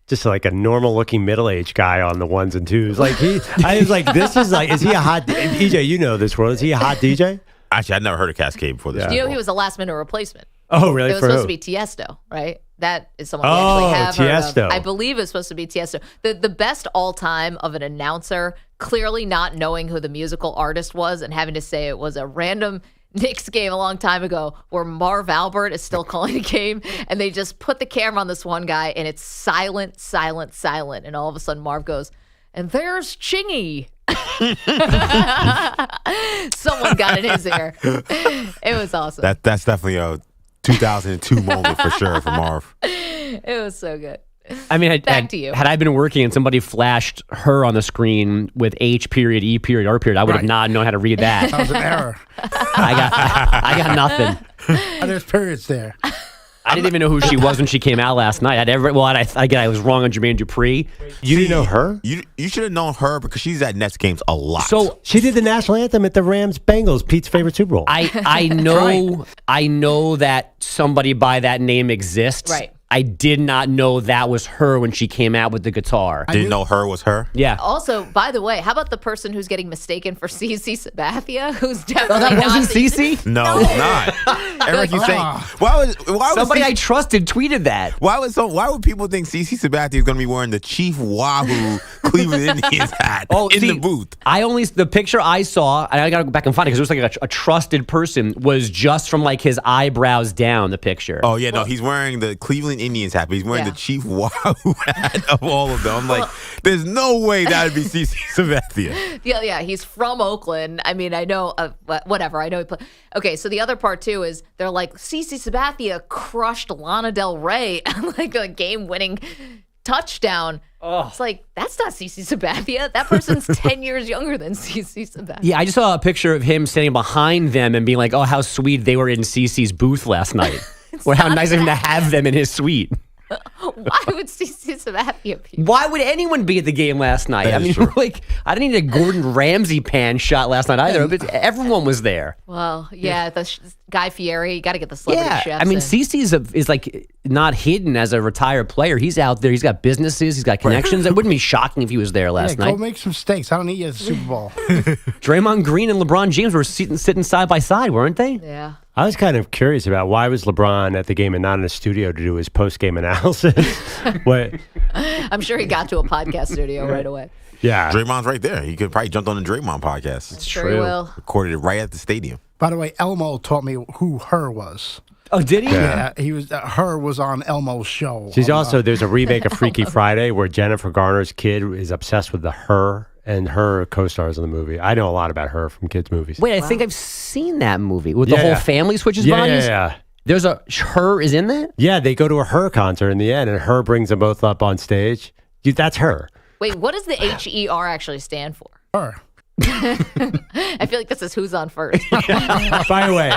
just like a normal-looking middle-aged guy on the 1s and 2s. I was like, this is like, is he a hot EJ? You know this world. Is he a hot DJ? Actually, I'd never heard of Cascade before this. You know he was a last-minute replacement. Oh, really? It was supposed to be Tiesto, right? That is someone we actually have Tiesto. heard of. I believe it's supposed to be Tiesto. The best all-time of an announcer, clearly not knowing who the musical artist was and having to say it was a random Knicks game a long time ago where Marv Albert is still calling the game, and they just put the camera on this one guy, and it's silent, silent, silent. And all of a sudden Marv goes, "And there's Chingy." Someone got in his ear. It was awesome. That's definitely a 2002 moment for sure for Marv. It was so good. I mean, Back to you. Had I been working and somebody flashed her on the screen with H period, E period, R period, I would have not known how to read that. That was an error. I got nothing. There's periods there. I didn't even know who she was when she came out last night. I was wrong on Jermaine Dupri. You didn't know her? You should have known her because she's at Nets games a lot. So she did the national anthem at the Rams Bengals, Pete's favorite Super Bowl. I know that somebody by that name exists. Right. I did not know that was her when she came out with the guitar. Didn't know her was her? Yeah. Also, by the way, how about the person who's getting mistaken for CeCe Sabathia, who's definitely that not wasn't CeCe? No, it's not. Eric, you saying why somebody I trusted tweeted that? Why would people think CeCe Sabathia is going to be wearing the Chief Wahoo Cleveland Indians hat in the booth? The picture I saw, and I got to go back and find it because it was like a trusted person, was just from like his eyebrows down. The picture. Oh yeah, no, he's wearing the Cleveland Indians hat, but he's wearing the Chief Wahoo hat of all of them. I'm like, there's no way that would be CeCe Sabathia. Yeah, he's from Oakland. I mean, I know, whatever. I know he played. Okay, so the other part too is they're like, CeCe Sabathia crushed Lana Del Rey like a game-winning touchdown. Oh. It's like, that's not CeCe Sabathia. That person's 10 years younger than CeCe Sabathia. Yeah, I just saw a picture of him standing behind them and being like, oh, how sweet they were in CeCe's booth last night. Or how nice of him to have them in his suite. Why would CC Sabathia be? Why would anyone be at the game last night? That I mean, is true. like, I didn't need a Gordon Ramsay pan shot last night either, but everyone was there. Well, yeah, Guy Fieri, you got to get the celebrity chefs I mean, in. CC is like not hidden as a retired player. He's out there. He's got businesses. He's got connections. It wouldn't be shocking if he was there last night. Go make some steaks. I don't need you at the Super Bowl. Draymond Green and LeBron James were sitting side by side, weren't they? Yeah. I was kind of curious about why was LeBron at the game and not in a studio to do his post-game analysis. What? I'm sure he got to a podcast studio right away. Yeah. Draymond's right there. He could probably jumped on the Draymond podcast. It's sure he will. Recorded it right at the stadium. By the way, Elmo taught me who her was. Oh, did he? Yeah, he was. Her was on Elmo's show. She's also, there's a remake of Freaky Friday where Jennifer Garner's kid is obsessed with the Her, and her co-stars in the movie. I know a lot about her from kids' movies. Wait, I think I've seen that movie with the whole family switches bodies. Yeah. There's a Her is in that? Yeah, they go to a Her concert in the end, and Her brings them both up on stage. That's Her. Wait, what does the HER actually stand for? Her. I feel like this is who's on first. By the way,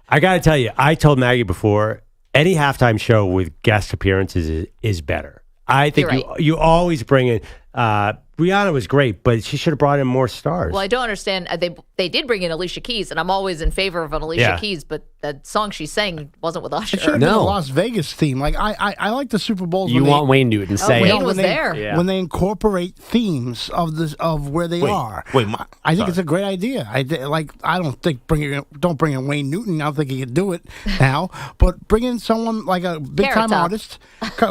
I got to tell you, I told Maggie before, any halftime show with guest appearances is better. I think you always bring in. Rihanna was great, but she should have brought in more stars. Well, I don't understand. They did bring in Alicia Keys, and I'm always in favor of an Alicia Keys, but that song she sang wasn't with Usher. It should have been a Las Vegas theme. Like I like the Super Bowls. You want Wayne Newton saying Wayne was there. When they incorporate themes of where they are. I think it's a great idea. I don't think don't bring in Wayne Newton. I don't think he could do it now. But bring in someone like a big time artist,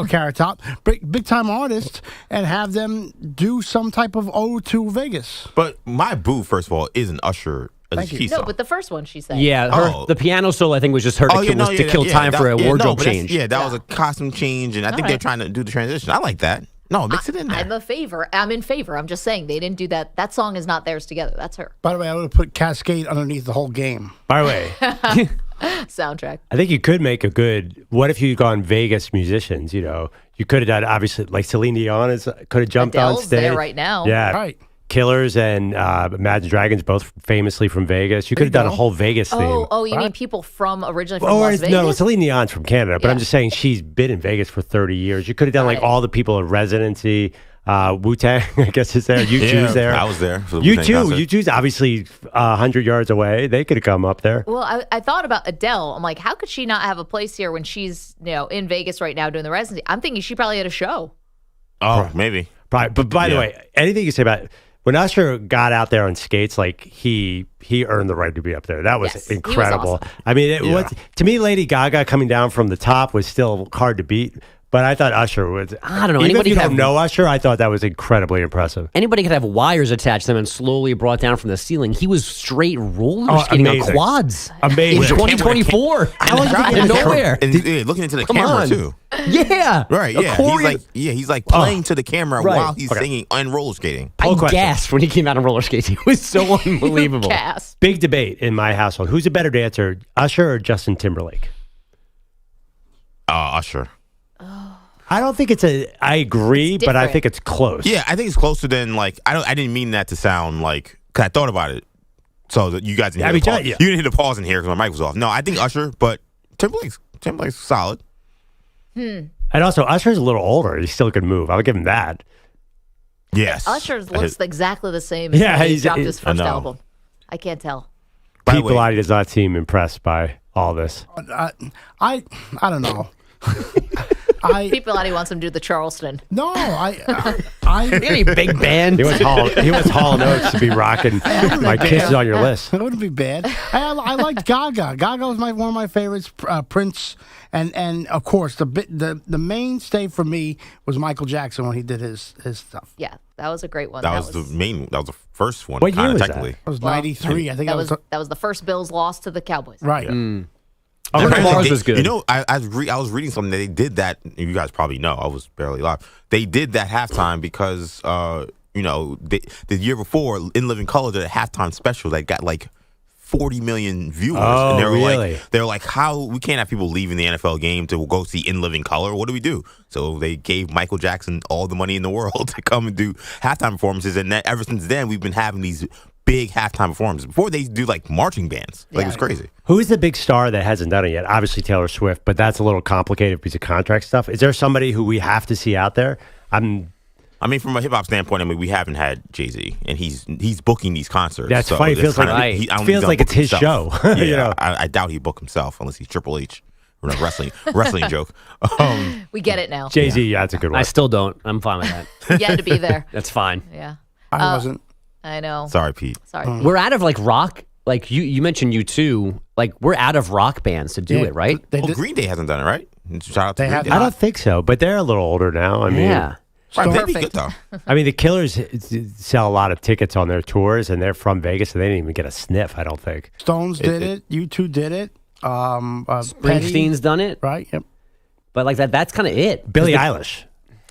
Carrot Top, big time artist, and have them do some type of ode to Vegas. But my boo, first of all, isn't Usher. No, but the first one she sang. Yeah, the piano solo I think was just her to kill time for a wardrobe change. That was a costume change, and I think they're trying to do the transition. I like that. No, mix it in there. I'm in favor. I'm just saying they didn't do that. That song is not theirs together. That's her. By the way, I would have put Cascade underneath the whole game. By the way, soundtrack. I think you could make a good. What if you gone Vegas musicians? You know, you could have done obviously like Celine Dion could have jumped on Adele's stage there right now. Yeah, right. Killers and Imagine Dragons, both famously from Vegas. You could have done a whole Vegas theme. You mean people originally from Las Vegas? No, Celine Dion's from Canada, but I'm just saying she's been in Vegas for 30 years. You could have done like all the people in residency. Wu-Tang, I guess, is there. U2's there. I was there. For the U2's obviously 100 yards away. They could have come up there. Well, I thought about Adele. I'm like, how could she not have a place here when she's in Vegas right now doing the residency? I'm thinking she probably had a show. Oh, maybe. Right. But by the way, anything you say about when Usher got out there on skates, like he earned the right to be up there. That was incredible. Was awesome. I mean, to me, Lady Gaga coming down from the top was still hard to beat. But I thought Usher was. I don't know. Even if you don't know Usher, I thought that was incredibly impressive. Anybody could have wires attached to them and slowly brought down from the ceiling. He was straight roller skating on quads. Amazing. In 2024. Out of nowhere. And looking into the camera, too. Yeah. Right, yeah. He's like playing to the camera while he's singing and roller skating. I gasped when he came out on roller skates. He was so unbelievable. Big debate in my household. Who's a better dancer, Usher or Justin Timberlake? Usher. I don't think I agree, but I think it's close. Yeah, I think it's closer than I didn't mean that to sound like, because I thought about it. So that you guys didn't hear the pause. You didn't hear the pause in here because my mic was off. No, I think Usher, but Timberlake's solid. And also, Usher's a little older. He still can move. I'll give him that. Yes. Usher looks exactly the same as when he dropped his first album. I can't tell. Pete Bellotti does not seem impressed by all this. I don't know. Pete Bellotti wants him to do the Charleston. No, any big band. He wants Hall & Oates to be rocking My Kiss is on your list. That wouldn't be bad. I liked Gaga. Gaga was one of my favorites. Prince, and of course the mainstay for me was Michael Jackson when he did his stuff. Yeah, that was a great one. That was the first one. What year was technically. that? It was 93. I think that was the first Bills loss to the Cowboys. Right. Yeah. Mars was good. You know, I was reading something that they did that. You guys probably know. I was barely alive. They did that halftime because, the year before, In Living Color did a halftime special that got 40 million viewers. Oh, and they were really? They're like, how we can't have people leaving the NFL game to go see In Living Color. What do we do? So they gave Michael Jackson all the money in the world to come and do halftime performances. And ever since then, we've been having these big halftime performances. Before they do like marching bands. Like, it was crazy. Who is the big star that hasn't done it yet? Obviously Taylor Swift, but that's a little complicated because of contract stuff. Is there somebody who we have to see out there? I mean, from a hip hop standpoint, I mean, we haven't had Jay-Z, and he's booking these concerts. That's so funny. It feels like it's his show. Yeah, you know? I doubt he booked himself unless he's Triple H. Or a wrestling joke. We get it now. Jay-Z, yeah, that's a good one. I still don't. I'm fine with that. You had to be there. That's fine. Yeah. I wasn't. I know. Sorry, Pete. Sorry. We're out of like rock. Like you mentioned U2. Like we're out of rock bands to do it, right? Green Day hasn't done it, right? Shout out to Green Day. I don't think so, but they're a little older now. I mean, Yeah. They'd be good though. I mean, the Killers sell a lot of tickets on their tours, and they're from Vegas, and they didn't even get a sniff. I don't think. Stones did it. U2 did it. Springsteen's done it, right? Yep. But like that's kind of it. Billie Eilish,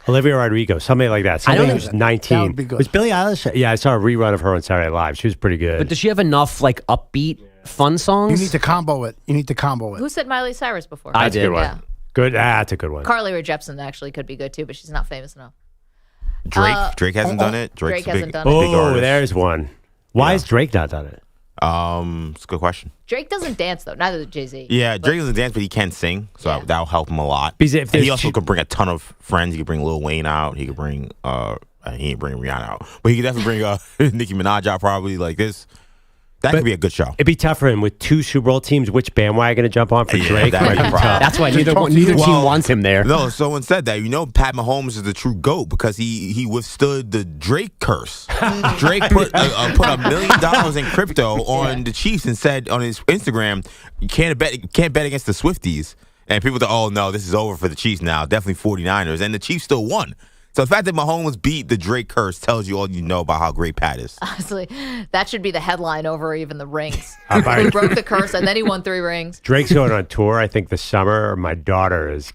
Olivia Rodrigo, somebody like that. Somebody who's 19. That would be good. Was Billie Eilish? Yeah, I saw a rerun of her on Saturday Night Live. She was pretty good. But does she have enough like upbeat, fun songs? You need to combo it. Who said Miley Cyrus before? I did. Good one. Yeah. Good. That's a good one. Carly Rae Jepsen actually could be good too, but she's not famous enough. Drake hasn't done it. Drake hasn't done it. Big Oh, artist. there's one. Why has Drake not done it? It's a good question. Drake doesn't dance though. Neither does Jay-Z. Yeah, Drake doesn't dance, but he can sing, so that'll help him a lot. Because if And he there's also could bring a ton of friends. He could bring Lil Wayne out. He could bring he ain't bring Rihanna out, but he could definitely bring Nicki Minaj out. Probably like this. That could be a good show. It'd be tough for him with two Super Bowl teams. Which bandwagon to jump on for Drake? that might be a problem. That's why neither team wants him there. No, someone said that. You know, Pat Mahomes is the true GOAT because he withstood the Drake curse. Drake put $1 million in crypto on the Chiefs and said on his Instagram, you can't bet against the Swifties. And people thought, oh no, this is over for the Chiefs now. Definitely 49ers. And the Chiefs still won. So the fact that Mahomes beat the Drake curse tells you all you know about how great Pat is. Honestly, that should be the headline over even the rings. He broke the curse and then he won 3 rings. Drake's going on tour, I think, this summer. My daughter is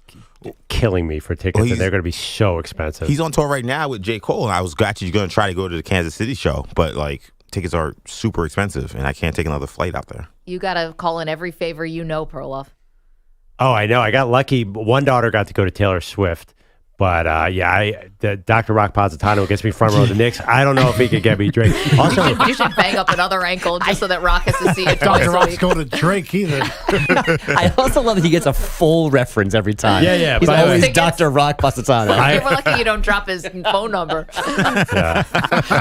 killing me for tickets, and they're going to be so expensive. He's on tour right now with J. Cole, and I was actually going to try to go to the Kansas City show, but like tickets are super expensive, and I can't take another flight out there. You got to call in every favor you know, Perloff. Oh, I know. I got lucky. One daughter got to go to Taylor Swift. But, the Dr. Rock Positano gets me front row of the Knicks. I don't know if he could get me Drake. Also, you should bang up another ankle just so that Rock has to see it twice Dr. a Rock's week. going to Drake either. I also love that he gets a full reference every time. Yeah. He's By the way, always Dr. Rock Positano. You're lucky you don't drop his phone number.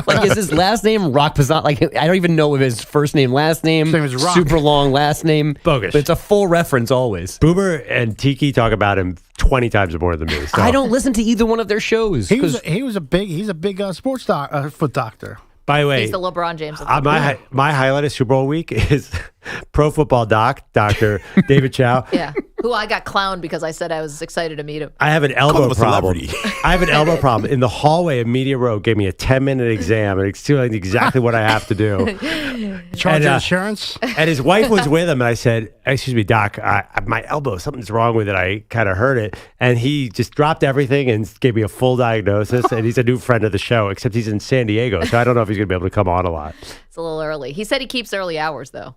Like, is his last name Rock Positano? Like, I don't even know if his first name, last name, name is Rock. super long last name. Bogus. But it's a full reference always. Boomer and Tiki talk about him 20 times more than me. So. I don't listen to either one of their shows. He's a big sports foot doctor. By the way, He's the LeBron James. Of my highlight of Super Bowl week is Pro Football Dr. David Chow. Yeah. Who I got clowned because I said I was excited to meet him. I have an elbow problem. I have an elbow problem. In the hallway of Media Row, gave me a 10-minute exam and explained exactly what I have to do. Charge your insurance? And his wife was with him, and I said, excuse me, Doc, my elbow, something's wrong with it. I kind of hurt it. And he just dropped everything and gave me a full diagnosis. And he's a new friend of the show, except he's in San Diego, so I don't know if he's going to be able to come on a lot. It's a little early. He said he keeps early hours, though.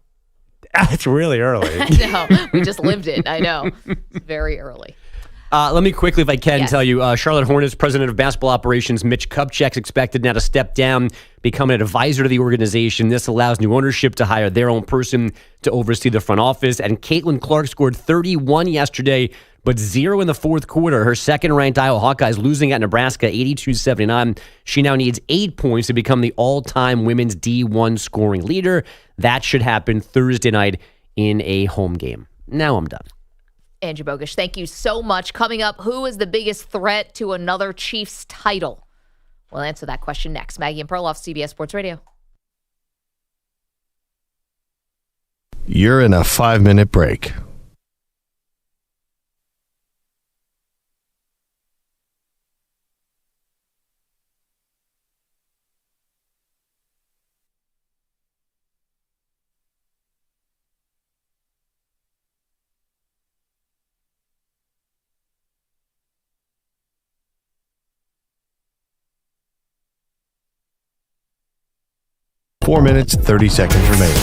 It's really early. I know. We just lived it. I know. It's very early. Let me quickly, if I can, tell you, Charlotte Hornets president of basketball operations, Mitch Kupchak's expected now to step down, become an advisor to the organization. This allows new ownership to hire their own person to oversee the front office. And Caitlin Clark scored 31 yesterday, but 0 in the fourth quarter. Her second-ranked Iowa Hawkeyes losing at Nebraska 82-79. She now needs 8 points to become the all-time women's D1 scoring leader. That should happen Thursday night in a home game. Now I'm done. Andrew Bogusch, thank you so much. Coming up, who is the biggest threat to another Chiefs title? We'll answer that question next. Maggie and Perloff, CBS Sports Radio. You're in a 5-minute break. Four minutes, 30 seconds remaining.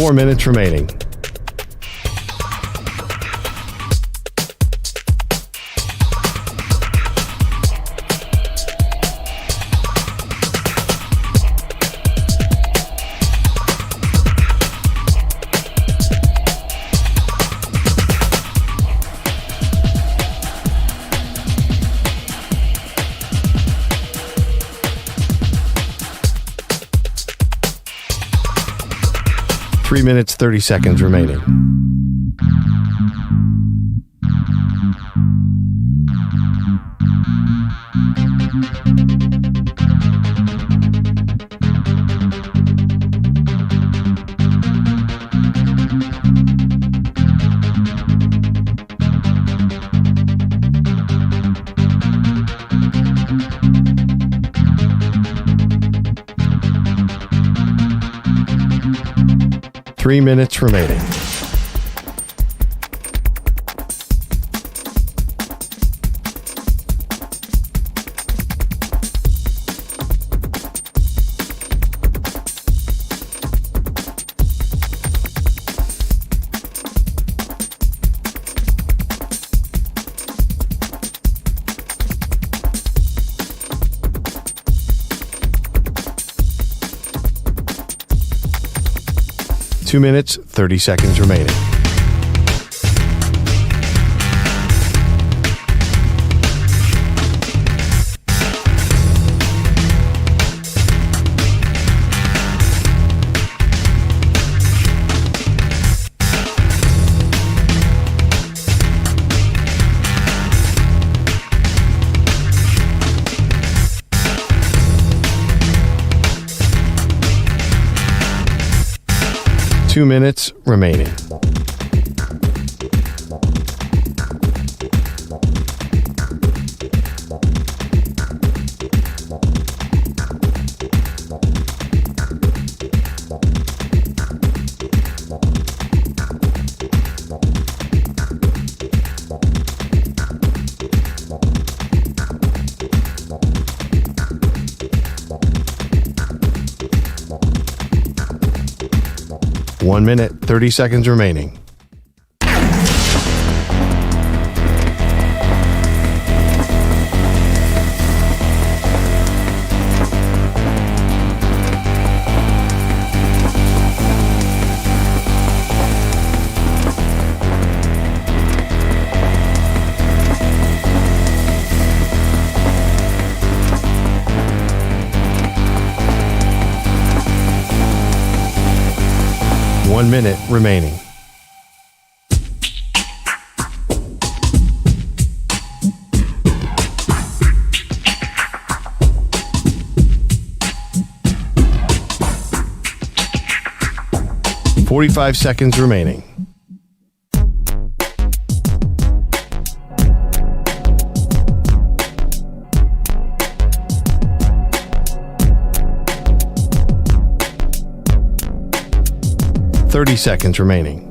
4 minutes remaining. Three minutes, 30 seconds remaining. Three minutes remaining. Two minutes, 30 seconds remaining. Two minutes remaining. One minute, 30 seconds remaining. One minute remaining. $45 seconds remaining. $30 seconds remaining.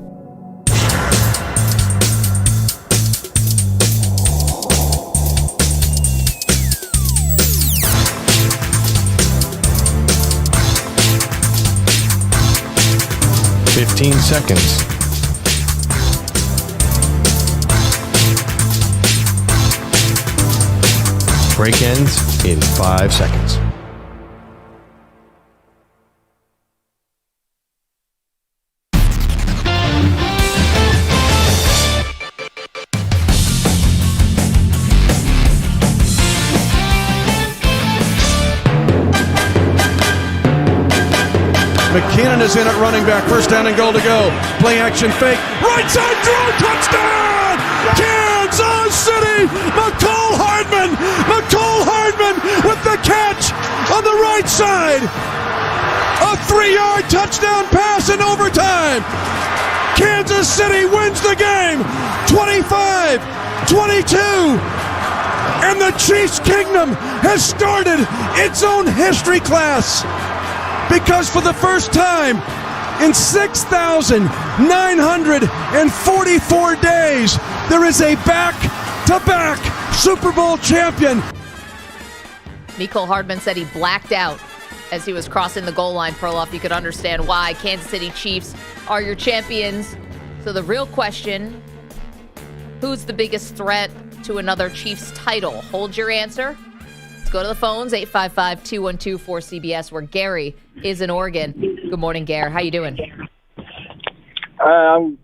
$15 seconds. Break ends in 5 seconds. McKinnon is in at running back. First down and goal to go. Play action fake. Right side throw. Touchdown! Kansas City! McCole Hardman with the catch on the right side. A 3-yard touchdown pass in overtime. Kansas City wins the game. 25-22. And the Chiefs Kingdom has started its own history class. Because for the first time in 6,944 days, there is a back-to-back Super Bowl champion. Mecole Hardman said he blacked out as he was crossing the goal line, Perloff. You could understand why. Kansas City Chiefs are your champions. So the real question, who's the biggest threat to another Chiefs title? Hold your answer. Let's go to the phones, 855-212-4CBS, where Gary is in Oregon. Good morning, Gary. How you doing? I'm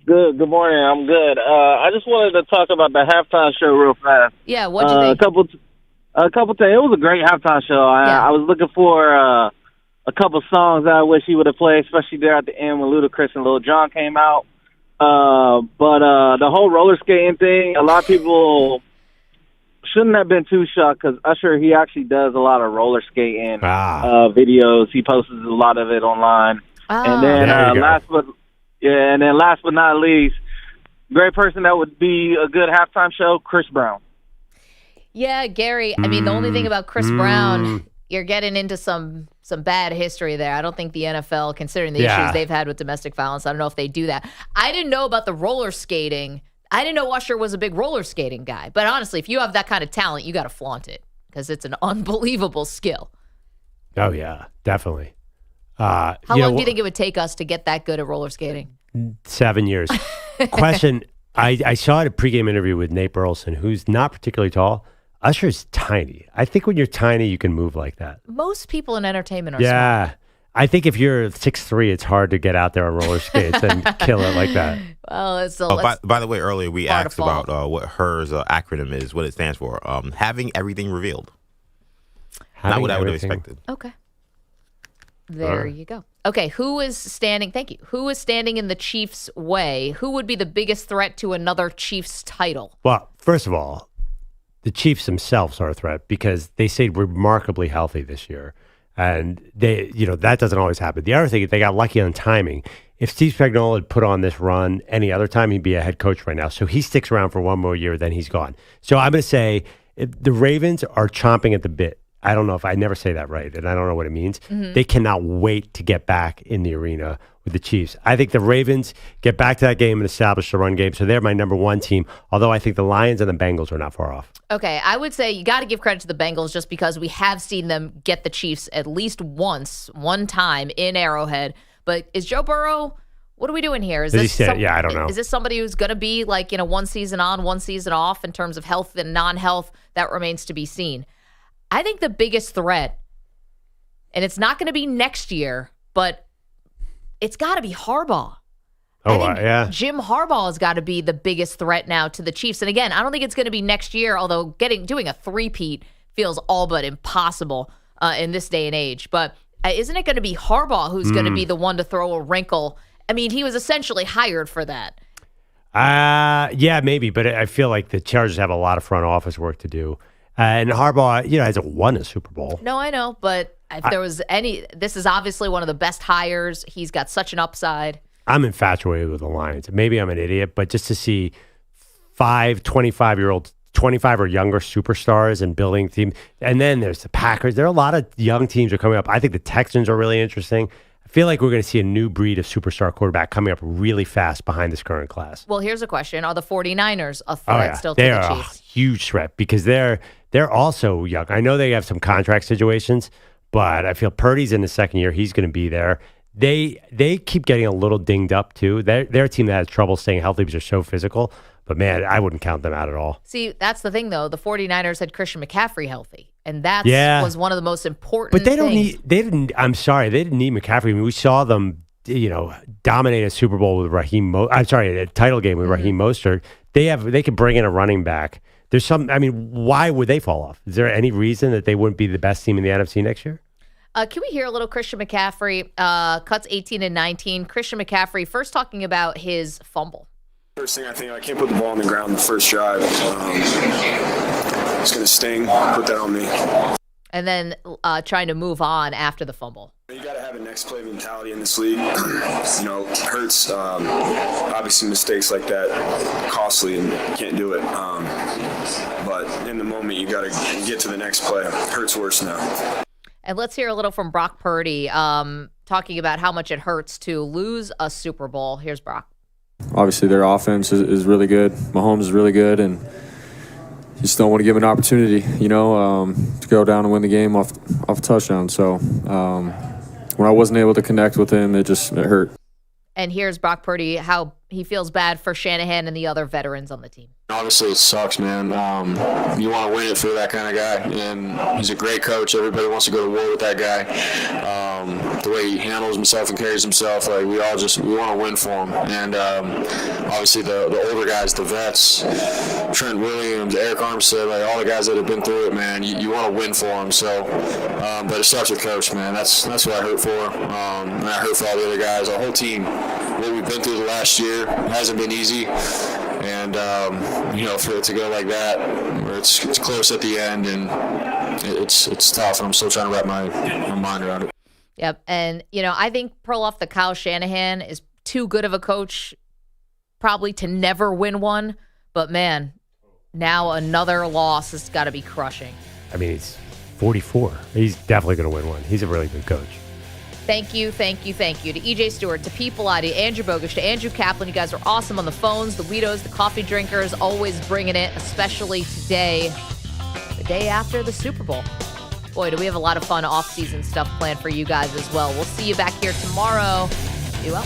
good. Good morning. I'm good. I just wanted to talk about the halftime show real fast. Yeah, what'd you think? A couple things. It was a great halftime show. I was looking for a couple songs that I wish he would have played, especially there at the end when Ludacris and Lil Jon came out. But the whole roller skating thing, a lot of people shouldn't have been too shocked because Usher, he actually does a lot of roller skating videos. He posts a lot of it online. And then last but not least, great person that would be a good halftime show, Chris Brown. Yeah, Gary. I mean, the only thing about Chris Brown, you're getting into some bad history there. I don't think the NFL, considering the issues they've had with domestic violence, I don't know if they do that. I didn't know about the roller skating. I didn't know Usher was a big roller skating guy. But honestly, if you have that kind of talent, you got to flaunt it because it's an unbelievable skill. Oh, yeah, definitely. How long do you think it would take us to get that good at roller skating? 7 years. Question, I saw a pregame interview with Nate Burleson, who's not particularly tall. Usher's tiny. I think when you're tiny, you can move like that. Most people in entertainment are small. I think if you're 6'3", it's hard to get out there on roller skates and kill it like that. Well, by the way, earlier we asked about what HER's acronym is, what it stands for. Having everything revealed. Not what I would have expected. Okay. There you go. Okay, who is standing in the Chiefs' way? Who would be the biggest threat to another Chiefs title? Well, first of all, the Chiefs themselves are a threat because they stayed remarkably healthy this year. And that doesn't always happen. The other thing, they got lucky on timing. If Steve Spagnuolo had put on this run any other time, he'd be a head coach right now. So he sticks around for one more year, then he's gone. So I'm going to say the Ravens are chomping at the bit. I don't know if I never say that right, and I don't know what it means. Mm-hmm. They cannot wait to get back in the arena with the Chiefs. I think the Ravens get back to that game and establish the run game, so they're my number one team, although I think the Lions and the Bengals are not far off. Okay, I would say you got to give credit to the Bengals just because we have seen them get the Chiefs at least one time in Arrowhead. But is Joe Burrow, what are we doing here? I don't know. Is this somebody who's going to be like, one season on, one season off in terms of health and non-health? That remains to be seen. I think the biggest threat, and it's not going to be next year, but it's got to be Harbaugh. Yeah. Jim Harbaugh has got to be the biggest threat now to the Chiefs. And again, I don't think it's going to be next year, although doing a three-peat feels all but impossible in this day and age. But isn't it going to be Harbaugh who's going to be the one to throw a wrinkle? I mean, he was essentially hired for that. Yeah, maybe, but I feel like the Chargers have a lot of front office work to do. And Harbaugh, hasn't won a Super Bowl. No, I know, but if there was this is obviously one of the best hires. He's got such an upside. I'm infatuated with the Lions. Maybe I'm an idiot, but just to see 5 25-year-old, 25 or younger superstars and building team, and then there's the Packers. There are a lot of young teams that are coming up. I think the Texans are really interesting. I feel like we're going to see a new breed of superstar quarterback coming up really fast behind this current class. Well, here's a question. Are the 49ers a threat still to they the are Chiefs? A huge threat because they're also young. I know they have some contract situations, but I feel Purdy's in the second year. He's going to be there. They keep getting a little dinged up, too. They're a team that has trouble staying healthy because they're so physical. But, man, I wouldn't count them out at all. See, that's the thing, though. The 49ers had Christian McCaffrey healthy. And that was one of the most important things. But they didn't need McCaffrey. I mean, we saw them, dominate a Super Bowl with a title game with Raheem Mostert. They could bring in a running back. Why would they fall off? Is there any reason that they wouldn't be the best team in the NFC next year? Can we hear a little Christian McCaffrey? Cuts 18 and 19. Christian McCaffrey first talking about his fumble. First thing, I think I can't put the ball on the ground the first drive. It's going to sting. Put that on me. And then trying to move on after the fumble. You got to have a next play mentality in this league. It hurts. Obviously, mistakes like that costly and you can't do it. But in the moment, you got to get to the next play. It hurts worse now. And let's hear a little from Brock Purdy talking about how much it hurts to lose a Super Bowl. Here's Brock. Obviously, their offense is really good. Mahomes is really good, and you just don't want to give an opportunity, to go down and win the game off a touchdown. So when I wasn't able to connect with him, it hurt. And here's Brock Purdy, how he feels bad for Shanahan and the other veterans on the team. Obviously, it sucks, man. You want to win it for that kind of guy, and he's a great coach. Everybody wants to go to war with that guy. The way he handles himself and carries himself, like we want to win for him. And obviously, the older guys, the vets, Trent Williams, Eric Armstead, like all the guys that have been through it, man. You want to win for them. So, but it starts with coach, man. That's what I hurt for. And I hurt for all the other guys, our whole team. What we've been through the last year hasn't been easy. And, for it to go like that, where it's close at the end, and it's tough, and I'm still trying to wrap my mind around it. Yep. And, I think Perloff, the Kyle Shanahan, is too good of a coach probably to never win one. But, man, now another loss has got to be crushing. I mean, he's 44. He's definitely going to win one. He's a really good coach. Thank you to EJ Stewart, to Pete Pilati, to Andrew Bogusch, to Andrew Kaplan. You guys are awesome on the phones, the Weedos, the coffee drinkers, always bringing it, especially today, the day after the Super Bowl. Boy, do we have a lot of fun off-season stuff planned for you guys as well. We'll see you back here tomorrow. Be well.